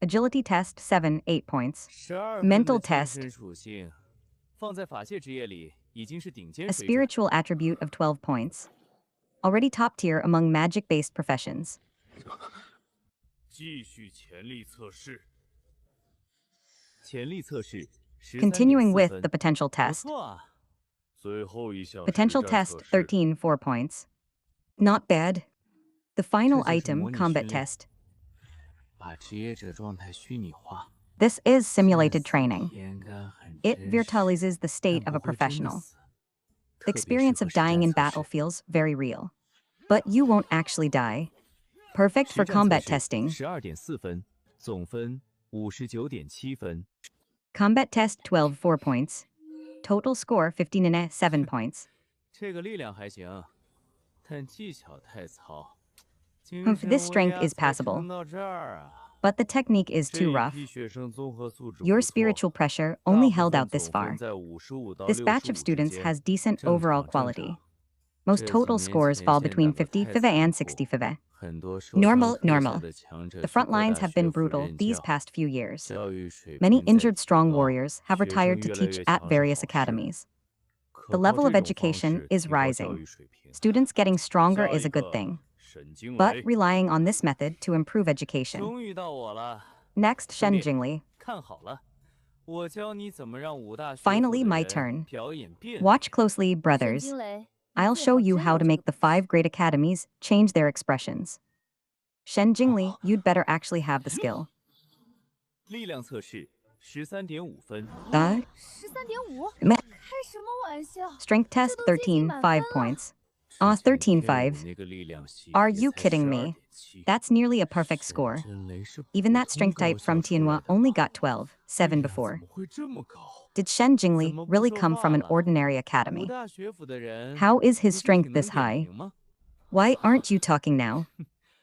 Agility test 7, 8 points. 12 分 Mental 的精 test. 神属性放在法械职业里已经是顶尖 A 水准 spiritual attribute of 12 points. Already top tier among magic-based professions. 继续潜力测试。潜力测试 Continuing 13.4 with 分 the potential 不 test. 错啊 最后一项 Potential 实战 test 测试 13, 4 points. Not bad. The final 这就是 item, 模拟 combat 训练 test. 把职业者状态虚拟化 This is 这 simulated 死 training. 体验感很 It 真实 virtualizes the state 但 of a 不会真的 professional. 死 The 特别适 experience 合 of 实战 dying in 测 battle 试 feels very real. But you won't actually die. Perfect 实 for 战测 combat 试 testing. 12.4分总分59.7分 Combat test 12, 4 points. Total score 15 and 7 points. 这个力量还行但技巧太糙 This strength is passable. 撑到这儿啊 But the technique is 这 too 一 rough. 批学生综合素质 Your 不错 spiritual pressure 大 only 部 held 分 out this 总分 far. 在55到 This batch of 65之 students 间 has decent 正 overall 常正 quality. 常 Most 这几 total 年 scores 前 fall 线 between 打得 50 太 FIVE 残 and 酷 60 FIVE. 很多受 Normal, 伤退下 normal. 的强者 The 去 front 各 lines 大 have 学 been 府 brutal 任 these 教 past few years. 教育水 Many 平在 injured 提 strong 高 warriors have 学生 retired to 越来 teach 越 at 强是 various 好事 academies. 可 The 靠 level 这 of 种方 education 式 is 提高教 rising. 育水平 Students getting stronger 下 is 一 a good 个 thing. 沈惊 But 雷， relying on this method to improve education. 终于到我了 Next, 兄弟 Shen Jingli. 看好了我教你怎么让五大学府 Finally, 的 my 人 turn. 表演变脸 Watch closely, 沈 brothers. 惊雷，你 I'll 最 show 好 you 真 how 有 to 这 make 个 the 本事 5 great academies change their expressions. Shen Jingli, you'd better actually have the skill. 力量测试13.5分 The 13.5， Me- 开什么玩笑？ strength test 这都接近 13, 满 5 分了。 points. 之前 13 天武 5. 那个力量系 Are 也 you 才 kidding me? 12.7 That's nearly a perfect 沈 score. 真雷是 Even 普 that 通 strength 高 type 校 from 出来 Tianhua 的 only 吗 got 12, 7 力量 before. 怎么会这么高 Did Shen Jingli 怎么不 really 说 come 话 from an 了 ordinary 五 academy? 大学府的人 How is 不 his 是挺 strength 能 this 点 high? 评吗 Why aren't you talking now?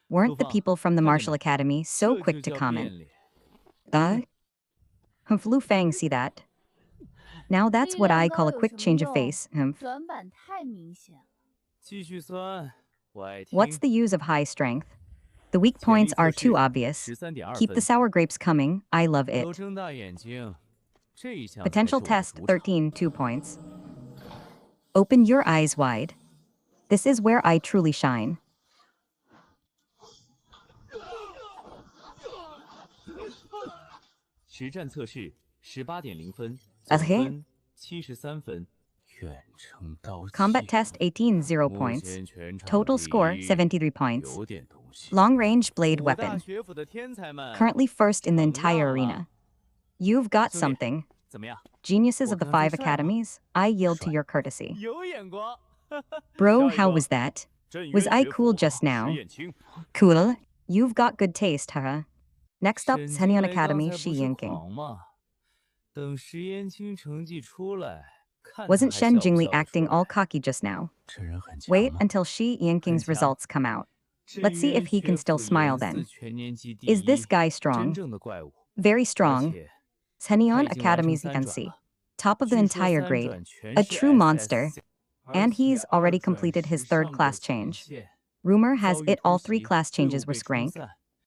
Weren't the 陆放 people from the 看见 martial 没 academy so 这 quick 就 to 叫 comment? 变脸 Lu Fang see that? Now that's 力 what 量 I 高 call a 有 quick 什么 change of 用？ face. 短板太明显了。继续酸我爱 What's 听 the use of high strength? The weak 潜力 points are 测 too 试 obvious. 13.2 Keep the 分 sour grapes coming. I love 都 it. 睁大眼睛这一项才是 Potential 我的 test 主场 13, 2 points. Open your eyes wide. This is where I truly shine. 实战测试18.0分 啊嘿总分73分远程刀 Combat 器 test 18, 0目 points. 前全场 Total 第 score 一 73 points. 有点东西 Long range blade 五大 weapon. 学府的天才们 Currently first in the 成 entire 浪了 arena. You've got 兄弟 something. 怎么样 Geniuses of the 我刚才 5帅吗？ academies, I yield to your courtesy. 有眼光 Bro, 下一 how 个 was that? 镇 Was 渊 I 学 cool 府 just 石 now? 燕青， Cool? You've got good taste, haha. Next up, 沈 Senyon 惊雷刚 Academy, 才 Shi 不是 Yanking. 狂吗等石燕青成绩出来看他 Wasn't 还 Shen 笑不 Jingli 笑得出 acting 来 all cocky just now? 这人很强 Wait 吗 until Shi Yanking's 很强 results come out. 镇 Let's see 渊 if he 学 can still 府 smile 严四 then. 全年级第 Is this 一 guy 真 strong? 正的怪物 Very 而 strong. 且 Senyon 他已经完成 Academy's 3转 Yanxi. 了 Top of the 据说 entire 3 grade. 转全 A 是 true monster. SS And 而且 he's already 2转 completed his 时 third 尚过 class 前 change. 线 Rumor has 遭遇 it all 突 3 袭 class 队伍 changes 被 were 冲 skrank. 散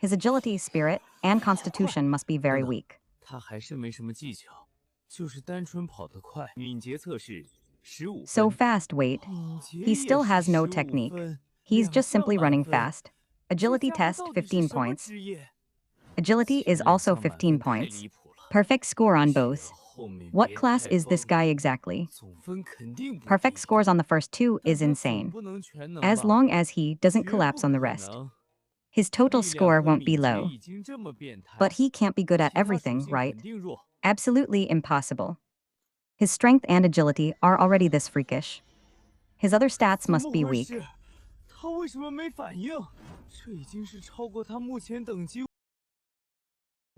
His agility, spirit, and constitution must be very weak. 他还是没什么技巧，就是单纯跑得快。敏捷测试15 So 分， fast, wait. 敏捷 He 也 still 是 has no 15 technique. 分 He's 两 just 项 simply 满 running 分 fast. 这 Agility 家伙 test, 到底是 15 什么 points. 职业？ Agility is 前 also 2项满 15 分太 points. 离谱了， Perfect score on 这 both. 后面 What 别 class 太 is this 崩 guy 了 exactly? 总分肯定不 Perfect 低 scores on the first two 但 is 他总 insane, 不能全能 as 吧？ long as he doesn't 绝 collapse 不 on the 可 rest. 能。 His total 力量 score 和 won't be 敏捷 low. 已经这么变态， But he can't be good at 其他属 everything, 性 right? 肯定弱。 Absolutely impossible. His strength and agility are already this freakish. His other stats 怎 must 么 be 回 weak. 事？他为什么没反应？这已经是超过他目前等级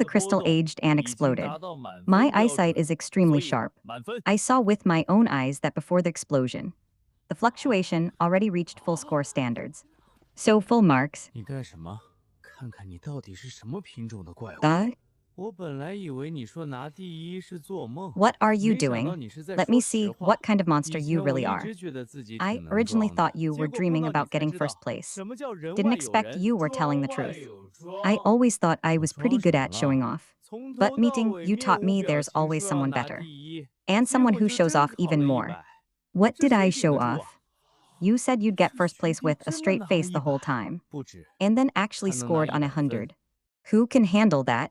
the crystal aged and exploded. My eyesight is extremely sharp. I saw with my own eyes that before the explosion, the fluctuation already reached full score standards. So full marks. 你干什么？看看你到底是什么品种的怪物。 我本来以为你说拿第一是做梦。 What are you 没想到 doing? 你是在 Let 说 me 实 see 话。 what kind of monster 以 you 前我 really 一 are. 直觉得自己 I 挺能 originally 装的， thought you 结 were 果碰 dreaming 到你 about 才 getting 知道 first place. 什么叫人 Didn't 外有 expect 人， you were 装 telling the 外 truth. 有装。 I always thought I was pretty good at 我装什么了？ showing off. 从 But 头到 meeting 尾 you 面 taught 无 me 表 there's 情 always 说要 someone 拿 better. 第一， And 结 someone 果 who 就 shows 真 off 考 even 了 more. 100。 What 这 did I 谁顶 show 得住 off? 啊？ You said you'd get 这 first 兄 place 弟 with a 真的 straight 拿了 face the 100， whole time. 不止， And then actually 还能拿 scored on 100 分。 100. Who can handle that?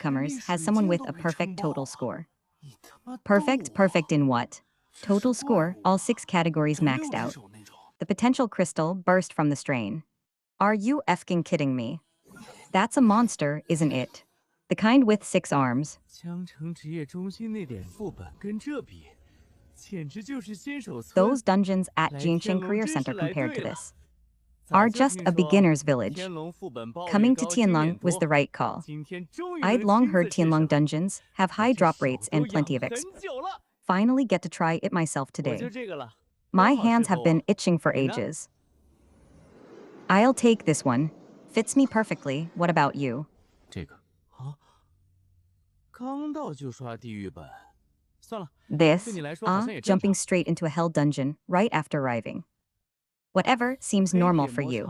newcomers has someone with a perfect total score. Perfect? Perfect in what? Total score, all 6 categories maxed out. The potential crystal burst from the strain. Are you effing kidding me? That's a monster, isn't it? The kind with 6 arms. 江城职业中心那点副本跟这比，简直就是新手村。 Those dungeons at Xianxia Career Center compared to this are just a beginner's village. Coming to Tianlong was the right call. I'd long heard Tianlong dungeons have high drop rates and plenty of XP. Finally get to try it myself today. My hands have been itching for ages. I'll take this one. Fits me perfectly. What about you? 这个刚到就刷地狱本，算了， This, 对你来说好像也正常。 jumping straight into a hell dungeon right after arriving. Whatever seems normal for you.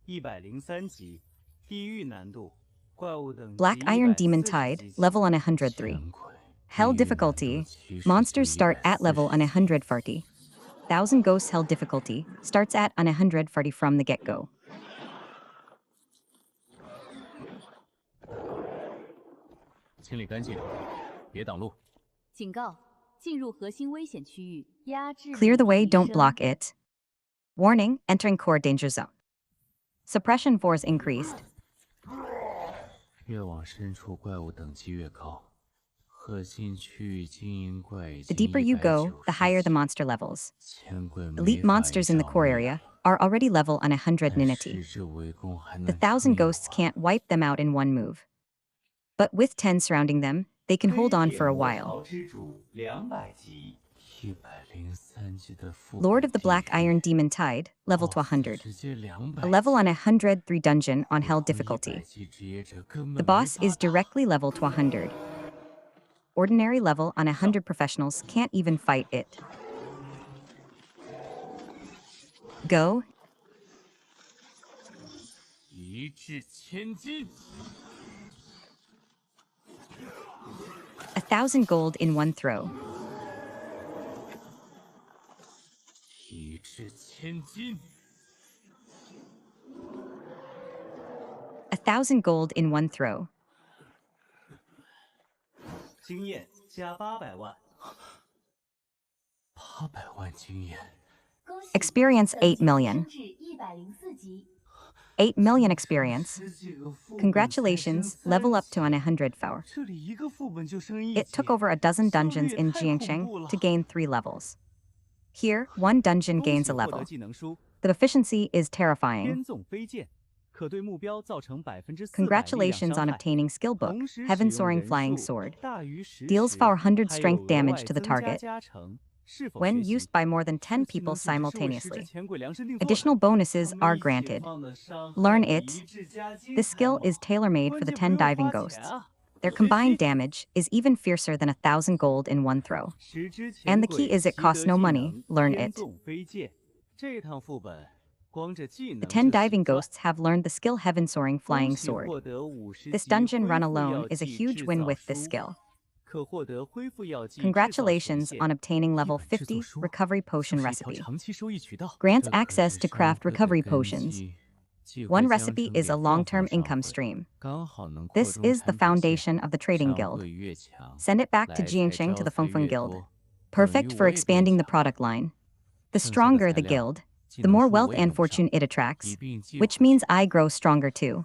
103级，地狱难度，怪物等级 Black Iron Demon 140 Tide, 级 level on 103. 见鬼 Hell 地狱难度 difficulty, 其实 monsters 是 start at level on 140 140. Thousand Ghosts Hell difficulty starts at on 140 from the get-go. 清理干净，别挡路。警告：进入核心危险区域，压制。 Clear the way, don't block it. Warning, entering core danger zone. Suppression force increased. 越往深处，怪物等级越高。核心区域精英怪已 The 经 deeper you go, the higher the 190 monster levels. 千贵没 Elite 法 monsters in the 掌 core 握 area are already level on 100 但 ninity. 十指围攻还能 The thousand 撑一 ghosts 会儿 can't wipe them out in one move. But with 10 surrounding them, they can hold on for a while. 103级的副 Lord of the 本 Black 地狱 Iron Demon Tide, level to 100. 直接200 A level on 103 dungeon on hell 级 difficulty. 100级职业者根 The 本 boss 没 is 法打 directly level to 100. Ordinary level on 100 professionals can't even fight it. Go. 一掷千金。 1,000 gold in one throw. 一掷千金。 1,000 gold in one throw. 经验加800万。 800万经验， Experience 8 million. 升至104级。 8 million experience. 10几个副本 Congratulations, 才升 level up 3 to on 100 four. 这里一个副本就升1 It 级 took over a dozen dungeons in 效率也太恐 Jiangsheng 怖了。 to gain 3 levels. Here, one dungeon 恭喜 gains a 获得 level. 技能书 The efficiency is terrifying. 天纵飞剑，可对目标造成400%力量 Congratulations 伤 on 害 obtaining skill book, 同时使 Heaven 用 Soaring 人 Flying 数 Sword. 大于10 Deals 时 400 还有 strength 额 damage 外 to the 增加 target 加成是否 when 学习 used by more than 10这技能 people 简直是为十只 simultaneously. 前鬼量身定做的 Additional bonuses 他们 are 一起 granted. 放的伤害 Learn 比 it. 一掷加金 This 还 skill 猛 is tailor-made for 关 the 键不 10 用花 diving 钱 ghosts. 啊 Their 学习 combined damage is even fiercer than 1,000 gold in one throw. 10只 And 前 the key 鬼 is it 习 costs 得 no 技 money. 能 Learn 天 it. 纵飞剑这趟副本光这技 The 能 10 就 diving 行赚 ghosts have learned the skill Heaven Soaring 恭 Flying 喜 Sword. 获得50 This 级 dungeon 恢 run 复 alone 药 is a 剂 huge 制 win 造 with this 书 skill. 可获得恢复药剂制造权 Congratulations 限 on obtaining level 一本制作 50 书 recovery 像 potion 是一条 recipe. 长期收益渠道 Grants 这可 access 是 to 生 craft 活的 recovery 根 potions. 基，既 One 会将 recipe 成 is 给 a 晃 long-term 晃上 income 轨 stream. 刚好能扩 This 充 is the 产品线 foundation of the trading 上 guild. 柜越强 Send it back to 来财 Jiangsheng to 招 the 财 Fengfeng 越 Guild. 多， Perfect 等于 for 我也变 expanding the 强 product line. The 剩下的 stronger 材 the 料 guild, 技 the 能 more 书 wealth 我也 and 用不上 fortune it 一 attracts, 并计 which 划 means I grow stronger too.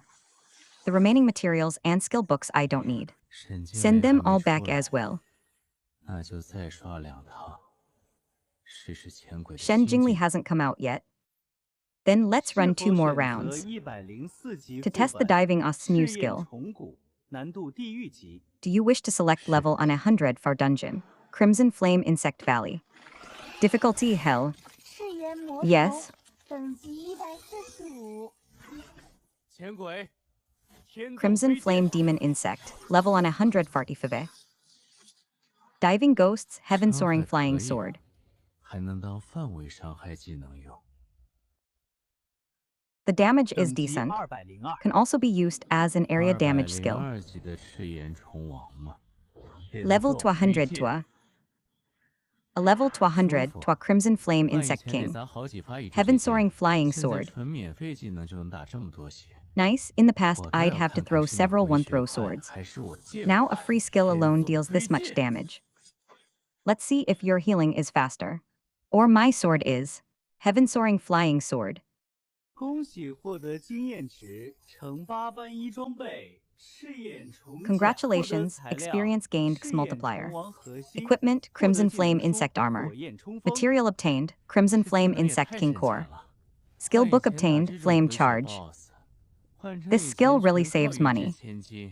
The remaining materials and skill books I don't need. 沈经 Send 纬还 them 没 all 出 back 来 as well. 那就再刷2趟，试试前轨的 Shen 新 Jingli 技 hasn't come out yet. Then let's 是 run 否 2 more 选择 rounds 104级 to 副 test the 本 diving us new 试验 skill. 重谷难度地狱级 Do you wish to select level on 100 for dungeon? Crimson Flame Insect Valley. Difficulty Hell. 赤炎魔 Yes. 等级145。前鬼天纵 Crimson 飞剑 Flame Demon Insect. Level on 145. Diving Ghosts Heaven 伤 Soaring 害 Flying 可以 Sword. 还能当范围伤害技能用。 The damage is 等级 decent. 202 Can also be used as an area damage skill. 202级的赤炎虫王嘛， Level to 100 to a level to 100 to a Crimson Flame 换以 Insect 前得 King. 砸好几发一支 Heaven 这剑 Soaring Flying 现在 Sword. 纯免费技能就能打这么多血。 Nice. In the past, 我倒 I'd 要 have to 看看 throw 是你 several 回 one 血 throw 快 swords. 还是我剑 Now 快 a free skill alone 天纵 deals this 飞 much 剑 damage. Let's see if your healing is faster. Or my sword is. Heaven Soaring Flying Sword. 恭喜获得经验值乘8班1装备 Congratulations, experience gained X multiplier. Equipment, Crimson Flame Insect Armor. Material obtained, Crimson Flame Insect King Core. Skill book obtained, Flame Charge. This skill really saves money.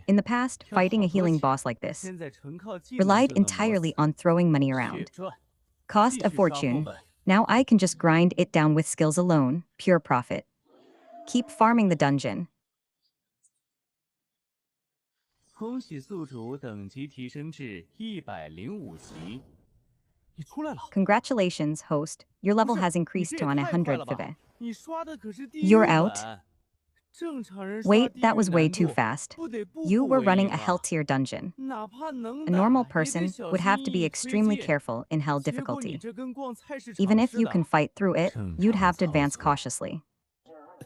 In the past, fighting a healing boss like this relied entirely on throwing money around. Cost a fortune. Now I can just grind it down with skills alone, pure profit. Keep farming the dungeon. 恭喜宿主等级提升至105级。你出来了。 Congratulations, host. Your level has increased to on 100 Five. 你刷的可是地 You're 狱版 out. 正常人刷 Wait, 地 that 狱 was way 难 too 度 fast. 不得不 You 服 were 为 running 赢 a 啊 hell tier dungeon. 哪怕能 A normal 打也得 person 小 would have to 心 be 翼翼 extremely 推进 careful in hell 结果你 difficulty. 这跟逛菜市 Even 场 if 似 you 的 can fight through it, 正 you'd 常 have to 操 advance 作 cautiously.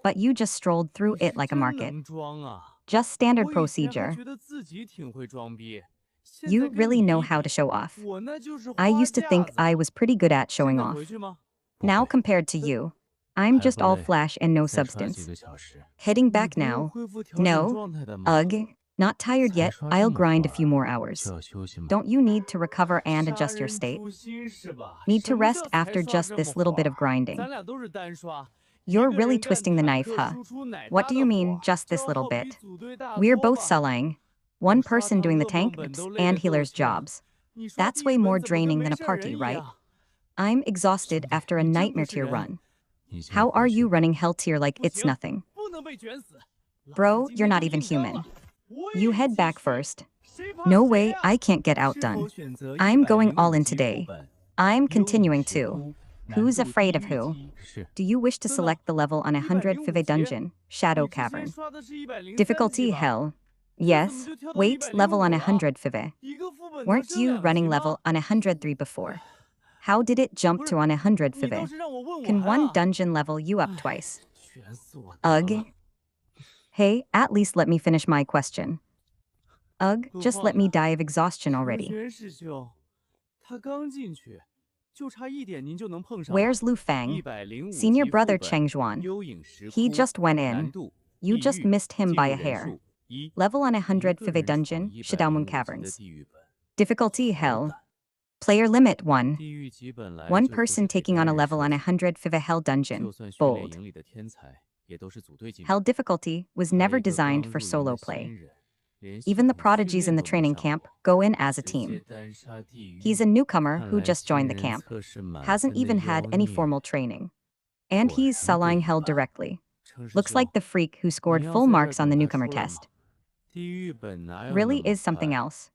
But you just strolled through 你 it 是 like a 真 market. 能装啊 Just standard 我以前还 procedure. 觉得自己挺会装逼现在 You 跟 really 你 know 一 how 比 to show off. 我那就是 I 花 used to 架 think 子 I was pretty good at 现 showing 在 off. 回去吗 Now compared to you, I'm 还 just 不 all 累 flash and no 再刷几 substance. 个小时。 Heading 你 back 不用 now. 恢复调整 No. 状态的吗 Ugh. Not tired 才 yet. 刷这 I'll 么 grind 会 a few more 儿 hours. 就要休息吗？ Don't you need to recover and 杀 adjust your 人 state? 诛心是吧 Need 什 to 么 rest 叫才 after 刷 just 这 this 么 little 会 bit 儿 of grinding. 咱俩都是单刷一 You're 个 really 人干 twisting the 坦 knife, 克 huh? 输出奶 What 大 do 的 you mean, 活 just 这 this little 好比 bit? 组队大 We're 拖 both 吧 selling. 我 One 刷 person 趟 doing the 噩梦 tank 本都 bits 累得 and 够 healer's 呛 jobs. 你刷 That's 地狱 way 本 more 怎么跟 draining 没 than a 事 party, 人一 right? 样 I'm exhausted 兄弟 after a 你真 nightmare 不是 tier 人 run. 你先 How 回 are 去 you 吧 running hell tier like 不 it's 行 nothing? 不能被卷死老子 Bro, 今 you're 天 not 就 even 硬刚 human. 了我 You 也 head 继 back 续 first. 谁怕 No 谁 way, 呀 I can't get 是否 outdone. 选择 I'm going all 105 in 级副 today. 本 I'm 幽影 continuing 石 to. 窟 Who's 难度 afraid 地 of 狱 who? 级是 Do you wish to 真的 select the level on 100 105 Five 级 dungeon, Shadow 你之前 Cavern? 刷的是103 Difficulty 级吧 hell. 这怎么 Yes. 就跳到 Wait, level on 105了 100 Five. 一个副本能 Weren't 升 you 2 running 级吗 level on 103 before? How did it jump 不 to 是 on 100你倒 Five? 是让我问 Can 完 one 啊 dungeon level you up twice? 卷死我得了 Ugh. Hey, at least let me finish my question. Ugh, just let me die of exhaustion 和 already. 弦师兄他刚进去就差一点您就能碰上 Where's Lu Fang? 105 级 Senior 副 brother 本 Cheng Zhuan. 幽影石 He 窟 just went in. 难度 You 地 just 狱 missed him 进 by 入 a 人 hair. 数1 Level on 一 100 个 Five 人闯 dungeon, 105 Shadowmoon 级的 Caverns. 地狱本 Difficulty 好 hell. 难 Player limit 1. 地狱级本来 One 就不是 person 给 taking 单 on a 人 level 设 on 计 100 Five hell 就 dungeon. 算训练 Bold. 营里的天才也都是组队进 Hell 去 difficulty was 还有 never 一个 designed 刚 for 入营 solo 的 play. 新人连 Even the 系统训 prodigies in 练 the 都没 training 上 camp 过 go in as a 直接 team. 单杀地狱 He's a newcomer 看 who 来 just 新 joined the 人 camp. 测试满 Hasn't 分的 even had 妖 any 孽 formal training. And 果 he's 然不 selling 一 hell 般 directly. 程师 Looks 兄 like the freak who 你 scored 要 full 在这儿 marks on 等 the 他 newcomer 出来 test. 吗地狱本哪有那 Really 么 is something 快 else.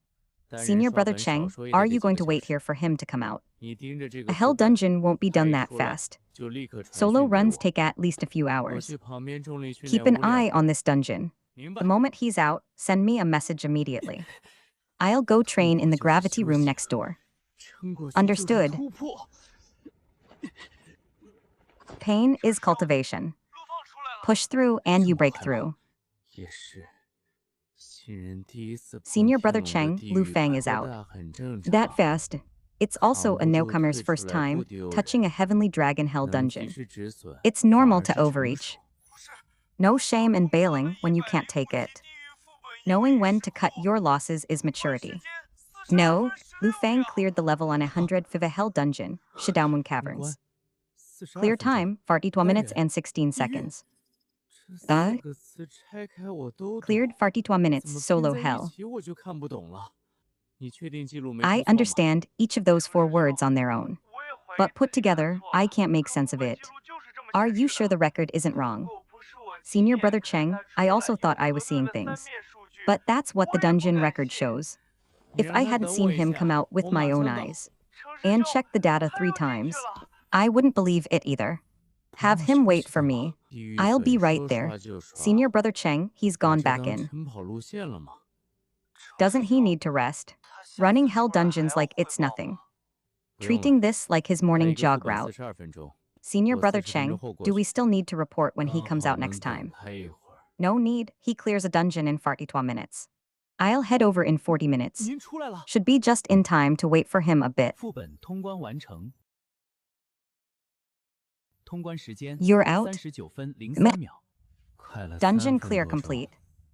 单人 Senior 刷 brother 本少 Cheng, 说也 are 得 you 几个 going to 小 wait 时 here for him to come out? 你盯着这 A 个 hell 副本 dungeon won't be 他 done 一 that 出来 fast. 就立刻传 Solo 讯给 runs 我 take at least a few 我 hours. 去旁边重力训 Keep 练 an 屋练 eye on this dungeon. 明 The 白 moment he's out, send me a message immediately. I'll go train in the gravity room next door. 撑过去就是 Understood. 突破 Pain is cultivation. Push through and you break through. 也是新人第一次碰 Senior brother 天龙的 Cheng, 地 Lu 狱 Fang 破 is out. 大很正 That 常 fast. It's also a 扛不住 newcomer's 退出 first 来 time 不丢人 touching a heavenly dragon hell 能及 dungeon. 时止损 It's 反 normal 而 to 是成熟 overreach. No shame in bailing when you can't take it. Knowing when to cut your losses is maturity. No, Lu Fang cleared the level on 100 Five hell dungeon, Shadowmoon 通 Caverns. 关42 Clear 分钟 time, 42 minutes and 16 seconds. 这4个词拆开我都懂 Cleared 42 minutes 怎么拼 solo 在一 hell. 起我就看不懂了你确定记录没 I 出错吗 understand each of those 4 words on their own. But put together, I can't make sense of it. Are you sure the record isn't wrong? Senior brother Cheng, I also thought I was seeing things. But that's what the dungeon record shows. 你 If 让 I 他 hadn't 等我 seen 一 him 下 come out with 我 my 马 own 上到 eyes and checked the data 3 times, I wouldn't believe it either. Have him wait for me. 地狱 I'll 本 be right 说 there. 刷就刷 Senior brother Cheng, he's 把 gone 这 back 当 in. 晨跑路线了吗 Doesn't he need to rest? Running hell dungeons like it's nothing. 不用了 Treating this like his 还有 morning 一个副 jog 本 route. 42 分钟 Senior 我 brother 40分钟 Cheng, 后过 do we 去 still need to report when he 刚 comes 好 out 能 next 等 time? 他一会儿 No need, he clears a dungeon in 42 minutes. I'll head over in 40 minutes. 您出来了， Should be just in time to wait for him a bit. 副本通关完成。通关时间 You're out? 39分 Meh. 03秒。快了 Dungeon 3分 clear 多钟 complete.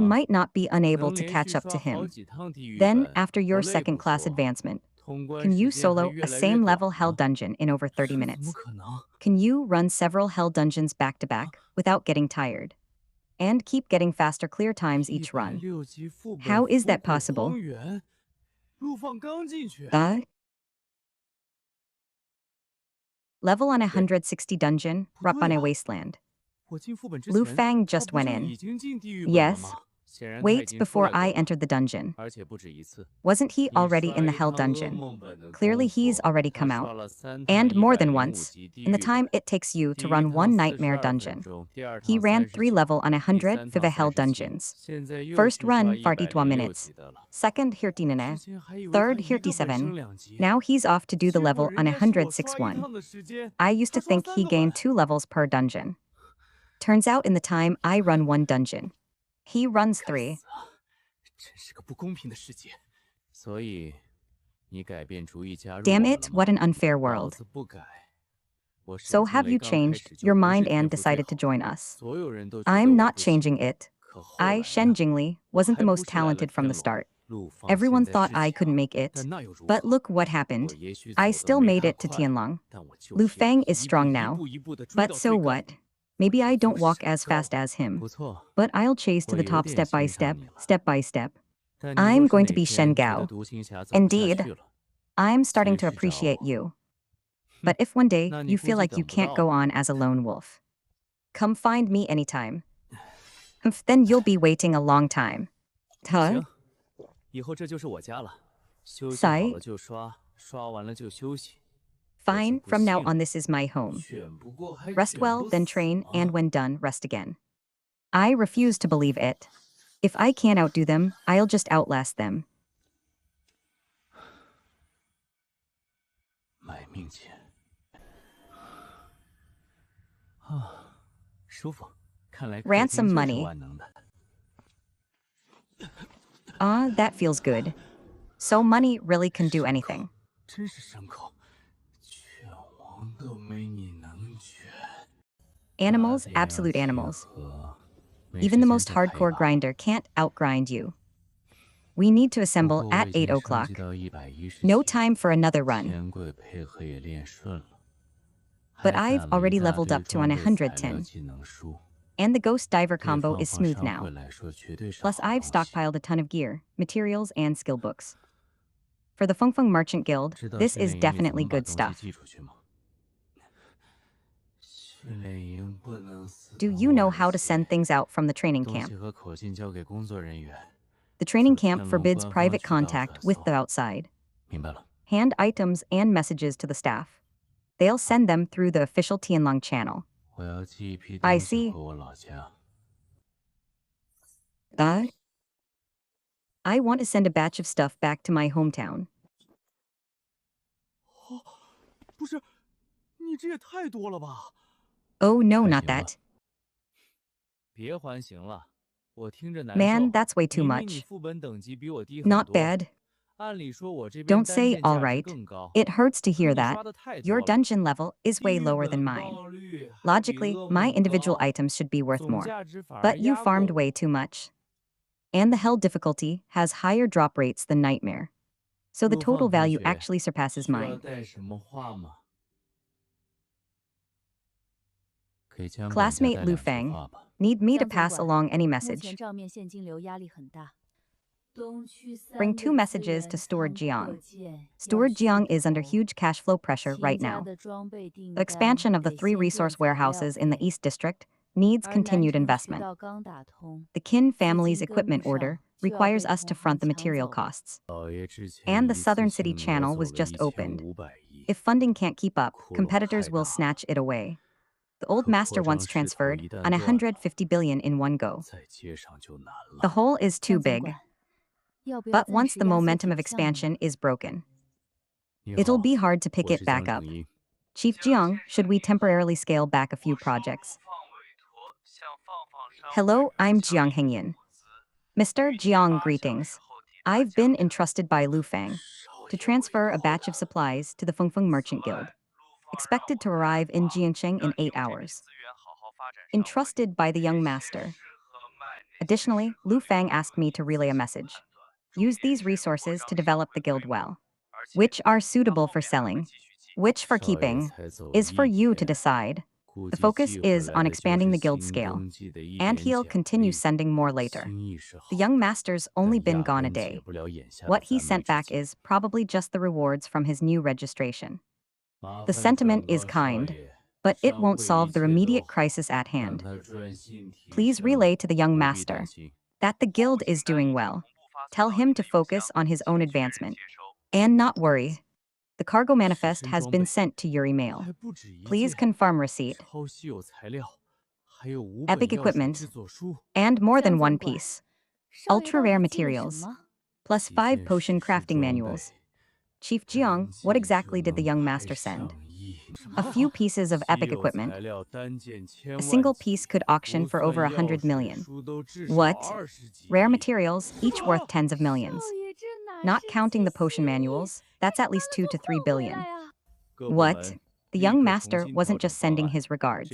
I might not be unable 能 to 连 catch 续 up to 刷好 him. 几趟地狱 Then, 本， after 我 your 累 second 不 class 说， advancement, 通关 can 时 you 间还 solo 越 a 来越 same 短 level hell 了。 dungeon in over 30 这怎么 minutes? 可能？ Can you run several hell dungeons back to back without getting tired? And keep getting faster clear times each run. 160级副本 How is that 腐骨 possible? 荒原，陆放刚进去， Level on 160 dungeon, 不对 Rapane 啊 Wasteland. 我进副本之 Lu 前， Fang 他 just 不 went 就 in. 已经进地狱本了 Yes, 吗？ Wait before I entered the dungeon. Wasn't he already in the hell dungeon? Clearly he's already come out. And more than once, in the time it takes you to run one nightmare dungeon. He ran 3 level on 100 Viva hell dungeons. First run 42 minutes. Second 13, third 37. Now he's off to do the level on 106.1. I used to think he gained 2 levels per dungeon. Turns out in the time I run 1 dungeon, he runs 3. 真是个不公平的世界。所以，你改变主意加入 Damn 我了 it, 吗？ what an unfair world. 老子不改。我 So 沈 have 清 you 雷刚开 changed 始就 your 不是 mind 天 and 赋最 decided to 好 join 的 us? 所有人都觉得 I'm 我 not 不行 changing it. 可后 I, 来 Shen 呢？ Jingli, 我 wasn't 还 the 不 most 是来了 talented from the 天龙 start. 陆放 Everyone 现在 thought 是 I 强 couldn't make it. 但那又如 But 何？ look what 我 happened. 也许 I 走得 still 没 made 他 it to 快， Tianlong. 但我就 Lu 是要 Fang 一 is 步 strong 一 now. 步一步地追 But 到 so 最高。 what? Maybe I don't 就是 walk as 高 fast as him. 不错， But I'll chase to 我 the 有 top 点 step by 欣赏 step, 你了。 step by step. 但你又 I'm 是 going 哪 to be 天 Shen 觉得 Gao. 独行侠走不下 Indeed. 去了， I'm starting to 随时找 appreciate 我。 you. But if one day 那你 you 估 feel 计 like you 等不 can't 到 go 了。 on as a lone wolf, come find me anytime. Then you'll be waiting a long time. Huh? 行，以后这就是我家了，休息好 Sai? 了就刷，刷完了就休息。 Fine, from now on this is my home. 卷不过还 Rest 卷 well, 不 then 死 train, 吗？ and when done, rest again. I refuse to believe it. If I can't outdo them, I'll just outlast them. 买命钱啊，舒服。看来客厅 Ransom 就是 money. 万能的。 Ah, that feels good. So money really can do anything. 真是牲口，犬王都没你能卷。 Animals, 大便要 absolute 结 animals. 合，没 Even 时 the 间 most 再陪 hardcore 吧。 grinder can't outgrind you. We need to 不 assemble 过我 at 已 8 经升 o'clock. 级到110 No 级， time for another run. 钱柜配合也练顺了， But 还 I've 攒了一 already 大 leveled 堆 up to an 装备材料 110. 技能书， And the Ghost Diver 对 combo 方 is 法 smooth 商 now. 会来说绝对是 Plus 好 I've 东西。 stockpiled a ton of gear, materials, and skill books. For the Feng Feng Merchant Guild, 知道 this 训 is 练营里怎 definitely 么把 good 东西 stuff. 寄出去吗？训练营不能死 Do 得 you know how to 晚些 send things out from the training 东 camp? 西和口径交给工作人员， The training 走 camp 天龙 forbids 官方 private 渠道 contact 转 with 送 the outside. 明白了。 Hand items and messages to the staff. They'll send them through the official Tianlong channel. 我要寄一批 I 东西 see. 回我老家。 I want to send a batch of stuff back to my hometown. 不是，你这也太多了吧？ Oh no, 还 not 行吧 that. 别还行了，我听着难 Man, 受。 that's way too 明明你 much. 副本等级比我低很 Not 多， bad. 按理说我这边 Don't 单 say 件 all 价值 right. 更高。 It hurts to 可 hear 你 that. 刷的太 Your 多了， dungeon level is 地 way 狱 lower than 本 mine. 爆率还比 Logically, 噩 my 梦 individual 高， items should be worth 总 more. 价值反而 But you 压过 farmed 我。 way too much. And the hell difficulty has higher drop rates than Nightmare. So the 陆 total 放同 value 学， actually surpasses 需要 mine. 带什么话吗？给江管家 Classmate 带 Lu 两句 Fang, 话吧。 need me to 江总 pass 管， along any 目 message. 前账面现金流压力很大。东区 Bring 3 2 messages to Steward 扩 Jiang. 建 Steward 要 Jiang 噱 is under 头 huge cash flow pressure 新 right 加 now. 的装备订 The 单 expansion of the 得 3 先垫 resource 材料 warehouses in the 费， East District needs 而南 continued 城渠 investment. 道刚打通， The Qin 资 family's 金跟不 equipment 上 order 就要 requires 被 us to 同 front 行 the 抢 material 走。 costs. 老爷之前 And the 一次 Southern 性 City 挪 channel 走 was 了 just opened. 1500亿， If funding can't keep up, 窟窿 competitors 太 will 大了。 snatch it away. The old 可 master 扩 once 张势头 transferred 一旦 on 断了， 150 billion in one go. 再接上就难了。 The hole is too 江总 big. 管，要不要 But 暂 once 时 the 压缩 momentum 这 of 个项目呢？ expansion is broken, 你 it'll 好， be hard to pick 我 it 是 back 江 up. 正英。 Chief Jiang, should we temporarily scale back a few projects? Hello, I'm Jiang Hengyan. Mr. Jiang, greetings. I've been entrusted by Lu Fang to transfer a batch of supplies to the Fengfeng Merchant Guild, expected to arrive in Jiangsheng in 8 hours. Entrusted by the young master. Additionally, Lu Fang asked me to relay a message. Use these resources to develop the guild well. Which are suitable for selling, which for 少爷 keeping, 才走 is for 一 you to 天， decide. 估 The 计 focus 寄回 is 来 on 的就 expanding 是 the guild 新 scale, 登记的一 and 点 he'll 奖 continue 励。 sending more later. 心意是好， The young master's 但 only been 压 gone a 根解 day. 不了眼下的 What he 咱们 sent 之 back 间。 is probably just the rewards from his new registration. 麻 The 烦 sentiment 转 is 告少 kind, 爷， but it 商 won't 会一 solve the 切都 immediate 好， crisis at 让 hand. 他专心提 Please 升， relay to the young 不必 master. 担心。that the guild is doing well. Tell him to focus on his own advancement. And not worry. The cargo manifest has been sent to your email. 还不止一 Please 件 confirm receipt. 超稀有材料，还有5 Epic 本药水 equipment. 制作书。 And more than 江 one 总管 piece. 少爷 Ultra 到底 rare 寄了什 materials. 么？ Plus 几 5件 potion 实 crafting 装备 manuals. Chief Jiang, what exactly did the young master send? A few pieces of epic equipment. A single piece could auction for over 100 million. What? Rare materials, each worth tens of millions. 少爷这哪 Not 是 counting the 寄 potion 信 manuals, that's at least 2 to 3 billion. 来呀？ What? The young master wasn't just sending his regards.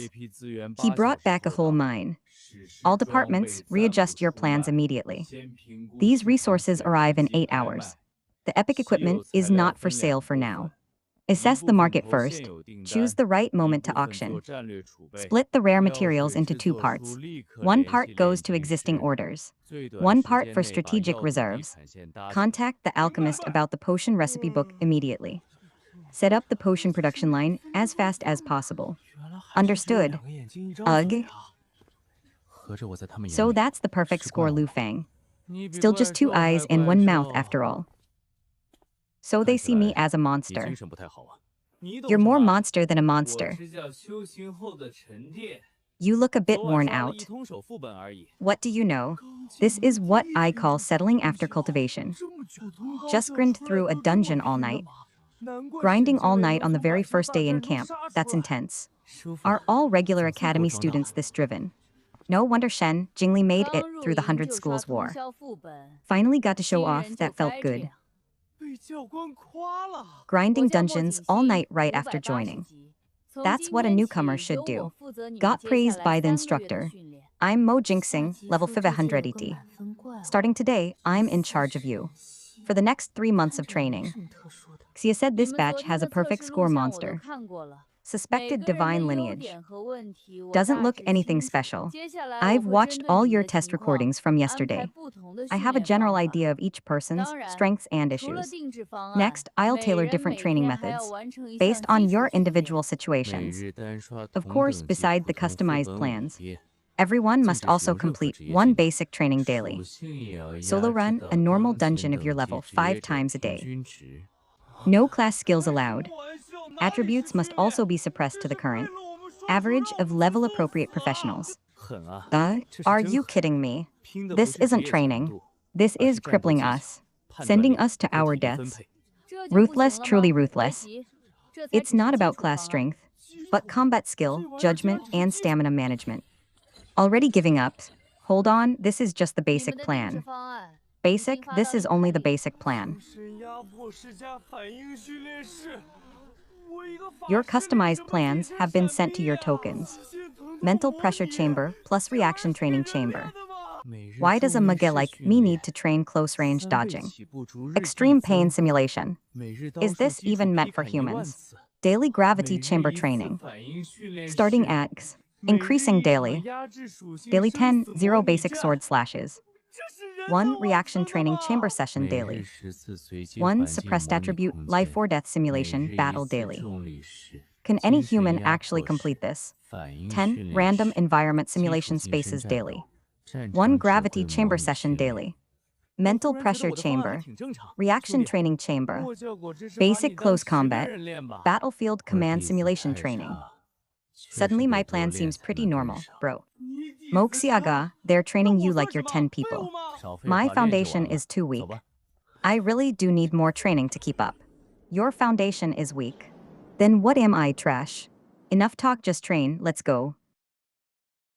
He brought back a whole mine. All departments, readjust your plans immediately. These resources arrive in 8 hours. The epic equipment is not for sale for now. Assess the market first. Choose the right moment to auction. Split the rare materials into 2 parts. One part goes to existing orders. One part for strategic reserves. Contact the alchemist about the potion recipe book immediately. Set up the potion production line as fast as possible. 原来还是只有 Understood. 2个眼睛1张 Ugh. 嘴啊！ 合着我在他们眼 So 里 that's the perfect 是 score, 怪物 Lu Fang. 你比 Still 怪 just 2 兽还 eyes and 怪 1 mouth 兽 after all. So 看 they 起 see me 来 as a 你 monster. 精神不太好啊。 你懂 You're 什 more 么？ monster than a 我 monster. 是叫修行后的沉淀， You look a bit 昨晚 worn 刷了 out. 一通手副本而已。 What do you know? This is what I call settling after cultivation. 这么久都 Just grind through a dungeon all night. 难怪 Grinding 沈 all 经 night 理 on the 能从 very 百兽 first 大 day in 战中 camp. 杀出 That's 来 intense. 师傅 Are all regular 怎么这么 academy 装 students 的？ this driven? No wonder Shen, Jingli made it 刚入 through the 营 Hundred 就刷 Schools 通 War. 宵副本， Finally got to show 新 off 人就 that felt 该这 good. 样。 被教官夸了。 Grinding 我叫莫 dungeons 景 all 熙 night right after 580 joining. 级，从 That's 今 what a 天 newcomer 起 should 由 do. 我负责你们 Got 接下 praised 来 by the 3个月的 instructor. 训练。 I'm Mo 下 Jinxing, 级 level 说这就有个 580. 满分怪物 Starting today, I'm in charge of you. For the next 3 months of 这没 training. 什么特殊的。 Xia said 你 this 们 batch 昨 has 天 a 的测 perfect 试 score 录像我都 monster. 看过了，每 Suspected 个人的 divine 优 lineage. 点和问题我 Doesn't 大 look 致 anything 清楚。 special. 接下来 I've 我会 watched 针对 all 你 your 的 test 情况 recordings from 安排 yesterday. 不同的 I 训 have a 练 general 方法。 idea of each person's 当然， strengths and 除了 issues. 定制方案， Next, I'll 每 tailor 人 different 每 training 天还要 methods 完成一 based 项 on 基 your 础训练。 individual 每 situations. 日单刷 Of 同 course, 等级 beside 普 the 通副 customized 本 plans. 5页， Everyone 禁 must 止使 also 用任何 complete 职业 one 技能， basic training 属 daily. 性也要 Solo 压制 run 到 a normal 8000 dungeon of your 等级 level 职 5 业者 times a 平 day. 均值。 No class skills allowed. 开玩笑，哪里是 Attributes must 训练 also be suppressed to the 这是 current 为了我们双手 average 让 of 我们 level 去送 appropriate 死啊 professionals. 狠啊！ 这是 Are 真 you 狠， kidding me? 拼的不 This 是职 isn't 业程 training. 度， This 而 is 是战斗 crippling 技巧、 us, 判断 sending 力 us to 和 our 体力分 deaths. 配。这就不行 Ruthless, 了吗？ truly 别 ruthless. 急，这才 It's 只是 not 基 about 础 class 方案。 strength, but combat skill, 这玩意儿 judgment, 只是 and 基础 stamina management. Already giving up. Hold on, this is just the 你们 basic 的定制 plan. 方案已经 Basic, 发 this 到 is 令 only 牌 the 里。 basic plan. 精神压迫师加反应训练室。我一个法 Your 师练 customized 什么 plans 替身 have been 闪 sent to 避 your 啊 tokens. 心疼痛 Mental 模 pressure 拟 chamber plus 这玩意儿 reaction 是给 training 人练 chamber. 的吗？ 每日 Why does a 重力 Manga 式 like 训 me 练 need to train close range 3倍 dodging? 起步逐日递 Extreme pain 增， simulation. 每日刀 Is 术 this 基础 even 劈 meant for 砍1万 humans? 次， Daily 每 gravity 日 chamber 1次 training. 反应训练 Starting 室， X. 每日 Increasing 一场 daily. 压制属性 Daily 生 10, 死 0 模拟 basic 战， sword slashes. 这是人 1 能 reaction 完成的 training 吗？ chamber session 每日 daily. 10次随机 1 环境 suppressed 模拟 attribute 空 life 间， or death 每 simulation 日一 battle 次 daily. 重力式， Can any 精神 human 压 actually 迫式， complete this? 反应 10 训练 random 室， environment 基础 simulation 近身 spaces 战 daily. 斗，战 1 场指 gravity 挥模 chamber 拟 session 训练。 daily. 我 Mental 突然觉得 pressure 我的方案还 chamber. 挺正常。兄 Reaction 弟， training chamber. 过效果真是把 Basic 你当 close 十个 combat. 人练吧。 Battlefield 我 command 底子 simulation 太 training. 差，确实 Suddenly 得 my 多 plan 练 seems 才 pretty 能跟 normal, 上。 bro. 你底子 Wuxia 差， they're 那 training 我 you 算 like you're 什么？ 10 废 people. 物吗？少废 My 话，练就 foundation 完了。 is too 走 weak. 吧。 I really do need more training to keep up. Your foundation is weak. Then what am I, trash? Enough talk, just train, let's go.